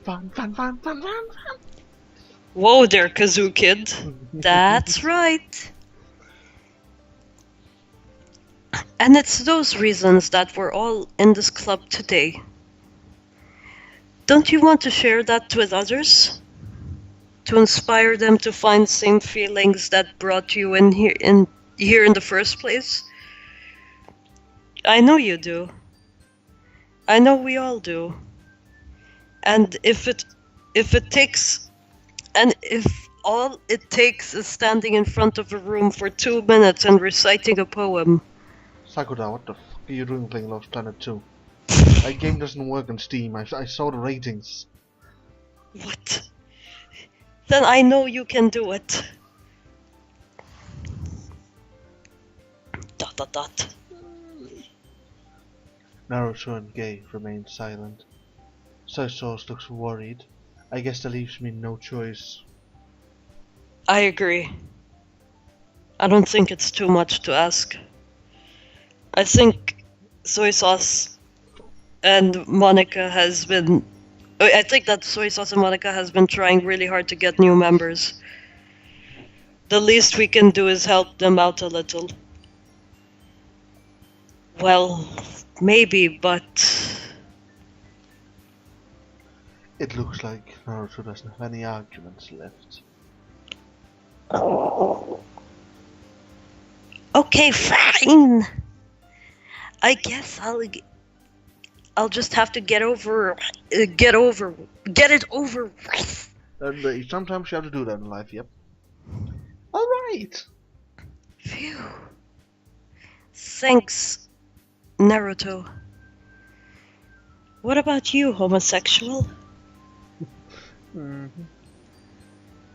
Speaker 2: Whoa there, Kazoo Kid. That's right. And it's those reasons that we're all in this club today. Don't you want to share that with others? To inspire them to find the same feelings that brought you in here in the first place? I know you do. I know we all do. And if all it takes is standing in front of a room for 2 minutes and reciting a poem.
Speaker 1: Sakura, what the fuck are you doing playing Lost Planet 2? That game doesn't work on Steam. I saw the ratings.
Speaker 2: What? Then I know you can do it. ...
Speaker 1: Naruto and Gay remain silent. Soy Sauce looks worried. I guess that leaves me no choice.
Speaker 2: I agree. I don't think it's too much to ask. I think Soy Sauce and Monica has been... I think that Soy Sauce and Monica has been trying really hard to get new members. The least we can do is help them out a little. Well, maybe, but...
Speaker 1: It looks like Naruto doesn't have any arguments left.
Speaker 2: Okay, fine. I guess I'll just have to get it over with.
Speaker 1: Sometimes you have to do that in life, yep. Alright!
Speaker 2: Phew. Thanks, Naruto. What about you, homosexual?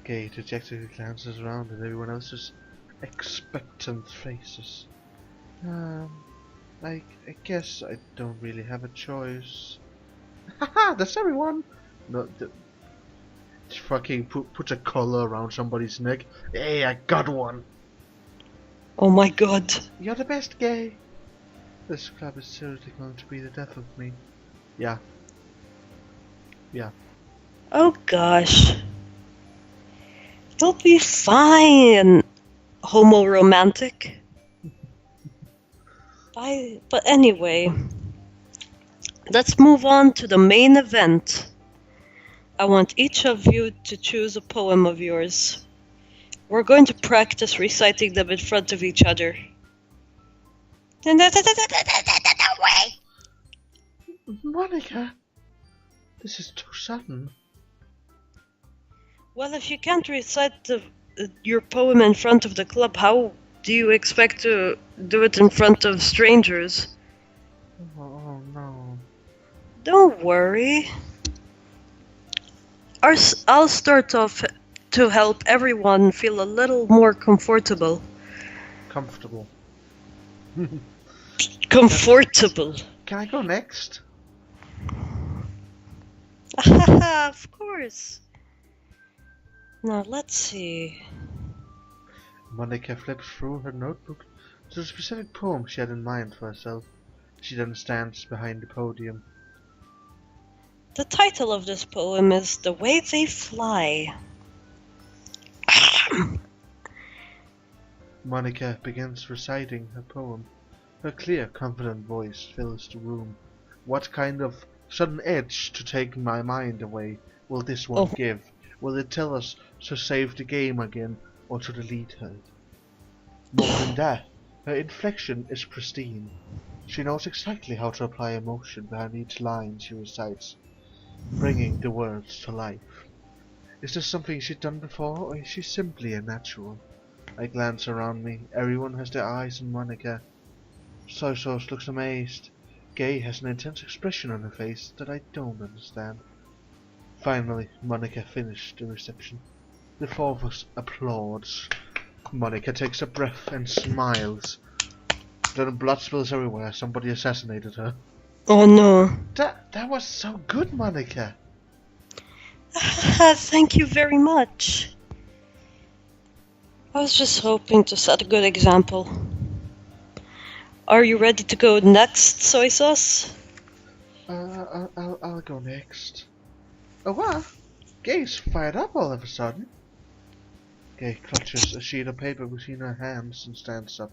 Speaker 1: Gay dejectedly glances around at everyone else's expectant faces. I guess I don't really have a choice. Haha, that's everyone! No, just fucking put a collar around somebody's neck. Hey, I got one!
Speaker 2: Oh my god.
Speaker 1: You're the best, Gay! This club is seriously going to be the death of me. Yeah. Yeah.
Speaker 2: Oh gosh. You'll be fine, homo-romantic. But anyway, let's move on to the main event. I want each of you to choose a poem of yours. We're going to practice reciting them in front of each other.
Speaker 1: Monica! This is too sudden.
Speaker 2: Well, if you can't recite your poem in front of the club, how do you expect to do it in front of strangers?
Speaker 1: Oh no.
Speaker 2: Don't worry. I'll start off to help everyone feel a little more comfortable.
Speaker 1: Comfortable.
Speaker 2: Comfortable.
Speaker 1: Can I go next?
Speaker 2: Of course. Now let's see.
Speaker 1: Monica flips through her notebook to the specific poem she had in mind for herself. She then stands behind the podium.
Speaker 2: The title of this poem is The Way They Fly.
Speaker 1: Monica begins reciting her poem. Her clear, confident voice fills the room. What kind of sudden edge to take my mind away will this one give? Will it tell us to save the game again or to delete her? More than that, her inflection is pristine. She knows exactly how to apply emotion behind each line she recites, bringing the words to life. Is this something she'd done before, or is she simply a natural? I glance around me. Everyone has their eyes on Monica. Soy Sauce looks amazed. Gay has an intense expression on her face that I don't understand. Finally, Monica finished the reception. The four of us applauds. Monica takes a breath and smiles. Then blood spills everywhere. Somebody assassinated her.
Speaker 2: Oh no.
Speaker 1: That was so good, Monica.
Speaker 2: Thank you very much. I was just hoping to set a good example. Are you ready to go next, Soy Sauce?
Speaker 1: I'll go next. Oh wow! Gay's fired up all of a sudden. Gay clutches a sheet of paper between her hands and stands up.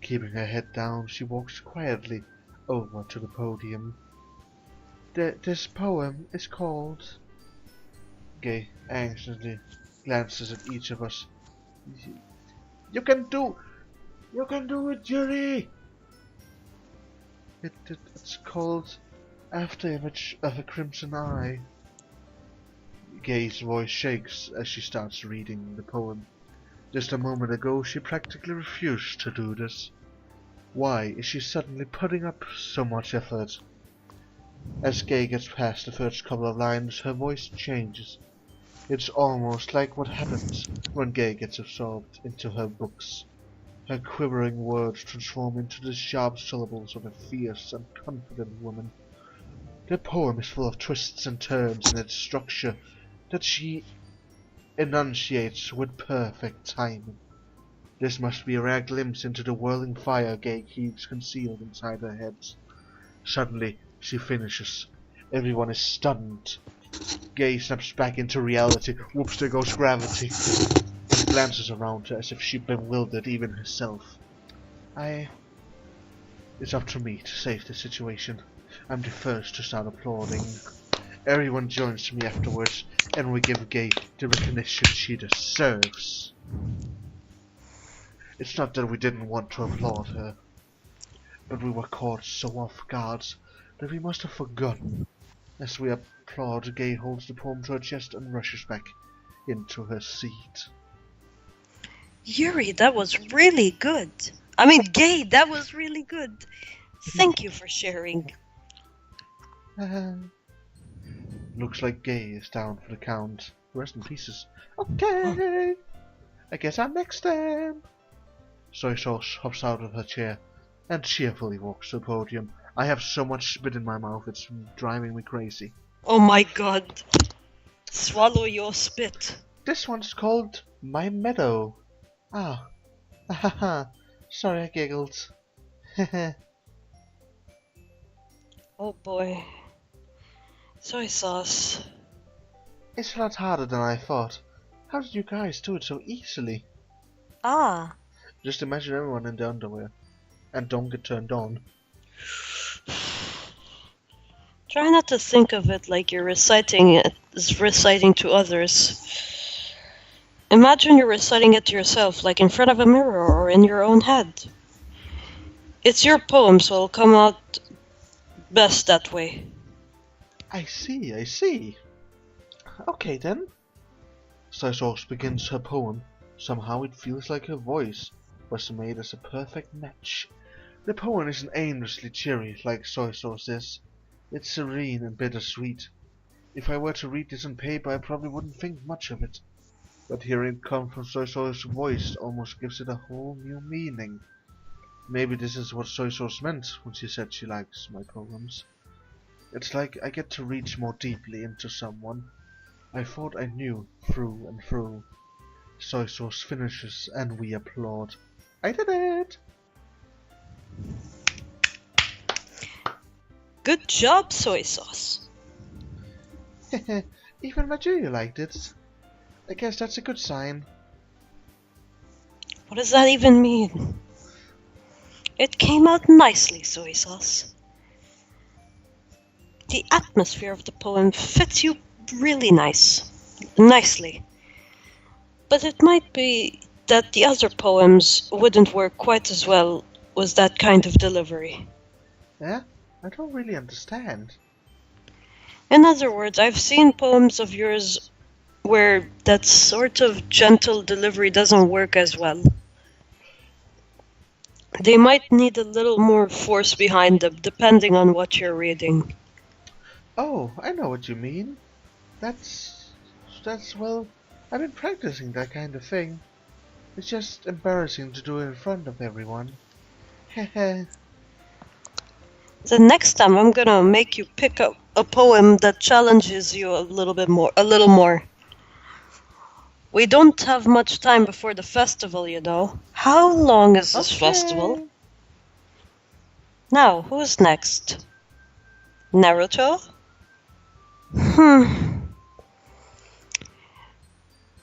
Speaker 1: Keeping her head down, she walks quietly over to the podium. This poem is called... Gay anxiously glances at each of us. You can do it, Yuri! It's called After Image of a Crimson Eye. Gay's voice shakes as she starts reading the poem. Just a moment ago she practically refused to do this. Why is she suddenly putting up so much effort? As Gay gets past the first couple of lines, her voice changes. It's almost like what happens when Gay gets absorbed into her books. Her quivering words transform into the sharp syllables of a fierce and confident woman. The poem is full of twists and turns in its structure that she enunciates with perfect timing. This must be a rare glimpse into the whirling fire Gay keeps concealed inside her head. Suddenly, she finishes. Everyone is stunned. Gay snaps back into reality. Whoops, there goes gravity. And glances around her as if she bewildered even herself. It's up to me to save the situation. I'm the first to start applauding. Everyone joins me afterwards, and we give Gay the recognition she deserves. It's not that we didn't want to applaud her, but we were caught so off guard that we must have forgotten. As we applaud, Gay holds the poem to her chest and rushes back into her seat.
Speaker 2: Yuri, that was really good. I mean, Gay, that was really good. Thank you for sharing.
Speaker 1: Looks like Gay is down for the count. Rest in pieces. Okay, I guess I'm next then. Soy Sauce hops out of her chair and cheerfully walks to the podium. I have so much spit in my mouth, it's driving me crazy.
Speaker 2: Oh my god. Swallow your spit.
Speaker 1: This one's called My Meadow. Ah. Haha. Sorry I giggled.
Speaker 2: Oh boy. Soy Sauce.
Speaker 1: It's a lot harder than I thought. How did you guys do it so easily?
Speaker 2: Ah.
Speaker 1: Just imagine everyone in the underwear. And don't get turned on.
Speaker 2: Try not to think of it like you're reciting it as reciting to others. Imagine you're reciting it to yourself, like in front of a mirror or in your own head. It's your poem, so it'll come out best that way.
Speaker 1: I see. Okay then. Soy Sauce begins her poem. Somehow it feels like her voice was made as a perfect match. The poem isn't aimlessly cheery like Soy Sauce is. It's serene and bittersweet. If I were to read this on paper, I probably wouldn't think much of it. But hearing it come from Soy Sauce's voice almost gives it a whole new meaning. Maybe this is what soy sauce meant when she said she likes my poems. It's like I get to reach more deeply into someone I thought I knew through and through. Soy sauce finishes and we applaud. I did it!
Speaker 2: Good job, soy sauce.
Speaker 1: Even Majuya liked it. I guess that's a good sign.
Speaker 2: What does that even mean? It came out nicely, soy sauce. The atmosphere of the poem fits you really nicely. But it might be that the other poems wouldn't work quite as well with that kind of delivery.
Speaker 1: Yeah? I don't really understand.
Speaker 2: In other words, I've seen poems of yours where that sort of gentle delivery doesn't work as well. They might need a little more force behind them, depending on what you're reading.
Speaker 1: Oh, I know what you mean. That's well, I've been practicing that kind of thing. It's just embarrassing to do it in front of everyone. Heh.
Speaker 2: The next time I'm gonna make you pick up a poem that challenges you a little more. We don't have much time before the festival, you know. How long is this festival? Now, who's next? Naruto?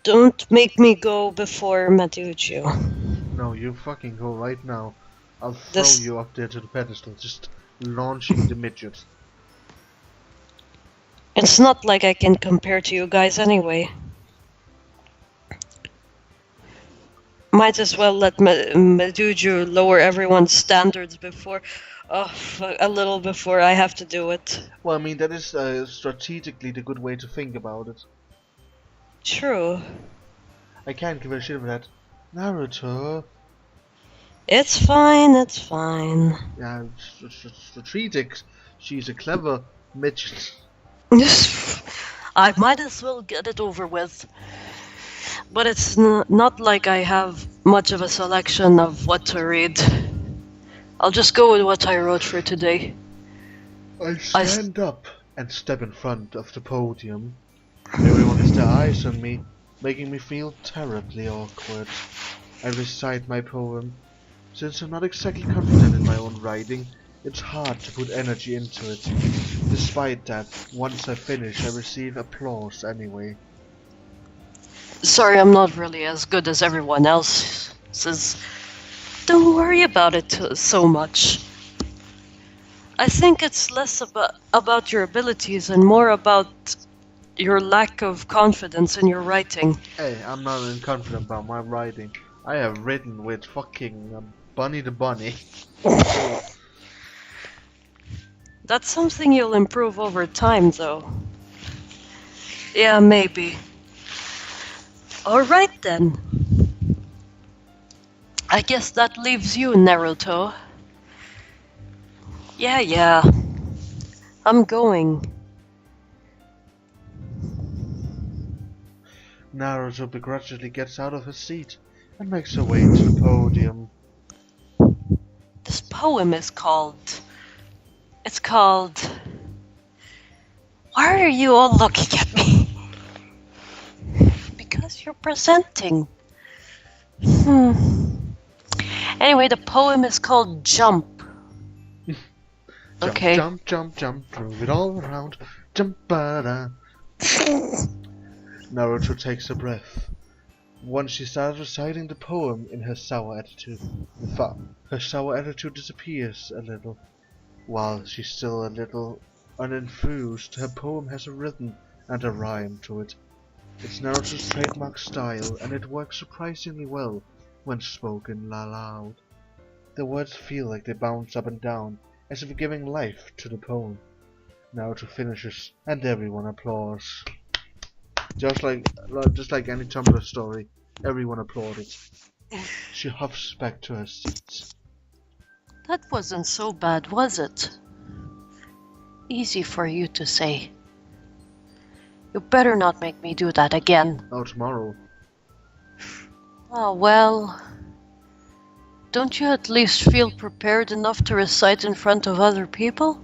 Speaker 2: Don't make me go before Maduju.
Speaker 1: No, you fucking go right now. I'll throw you up there to the pedestal, just launching the midget.
Speaker 2: It's not like I can compare to you guys anyway. Might as well let Maduju lower everyone's standards a little before I have to do it.
Speaker 1: Well, I mean, that is strategically the good way to think about it.
Speaker 2: True.
Speaker 1: I can't give a shit about that. Naruto.
Speaker 2: It's fine, it's fine.
Speaker 1: Yeah, strategic. She's a clever midget.
Speaker 2: I might as well get it over with. But it's not like I have much of a selection of what to read. I'll just go with what I wrote for today.
Speaker 1: I stand up and step in front of the podium. Everyone has their eyes on me, making me feel terribly awkward. I recite my poem. Since I'm not exactly confident in my own writing, it's hard to put energy into it. Despite that, once I finish, I receive applause anyway.
Speaker 2: Sorry, I'm not really as good as everyone else. Don't worry about it so much. I think it's less about your abilities and more about your lack of confidence in your writing.
Speaker 1: Hey, I'm not confident about my writing. I have written with fucking Bunny the Bunny.
Speaker 2: That's something you'll improve over time, though. Yeah, maybe. Alright then. I guess that leaves you, Naruto. Yeah. I'm going.
Speaker 1: Naruto begrudgingly gets out of his seat and makes her way to the podium.
Speaker 2: This poem is called... It's called... Why are you all looking at me? Because you're presenting. Anyway, the poem is called Jump. Okay.
Speaker 1: Jump, prove it all around. Jump-ba-da. Naruto takes a breath. Once she started reciting the poem in her sour attitude, her sour attitude disappears a little. While she's still a little unenthused, her poem has a rhythm and a rhyme to it. It's Naruto's trademark style, and it works surprisingly well when spoken loud. The words feel like they bounce up and down, as if giving life to the poem. Naruto finishes, and everyone applauds. Just like any Tumblr story, everyone applauded. She huffs back to her seat.
Speaker 2: That wasn't so bad, was it? Easy for you to say. You better not make me do that again.
Speaker 1: Oh, tomorrow.
Speaker 2: Oh, well... don't you at least feel prepared enough to recite in front of other people?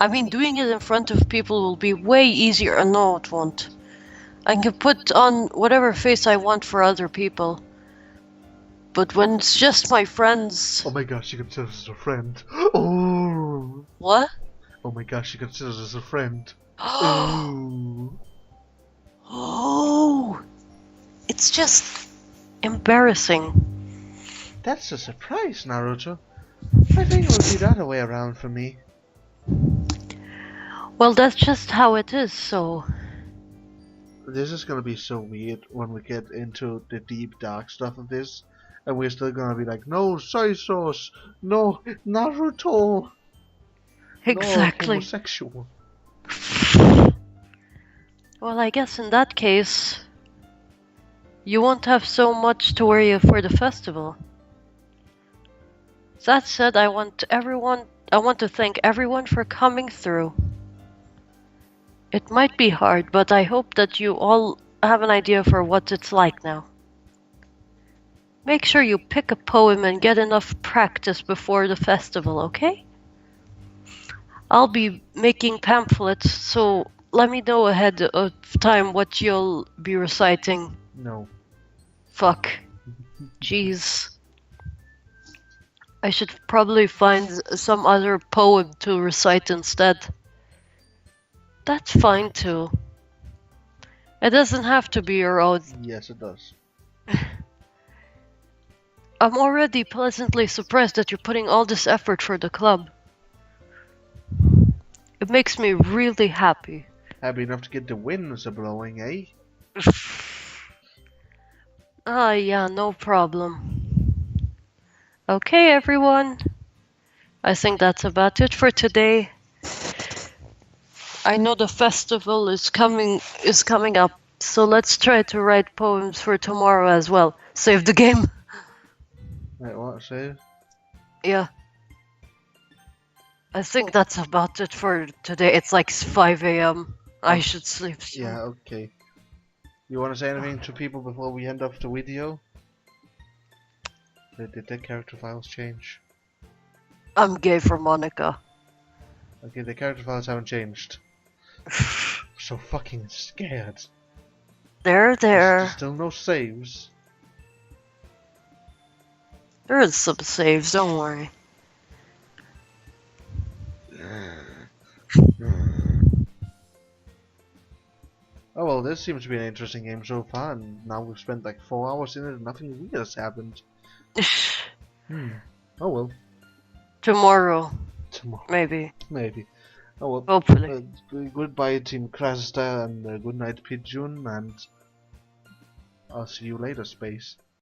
Speaker 2: I mean, doing it in front of people will be way easier. No, it won't. I can put on whatever face I want for other people. But when it's just my friends...
Speaker 1: Oh my gosh, she considers us a friend. Oh!
Speaker 2: What?
Speaker 1: Oh my gosh, she considers us a friend. Ooh.
Speaker 2: Oh! It's just... embarrassing.
Speaker 1: That's a surprise, Naruto. I think it would be the other way around for me.
Speaker 2: Well, that's just how it is, so...
Speaker 1: This is gonna be so weird when we get into the deep dark stuff of this. And we're still gonna be like, no soy sauce, no Naruto,
Speaker 2: Exactly.
Speaker 1: no homosexual.
Speaker 2: Well, I guess in that case... you won't have so much to worry for the festival. That said, I want to thank everyone for coming through. It might be hard, but I hope that you all have an idea for what it's like now. Make sure you pick a poem and get enough practice before the festival, okay? I'll be making pamphlets, so let me know ahead of time what you'll be reciting.
Speaker 1: No.
Speaker 2: Fuck. Jeez. I should probably find some other poem to recite instead. That's fine too. It doesn't have to be your own.
Speaker 1: Yes, it does.
Speaker 2: I'm already pleasantly surprised that you're putting all this effort for the club. It makes me really happy.
Speaker 1: Happy enough to get the winds a-blowing, eh?
Speaker 2: Ah, yeah, no problem. Okay, everyone. I think that's about it for today. I know the festival is coming up, so let's try to write poems for tomorrow as well. Save the game.
Speaker 1: Wait, what? Save?
Speaker 2: Yeah. I think that's about it for today. It's like 5 a.m. I should sleep soon.
Speaker 1: Yeah, okay. You want to say anything to people before we end off the video? Did the character files change?
Speaker 2: I'm gay for Monica.
Speaker 1: Okay, the character files haven't changed. So fucking scared.
Speaker 2: There.
Speaker 1: There's still no saves.
Speaker 2: There is some saves, don't worry.
Speaker 1: Oh well, this seems to be an interesting game so far, and now we've spent like 4 hours in it and nothing weird has happened. Oh well.
Speaker 2: Tomorrow.
Speaker 1: Tomorrow.
Speaker 2: Maybe.
Speaker 1: Maybe. Oh well.
Speaker 2: Hopefully.
Speaker 1: Goodbye, Team Krasista, and good night, Pidgeon, and I'll see you later, Space.